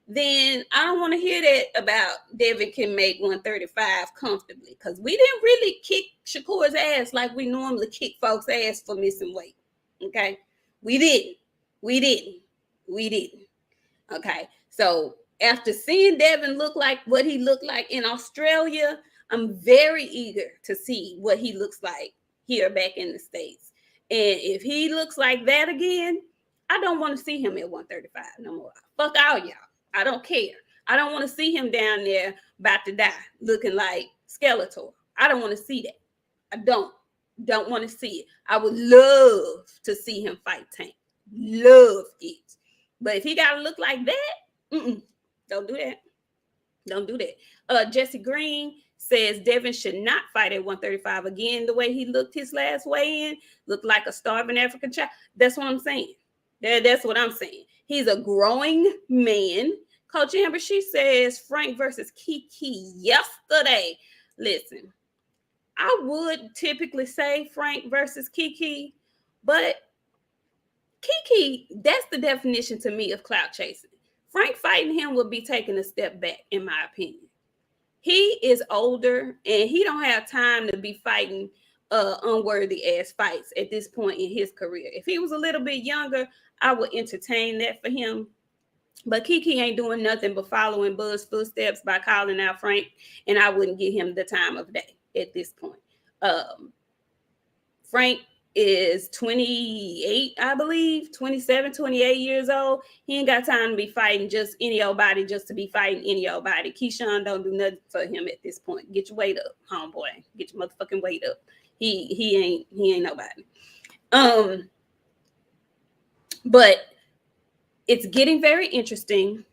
[SPEAKER 1] then I don't want to hear that about Devin can make 135 comfortably, because we didn't really kick Shakur's ass like we normally kick folks' ass for missing weight. Okay? We didn't. Okay? So after seeing Devin look like what he looked like in Australia, I'm very eager to see what he looks like here back in the States. And if he looks like that again, I don't want to see him at 135 no more. Fuck all y'all. I don't care. I don't want to see him down there about to die looking like Skeletor. I don't want to see that. I don't want to see it. I would love to see him fight Tank. Love it. But if he got to look like that, don't do that. Don't do that. Jesse Green says Devin should not fight at 135 again. The way he looked his last weigh-in, looked like a starving African child. That's what I'm saying. That's what I'm saying. He's a growing man. Coach Amber, she says Frank versus Kiki yesterday. Listen, I would typically say Frank versus Kiki, but Kiki, that's the definition to me of clout chasing. Frank fighting him would be taking a step back, in my opinion. He is older and he don't have time to be fighting unworthy ass fights at this point in his career. If he was a little bit younger, I would entertain that for him. But Kiki ain't doing nothing but following Buz's footsteps by calling out Frank, and I wouldn't give him the time of day at this point. Frank is 28, I believe, 27, 28 years old. He ain't got time to be fighting just any old body just to be fighting any old body. Keyshawn don't do nothing for him at this point. Get your weight up, homeboy. Get your motherfucking weight up. He ain't nobody. But it's getting very interesting.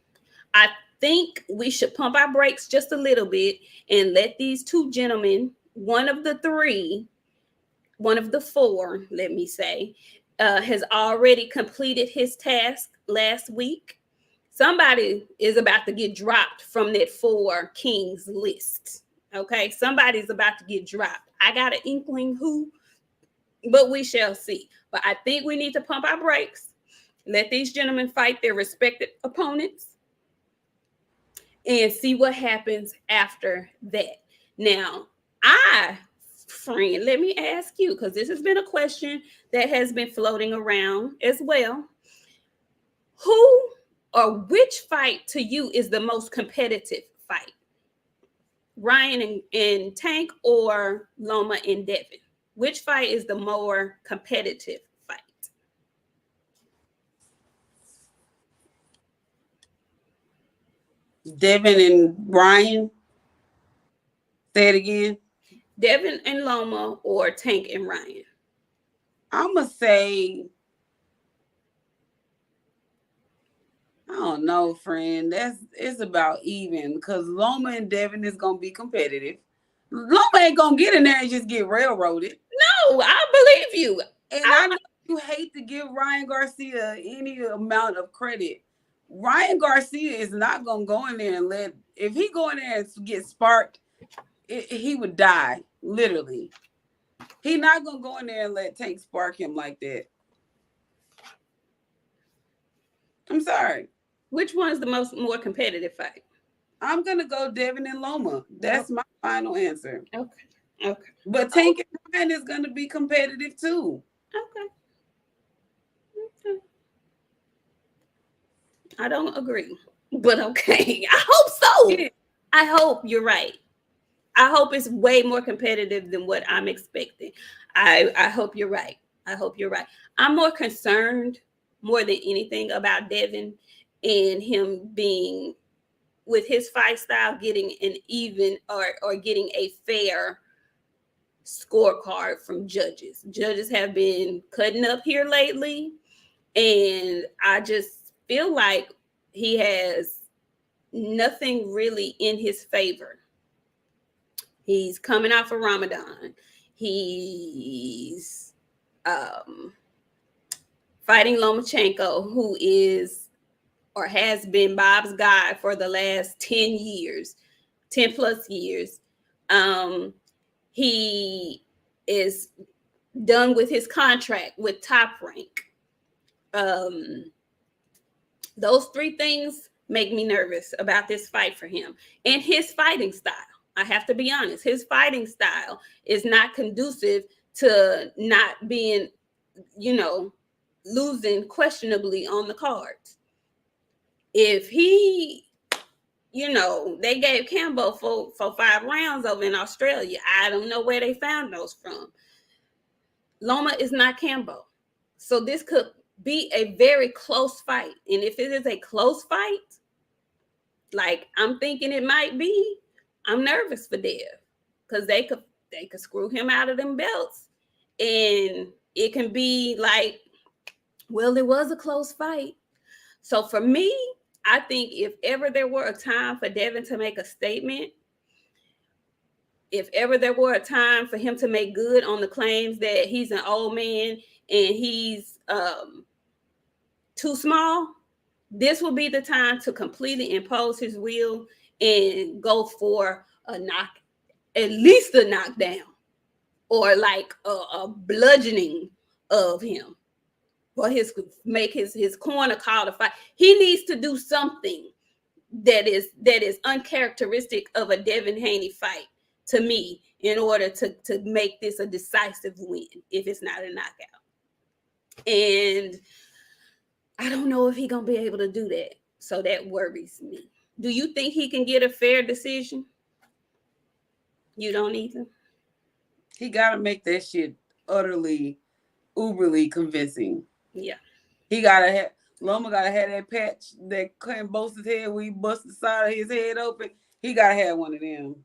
[SPEAKER 1] I think we should pump our brakes just a little bit and let these two gentlemen, one of the four, let me say, has already completed his task last week. Somebody is about to get dropped from that 4 kings list. Okay, somebody's about to get dropped. I got an inkling who, but we shall see. But I think we need to pump our brakes. Let these gentlemen fight their respected opponents and see what happens after that. Now, friend, let me ask you, because this has been a question that has been floating around as well. Who or which fight to you is the most competitive fight? Ryan and Tank or Loma and Devin? Which fight is the more competitive fight?
[SPEAKER 2] Devin and Ryan. Say it again.
[SPEAKER 1] Devin and Loma or Tank and Ryan?
[SPEAKER 2] I'm going to say, I don't know, friend. It's about even because Loma and Devin is going to be competitive. Loma ain't going to get in there and just get railroaded.
[SPEAKER 1] No, I believe you.
[SPEAKER 2] And I know you hate to give Ryan Garcia any amount of credit. Ryan Garcia is not going to go in there and if he go in there and get sparked, he would die, literally. He's not going to go in there and let Tank spark him like that. I'm sorry.
[SPEAKER 1] Which one's the more competitive fight?
[SPEAKER 2] I'm going to go Devin and Loma. That's my final answer.
[SPEAKER 1] Okay.
[SPEAKER 2] But Tank and Ryan is going to be competitive too.
[SPEAKER 1] Okay. I don't agree, but okay. I hope so. Yeah. I hope you're right. I hope it's way more competitive than what I'm expecting. I hope you're right. I hope you're right. I'm more concerned more than anything about Devin and him being with his fight style getting an even or getting a fair scorecard from judges. Judges have been cutting up here lately, and I just feel like he has nothing really in his favor. He's coming out for Ramadan. He's fighting Lomachenko, who is or has been Bob's guy for the last 10 years, 10 plus years. He is done with his contract with Top Rank. Those 3 things make me nervous about this fight for him and his fighting style. I have to be honest. His fighting style is not conducive to not being, losing questionably on the cards. If he, they gave Campbell for 5 rounds over in Australia, I don't know where they found those from. Loma is not Campbell. So this could be a very close fight. And if it is a close fight, like I'm thinking it might be, I'm nervous for Dev because they could screw him out of them belts. And it can be like, well, it was a close fight. So for me, I think if ever there were a time for Devin to make a statement, if ever there were a time for him to make good on the claims that he's an old man and he's too small, this will be the time to completely impose his will and go for at least a knockdown or like a bludgeoning of him. or make his corner call to fight. He needs to do something that is uncharacteristic of a Devin Haney fight to me in order to make this a decisive win if it's not a knockout. And I don't know if he's gonna be able to do that. So that worries me. Do you think he can get a fair decision? You don't either?
[SPEAKER 2] He gotta make that shit utterly, uberly convincing.
[SPEAKER 1] Yeah.
[SPEAKER 2] He gotta have Loma gotta have that patch that Clinton boast his head when he bust the side of his head open. He gotta have one of them.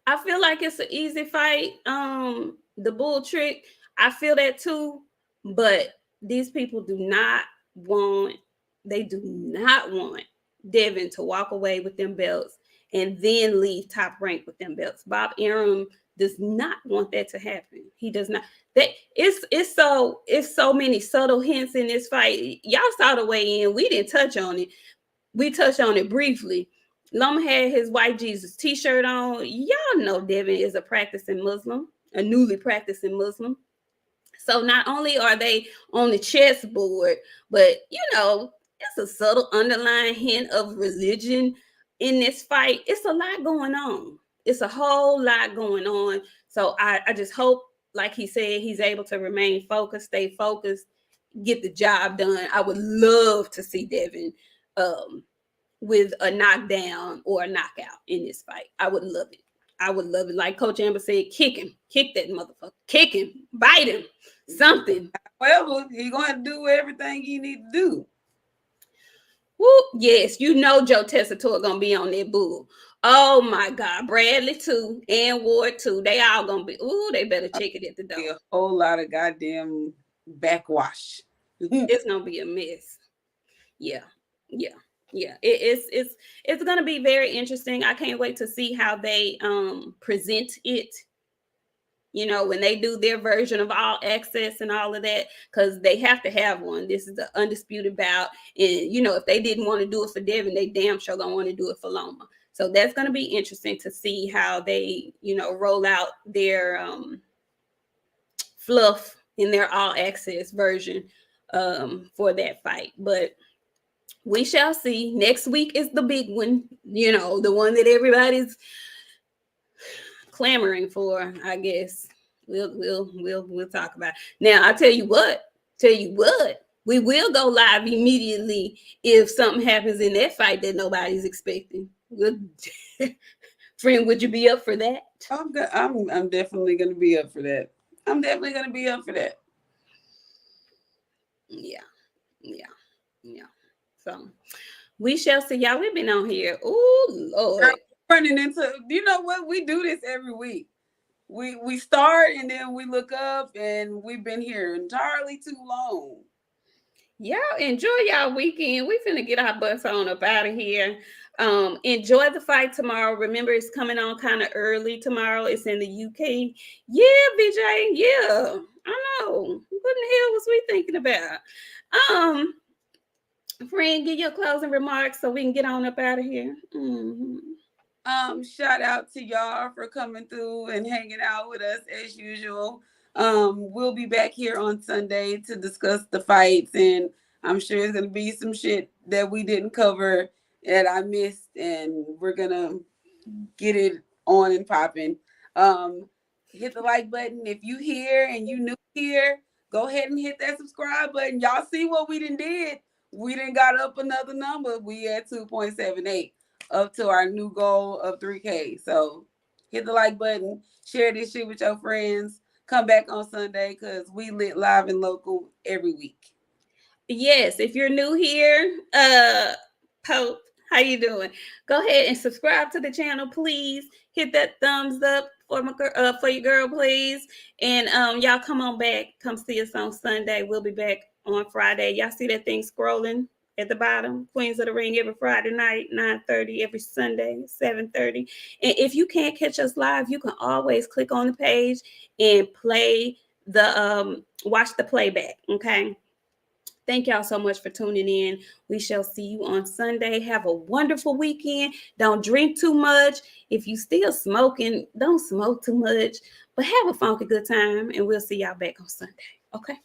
[SPEAKER 1] I feel like it's an easy fight. The bull trick, I feel that too. But these people do not want Devin to walk away with them belts and then leave Top Rank with them belts. Bob Arum does not want that to happen. He does not. That it's so many subtle hints in this fight. Y'all saw the way in. We didn't touch on it. We touched on it briefly. Loma had his white Jesus t-shirt on. Y'all know Devin is a practicing Muslim, a newly practicing Muslim. So not only are they on the chessboard, but it's a subtle underlying hint of religion in this fight. It's a lot going on. It's a whole lot going on. So I just hope, like he said, he's able to remain focused, stay focused, get the job done. I would love to see Devin with a knockdown or a knockout in this fight. I would love it. I would love it. Like Coach Amber said, kick him. Kick that motherfucker. Kick him. Bite him. Something.
[SPEAKER 2] However, he's going to do everything he need to do.
[SPEAKER 1] Woo, yes, Joe Tessitore going to be on that bull. Oh, my God. Bradley, too, and Ward, too. They all going to be, they better check it at the door.
[SPEAKER 2] A whole lot of goddamn backwash.
[SPEAKER 1] It's going to be a mess. Yeah. It's going to be very interesting. I can't wait to see how they present it. When they do their version of All Access and all of that, because they have to have one. This is the undisputed bout, and if they didn't want to do it for Devin, they damn sure gonna want to do it for Loma. So that's going to be interesting to see how they roll out their fluff in their All Access version for that fight. But we shall see. Next week is the big one, the one that everybody's clamoring for, I guess. We'll talk about it. Now, I tell you what, we will go live immediately if something happens in that fight that nobody's expecting. Friend, would you be up for that?
[SPEAKER 2] I'm definitely gonna be up for that.
[SPEAKER 1] Yeah. So we shall see. Y'all, we've been on here. Oh Lord.
[SPEAKER 2] Running into, what? We do this every week. We start and then we look up, and we've been here entirely too long.
[SPEAKER 1] Y'all enjoy y'all weekend. We finna get our butts on up out of here. Enjoy the fight tomorrow. Remember, it's coming on kind of early tomorrow. It's in the UK. Yeah, BJ. Yeah, I know. What in the hell was we thinking about? Friend, give your closing remarks so we can get on up out of here.
[SPEAKER 2] Shout out to y'all for coming through and hanging out with us as usual. We'll be back here on Sunday to discuss the fights, and I'm sure it's gonna be some shit that we didn't cover that I missed, and we're gonna get it on and popping. Hit the like button if you here and you new here. Go ahead and hit that subscribe button. Y'all see what we did? We done got up another number. We at 2.78 up to our new goal of 3K. So hit the like button. Share this shit with your friends. Come back on Sunday because we lit live and local every week.
[SPEAKER 1] Yes, if you're new here, Pope, how you doing? Go ahead and subscribe to the channel, please. Hit that thumbs up for your girl, please. And y'all come on back. Come see us on Sunday. We'll be back on Friday. Y'all see that thing scrolling at the bottom? Queens of the Ring every Friday night, 9:30, every Sunday, 7:30. And if you can't catch us live, you can always click on the page and play the watch the playback. Okay. Thank y'all so much for tuning in. We shall see you on Sunday. Have a wonderful weekend. Don't drink too much. If you still smoking, don't smoke too much, but have a funky good time, and we'll see y'all back on Sunday. Okay.